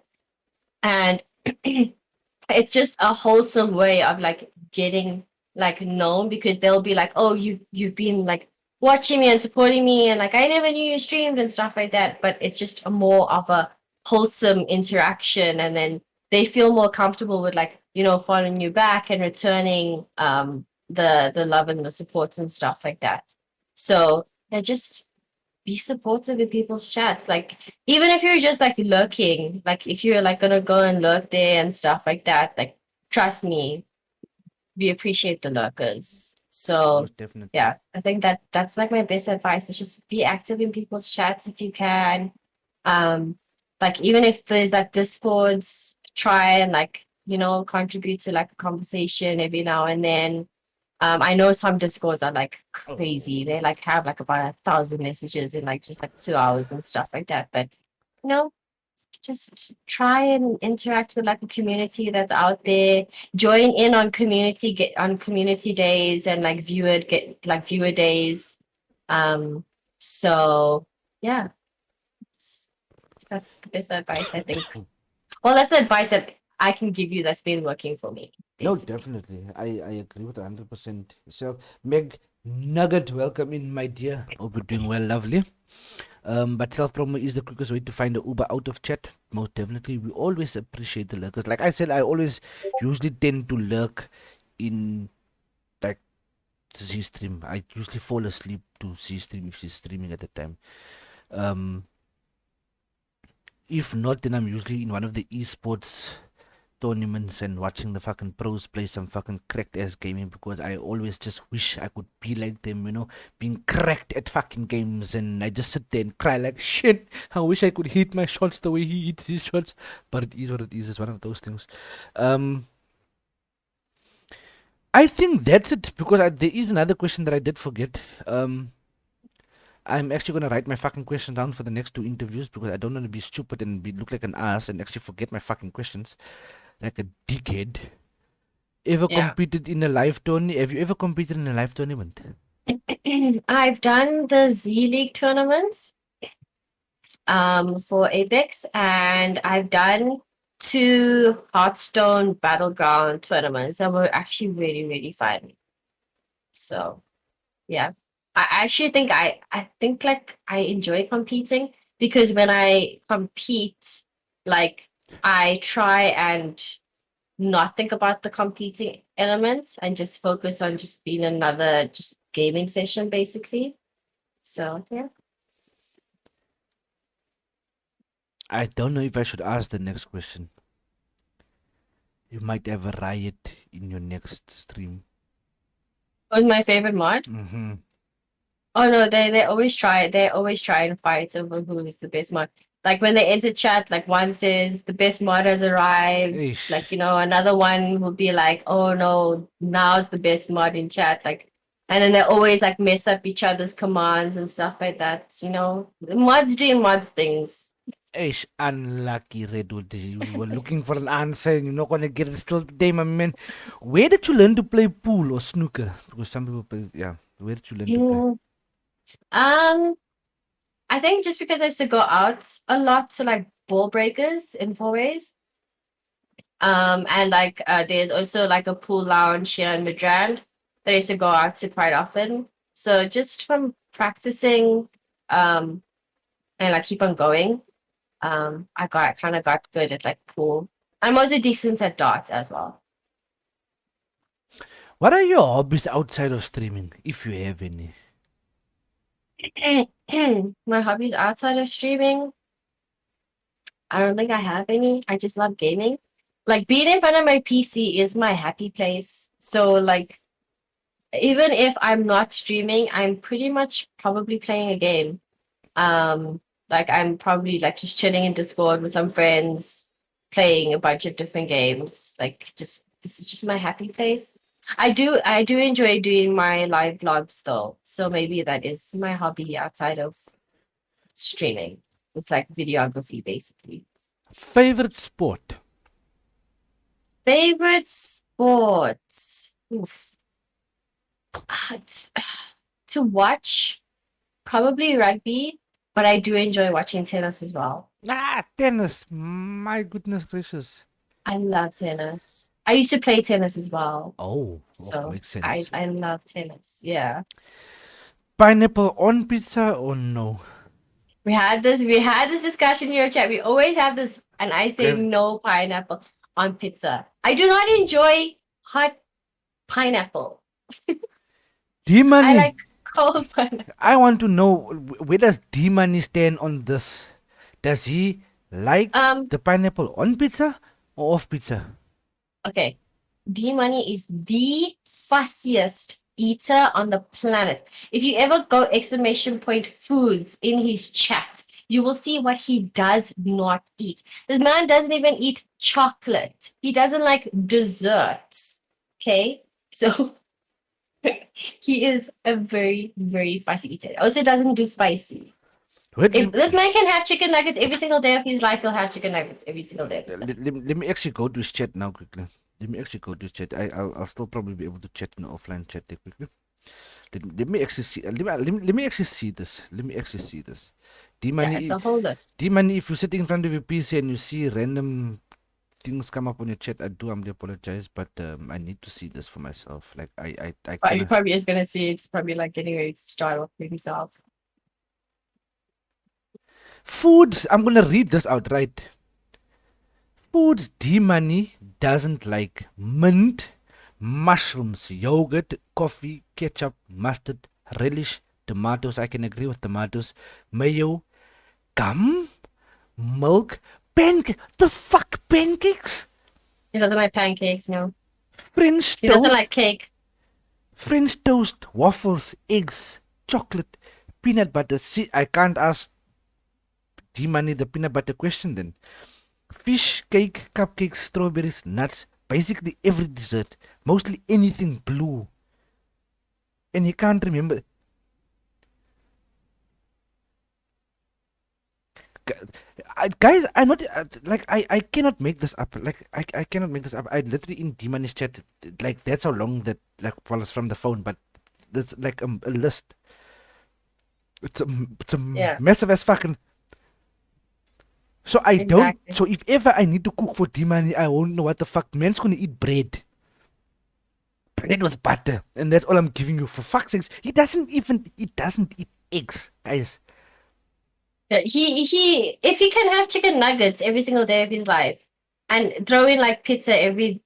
And it's just a wholesome way of like getting like known, because they'll be like, oh, you've been like watching me and supporting me, and like I never knew you streamed and stuff like that. But it's just a more of a wholesome interaction, and then they feel more comfortable with like, following you back and returning the love and the support and stuff like that. So yeah, just be supportive in people's chats. Like, even if you're just like lurking, like if you're like gonna go and lurk there and stuff like that, like trust me, we appreciate the lurkers. So Most definitely. yeah, I think that's like my best advice is just be active in people's chats if you can. Um, like even if there's like discords, try and like, contribute to like a conversation every now and then. I know some discords are like crazy. They like have like about 1,000 messages in like just like 2 hours and stuff like that. But you know, just try and interact with like a community that's out there. Join in on community days and like viewer days. Um, so yeah, it's- that's the best advice I think. Well, that's the advice that I can give you that's been working for me, No, basically. definitely. I agree with 100% yourself. Meg Nugget, welcome in, my dear. Hope you're doing well, lovely. But self promo is the quickest way to find the Uber out of chat. Most definitely. We always appreciate the lurkers. Like I said, I always usually tend to lurk in like Z stream. I usually fall asleep to Z stream if she's streaming at the time. Um, if not, then I'm usually in one of the esports tournaments and watching the fucking pros play some fucking cracked ass gaming, because I always just wish I could be like them, being cracked at fucking games, and I just sit there and cry like shit. I wish I could hit my shots the way he hits his shots, but it is what it is. It's one of those things. Um, I think that's it, because there is another question that I did forget. I'm actually gonna write my fucking questions down for the next two interviews, because I don't want to be stupid and look like an ass and actually forget my fucking questions like a dickhead. Ever Yeah. competed in a live tournament? Have you ever competed in a live tournament? I've done the Z League tournaments for Apex, and I've done two Hearthstone Battleground tournaments that were actually really, really fun. So yeah. I actually think I think like I enjoy competing, because when I compete, like I try and not think about the competing element and just focus on just being another just gaming session basically. So yeah. I don't know if I should ask the next question. You might have a riot in your next stream. What was my favorite mod? Mm-hmm. Oh no, they always try and fight over who is the best mod. Like when they enter chat, like one says the best mod has arrived. Like, Ish. another one will be like, oh no, now's the best mod in chat. Like, and then they always like mess up each other's commands and stuff like that. The mods doing mods things. Ish, unlucky Redwood. You were looking for an answer and you're not gonna get it still today, my man. Where did you learn to play pool or snooker? Because some people play, yeah. Where did you learn to play? Mm, Um, I think just because I used to go out a lot to like ball breakers in fourways. And like there's also like a pool lounge here in Midrand that I used to go out to quite often. So just from practicing um and like keep on going, I kind of got good at like pool. I'm also decent at darts as well. What are your hobbies outside of streaming, if you have any? My hobbies outside of streaming, I don't think I have any. I just love gaming. Like being in front of my PC is my happy place. So like even if I'm not streaming, I'm pretty much probably playing a game. Um, like I'm probably like just chilling in Discord with some friends. playing a bunch of different games. Like just this is just my happy place. I do enjoy doing my live vlogs though. So maybe that is my hobby outside of streaming. It's like videography basically. Favorite sport? Favorite sports. Oof. It's, to watch, probably rugby, but I do enjoy watching tennis as well. Tennis. My goodness gracious. I love tennis. I used to play tennis as well. Oh, So makes I, sense. I love tennis. Yeah. Pineapple on pizza or no? We had this discussion in your chat. We always have this, and I say Okay. no pineapple on pizza. I do not enjoy hot pineapple. I D-Money. like cold pineapple. I want to know where does D-Money stand on this? Does he like Um, the pineapple on pizza or off pizza? okay. D Money is the fussiest eater on the planet. If you ever go exclamation point foods in his chat, you will see what he does not eat. This man doesn't even eat chocolate. He doesn't like desserts. Okay? So he is a very, very fussy eater. Also doesn't do spicy. Wait, If this man can have chicken nuggets every single day of his life, he'll have chicken nuggets every single day of his life. let me actually go to his chat now quickly. Let me actually go to his chat. I'll still probably be able to chat in the offline chat there quickly. Let me actually see. Let me actually see this. Let me actually see this. D Yeah, it's Money, a whole list. D Money. If you're sitting in front of your PC and you see random things come up on your chat, I do humbly apologize, but I need to see this for myself. Like I But he cannot. probably is gonna see it's probably like getting ready to start off with himself. Foods. I'm gonna read this out right. Foods D Money doesn't like: mint, mushrooms, yogurt, coffee, ketchup, mustard, relish, tomatoes. I can agree with tomatoes, mayo, gum, milk, pancake. The fuck pancakes? He doesn't like pancakes, no. French He doesn't toast, like cake. French toast, waffles, eggs, chocolate, peanut butter. See, I can't ask D Money the peanut butter question then. Fish, cake, cupcakes, strawberries, nuts, basically every dessert, mostly anything blue. And you can't remember. Guys, I'm not like I cannot make this up. Like I cannot make this up. I literally in Demonish chat, like that's how long that like was from the phone, but there's like a list. It's a Yeah, massive as fucking. So I don't. exactly. So if ever I need to cook for Demani, I won't know what the fuck. Man's gonna eat bread with butter, and that's all I'm giving you. For fuck's sakes, he doesn't eat eggs, guys. Yeah, he if he can have chicken nuggets every single day of his life and throw in like pizza every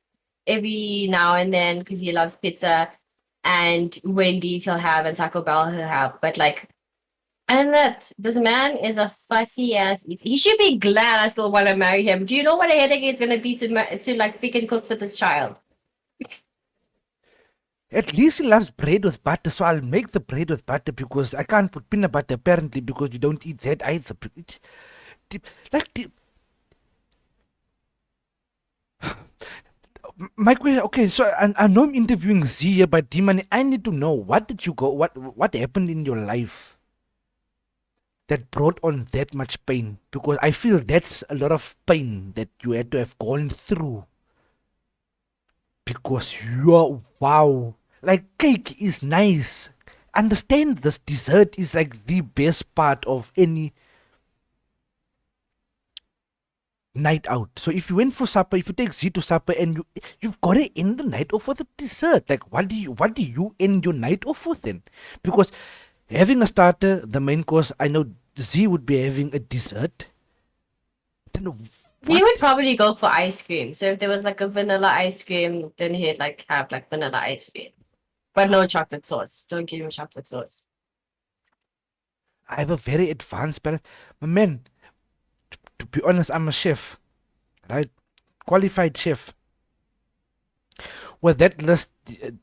now and then because he loves pizza and Wendy's he'll have and Taco Bell he'll have, but like and that this man is a fussy ass eater. He should be glad I still want to marry him. Do you know what a headache it's gonna be to like freaking cook for this child? At least he loves bread with butter, so I'll make the bread with butter because I can't put peanut butter apparently because you don't eat that either. Like my question, okay, so I know I'm interviewing Z here, but D-Money, I need to know what did you go, what happened in your life that brought on that much pain? Because I feel that's a lot of pain that you had to have gone through. Because you're wow, like cake is nice. Understand this dessert is like the best part of any night out. So if you went for supper, if you take Z to supper and you've got to end the night off with a dessert. Like what do you end your night off with then? Because having a starter, the main course, I know Z would be having a dessert. Then He what? would probably go for ice cream. So if there was like a vanilla ice cream, then he'd like have like vanilla ice cream. But no chocolate sauce. Don't give him chocolate sauce. I have a very advanced palate. My man, to be honest, I'm a chef, right? Qualified chef. Well, that list,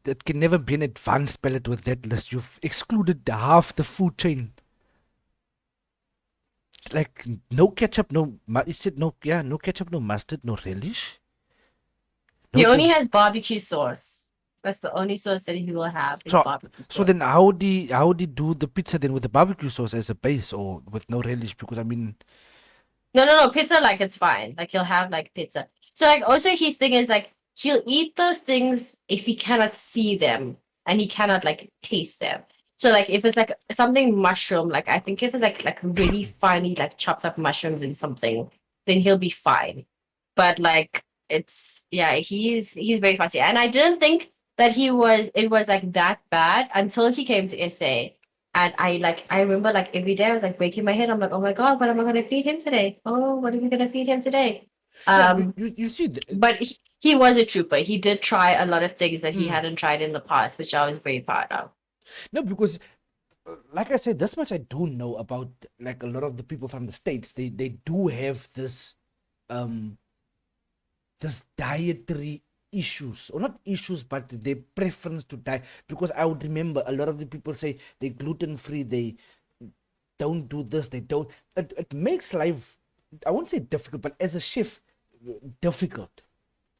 that can never be an advanced palate with that list. You've excluded half the food chain. like no ketchup, you said no ketchup, no mustard, no relish. He No only thing. has barbecue sauce. That's the only sauce that he will have is So barbecue so then sauce. how do you do the pizza then with the barbecue sauce as a base or with no relish? Because I mean, No. Pizza, like it's fine. Like he'll have like pizza. So like also his thing is like he'll eat those things if he cannot see them and he cannot like taste them. So like if it's like something mushroom, like I think if it's like really finely like chopped up mushrooms in something, then he'll be fine. But like it's yeah, he's very fussy. And I didn't think that it was like that bad until he came to SA. And I remember like every day I was like breaking my head. I'm like, oh my God, what am I gonna feed him today? Oh, what are we gonna feed him today? yeah, but Um, you see, but he was a trooper. He did try a lot of things that he mm, hadn't tried in the past, which I was very proud of. no, because like I said, this much I do know about like a lot of the people from the states. They do have um this dietary issues, or not issues, but their preference to diet. Because I would remember a lot of the people say they gluten free, they don't do this, they don't. It makes life, I won't say difficult, but as a chef, difficult.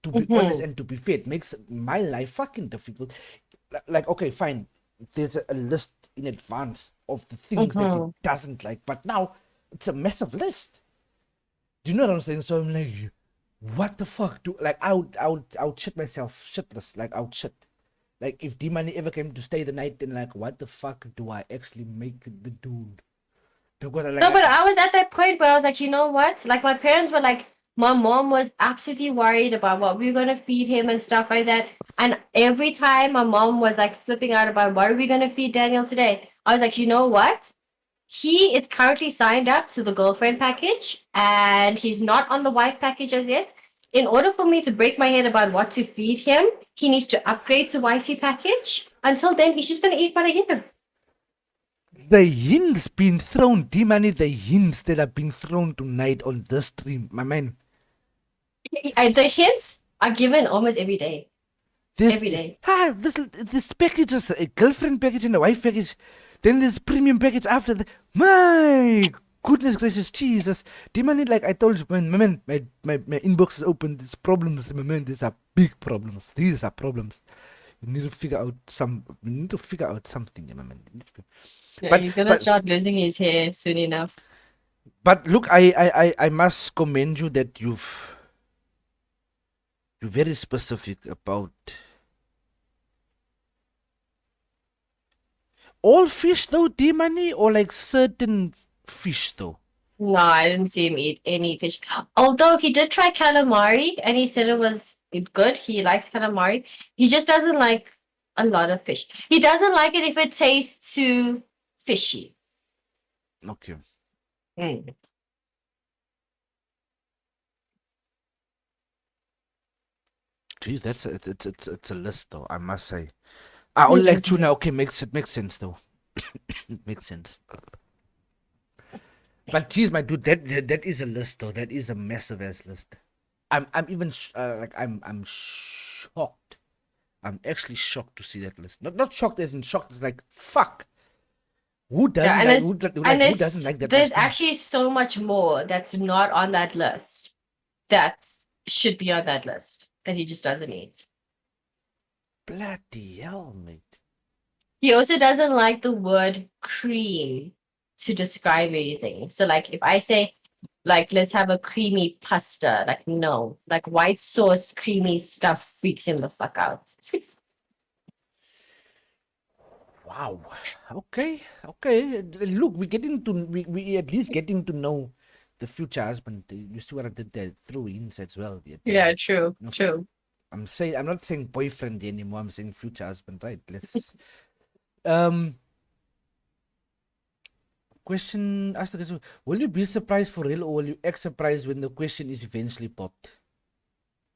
To be honest Mm-hmm. and to be fair, it makes my life fucking difficult. Like, okay, fine, there's a list in advance of the things that he Mm-hmm. doesn't like, but now it's a massive list. Do you know what I'm saying? So I'm like, what the fuck? Do like I would shit myself shitless. Like I would shit. Like if D Money ever came to stay the night, then like what the fuck do I actually make the dude? Because I like No, but I was at that point where I was like, you know what? Like my parents were like, my mom was absolutely worried about what we were gonna feed him and stuff like that. And every time my mom was like flipping out about what are we gonna feed Daniel today, I was like, you know what? He is currently signed up to the girlfriend package and he's not on the wife package as yet. In order for me to break my head about what to feed him, he needs to upgrade to wifey package. Until then, he's just gonna eat what I give him. the hints being thrown, D Money, the hints that have been thrown tonight on this stream, my man. The hints are given almost every day. This Every day. this package is a girlfriend package and a wife package. Then there's premium package after that. My goodness gracious, Jesus. D Money, like I told you, man, my man, my inbox is open. There's problems, my man. These are big problems. These are problems. You need to figure out something, my man. Yeah, But he's gonna but start losing his hair soon enough. but look, I must commend you that you're very specific about all fish though, D Money, or like certain fish though. No, I didn't see him eat any fish. Although he did try calamari and he said it was good. He likes calamari. He just doesn't like a lot of fish. He doesn't like it if it tastes too fishy. Okay. Mm. Geez, it's a list though, I must say. I only It like is. tuna. Okay, makes sense though. Makes sense. But geez, my dude, that is a list though. That is a massive ass list. I'm even like I'm shocked. I'm actually shocked to see that list. Not shocked as in shocked. It's like fuck. Who Yeah, doesn't and like there's who doesn't like that there's list? Man? actually so much more that's not on that list that should be on that list that he just doesn't eat. Bloody hell, mate. He also doesn't like the word cream to describe anything. So like if I say like let's have a creamy pasta, like no, like white sauce creamy stuff freaks him the fuck out. Wow. Okay. Okay. Look, we at least getting to know the future husband. You see what I did there? Through hints as well. Yeah, true, No, true. I'm not saying boyfriend anymore. I'm saying future husband. Right? Let's. Um. Question. Ask the question. Will you be surprised for real, or will you act surprised when the question is eventually popped?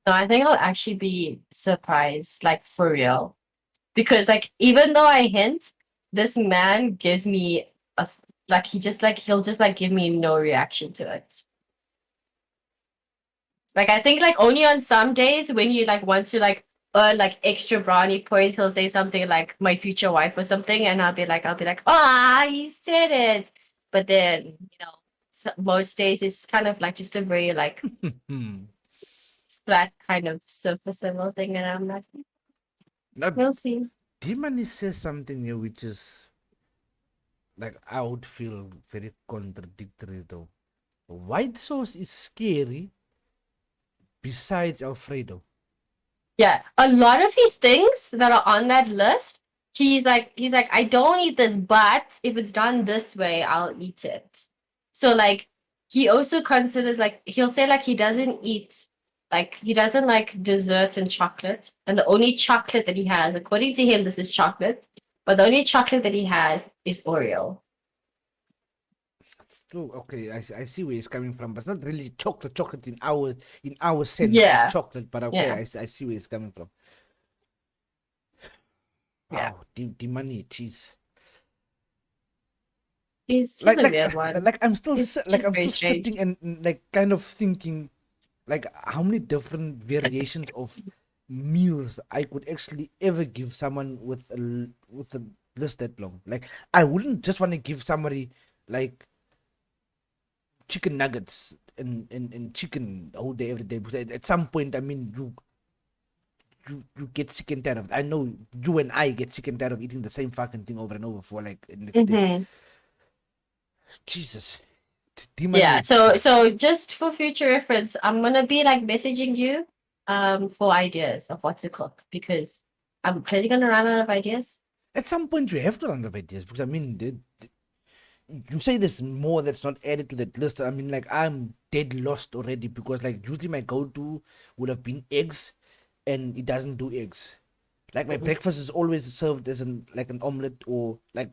No, I think I'll actually be surprised, like for real. Because like even though I hint, this man gives me like he'll just like give me no reaction to it. Like I think like only on some days when he like wants to like earn like extra brownie points, he'll say something like my future wife or something, and I'll be like, ah, he said it. But then, most days it's kind of like just a very like flat kind of surface level thing, and I'm like, Now, we'll see. Dimani says something here which is like I would feel very contradictory though. White sauce is scary besides Alfredo. Yeah, a lot of his things that are on that list, he's like, I don't eat this, but if it's done this way, I'll eat it. So like he also considers like he'll say like he doesn't eat like he doesn't like desserts and chocolate. And the only chocolate that he has, according to him, this is chocolate, but the only chocolate that he has is Oreo. It's true. Okay, I see where he's coming from, but it's not really chocolate in our sense of Yeah. chocolate. But okay, Yeah. I see where he's coming from. Yeah. Wow, the money, jeez. He's Like a like weird one. like I'm still It's like just I'm very still strange. sitting and like kind of thinking like how many different variations of meals I could actually ever give someone with with a list that long. Like I wouldn't just want to give somebody like chicken nuggets and chicken all day every day because at some point I mean you get sick and tired of it. I know you and I get sick and tired of eating the same fucking thing over and over for like the next day. Mm-hmm. Jesus. Yeah. Demon. So just for future reference, I'm gonna be like messaging you for ideas of what to cook because I'm clearly gonna run out of ideas. At some point you have to run out of ideas because I mean you say there's more that's not added to that list. I mean, like I'm dead lost already because like usually my go-to would have been eggs, and it doesn't do eggs. Like my breakfast is always served as an omelet or like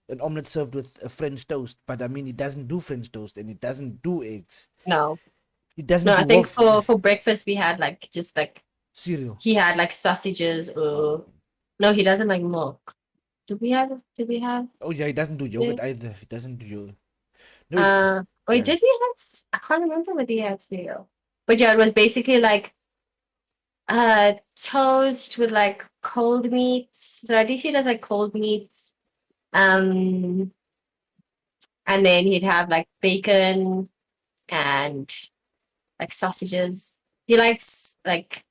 an omelet served with a French toast. But I mean, it doesn't do French toast and it doesn't do eggs. No. It doesn't No, do I think waffle for breakfast we had like just like cereal. he had like sausages or no, he doesn't like milk. Did we have Oh yeah, it doesn't do yeah. yogurt either. It doesn't do yogurt. No, it, Wait, yeah. did he have I can't remember whether he had cereal. But yeah, it was basically like toast with like cold meats. So at least he does like cold meats. Um and then he'd have like bacon and like sausages. He likes like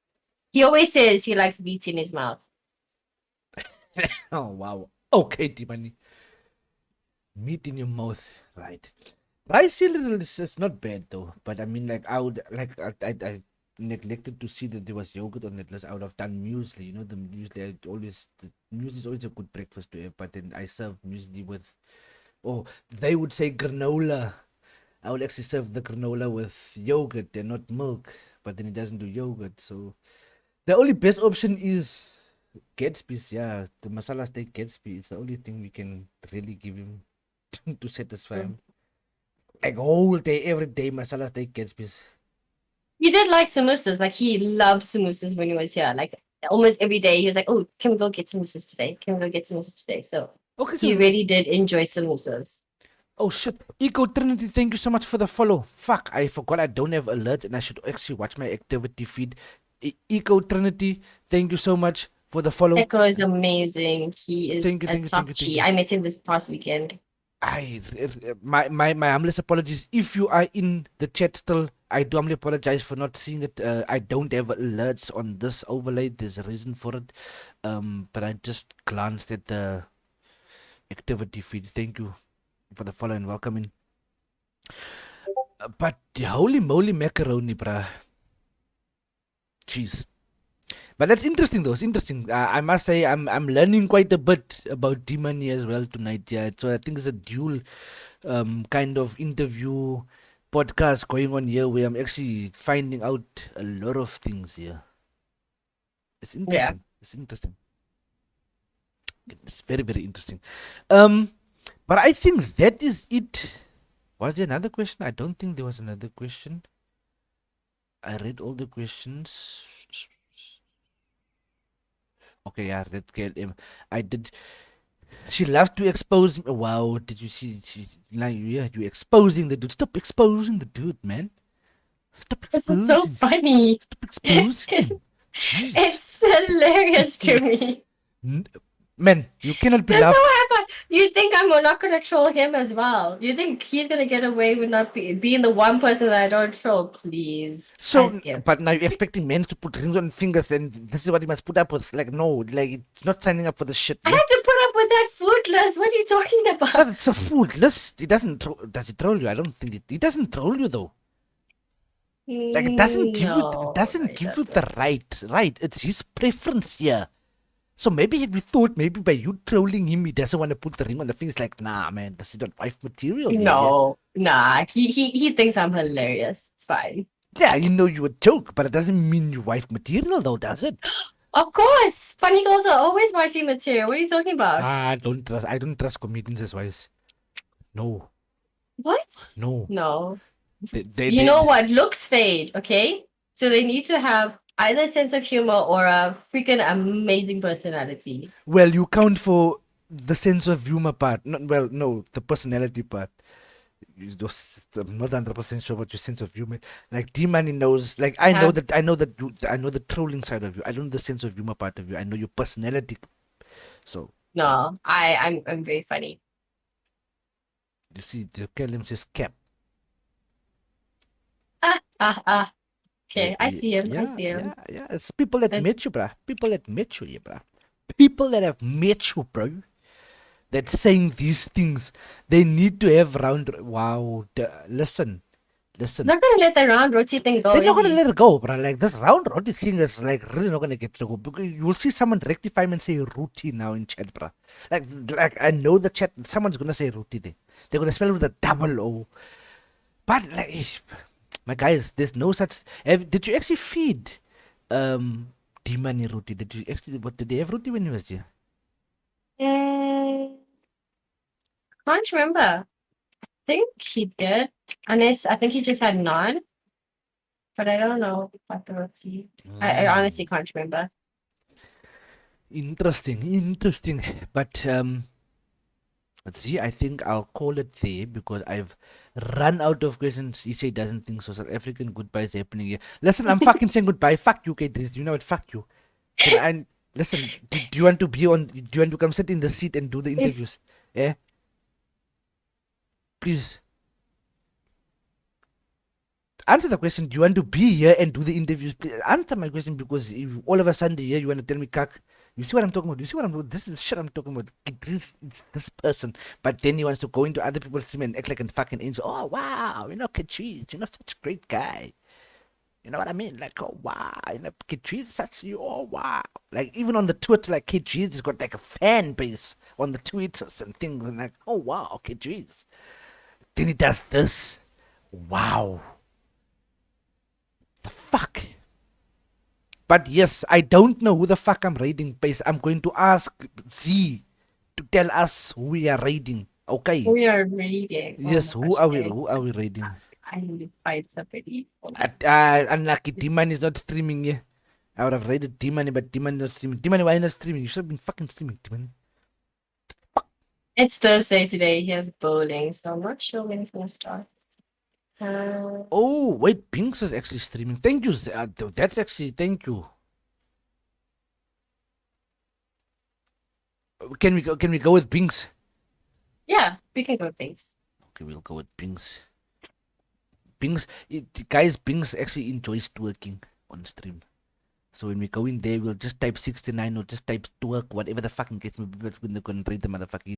he always says he likes meat in his mouth. Oh wow. Okay, Timani. Meat in your mouth, right? Rice cereal is not bad though, but I mean, like I would like I neglected to see that there was yogurt on that list. I would have done muesli. You know, the muesli. The muesli is always a good breakfast to have, but then I serve muesli with, oh, they would say granola. I would actually serve the granola with yogurt and not milk, but then it doesn't do yogurt. So the only best option is Gatsby's. Yeah, the masala steak Gatsby. It's the only thing we can really give him to satisfy him. Like whole day, every day, masala steak Gatsby's. He did like samosas. Like he loved samosas when he was here. Like almost every day he was like, "Oh, can we go get samosas today? Can we go get samosas today?" So Okay, he so really did enjoy samosas. oh shit, Eco Trinity, thank you so much for the follow. Fuck, I forgot I don't have alerts and I should actually watch my activity feed. Eco Trinity, thank you so much for the follow. Echo is amazing. He is Thank you, a thank you, top thank you, thank G. you. I met him this past weekend. My humblest apologies if you are in the chat still. I do humbly apologize for not seeing it. I don't have alerts on this overlay. There's a reason for it. But I just glanced at the activity feed. Thank you for the follow and welcome in. But the holy moly macaroni, bruh. Jeez. But that's interesting though. It's interesting. I must say I'm learning quite a bit about D-Money as well tonight. Yeah. So I think it's a dual kind of interview podcast going on here where I'm actually finding out a lot of things here. It's Yeah. interesting. It's interesting. It's very, very interesting. But I think that is it. Was there another question? I don't think there was another question. I read all the questions. Okay, yeah, I read KLM. I did. She loves to expose me. Wow, did you see? Now you're exposing the dude. Stop exposing the dude, man. Stop This exposing. is so funny. Stop exposing. Jeez. It's hilarious to me. Man, you cannot be That's laughed. how I have You think I'm not gonna troll him as well? You think he's gonna get away with not being the one person that I don't troll? Please, So, as if. but now you're expecting men to put rings on fingers and this is what he must put up with. Like, no, like, it's not signing up for the shit. I Yeah? have to put up with that fruitless. What are you talking No, about? it's a food list. He doesn't, does he troll you? I don't think he doesn't troll you though. Like, it doesn't give you, it No, no, doesn't he give you doesn't. the right. It's his preference here. So maybe if you thought maybe by you trolling him, he doesn't want to put the ring on the finger. It's like, nah, man, this is not wife material. Yeah, yeah. No, nah. He thinks I'm hilarious. It's fine. Yeah, you know you a joke, but it doesn't mean you wife material though, does it? Of course, funny girls are always wifey material. What are you talking about? I don't trust comedians as wives. No, What? no. No. They You know what? Looks fade, okay? So they need to have either a sense of humor or a freaking amazing personality. well, you count for the sense of humor part. Not well, no, the personality part. I'm not 100% sure what your sense of humor. Like D-Money knows. Like I know Have that. I know the trolling side of you. I don't know the sense of humor part of you. I know your personality. So no, I'm very funny. you see, the Kelly says cap. Ah. Okay, I see him. I Yeah, see him. yeah, yeah. It's people that But met you, bruh. People that met you, yeah, bruh. People that have met you, bro. That saying these things, they need to have round. Wow, listen. not gonna let the round roti thing go, They're not is gonna he? let it go, bro. Like this round roti thing is like really not gonna get let go because you will see someone rectify and say roti now in chat, bro. Like I know the chat. Someone's gonna say roti there. They're gonna spell it with a double O. But like, my guys, there's no such. Did you actually feed D-Money roti? Did you actually? What did they have roti when he was here? Mm, can't remember. I think he did. Unless I think he just had none, but I don't know about the roti. I honestly can't remember. Interesting. But see, I think I'll call it there because I've run out of questions. He said doesn't think so. South African goodbye is happening here. Listen, I'm fucking saying goodbye. Fuck you, Kadris. You know what? Fuck you. Can I listen? Do you want to be on? Do you want to come sit in the seat and do the interviews? Yeah, please answer the question. Do you want to be here and do the interviews? Please answer my question because if all of a sudden here you want to tell me, "Kak," you see what I'm talking about? You see what I'm talking? This is shit I'm talking about. It's this person, but then he wants to go into other people's team and act like a fucking angel. Oh wow, you know, Katrina, you're not such a great guy. You know what I mean? Like, oh wow, you know, Katrina, such you. Oh wow, like even on the Twitter, like Katrina's got like a fan base on the tweets and things, and like, oh wow, Katrina. Then he does this. Wow, the fuck. But yes, I don't know who the fuck I'm raiding base. I'm going to ask Zeee to tell us who we are raiding. Okay. We are reading. Oh Yes, my gosh, okay. who are we raiding? I need to find somebody. Unlucky D-Man is not streaming here. I would have raided D-Money, but D-Money not streaming. D-Money, why not streaming? You should have been fucking streaming, D-Money. It's Thursday today. He has bowling, so I'm not sure when he's gonna start. Oh, wait, Binks is actually streaming. Thank you. That's actually, thank you. Can we go with Binks? Yeah, we can go things. Okay, we'll go with Binks. Guys, Binks actually enjoys twerking on stream. So when we go in there, we'll just type 69 or just type twerk, whatever the fucking gets me. We're gonna read the motherfucker.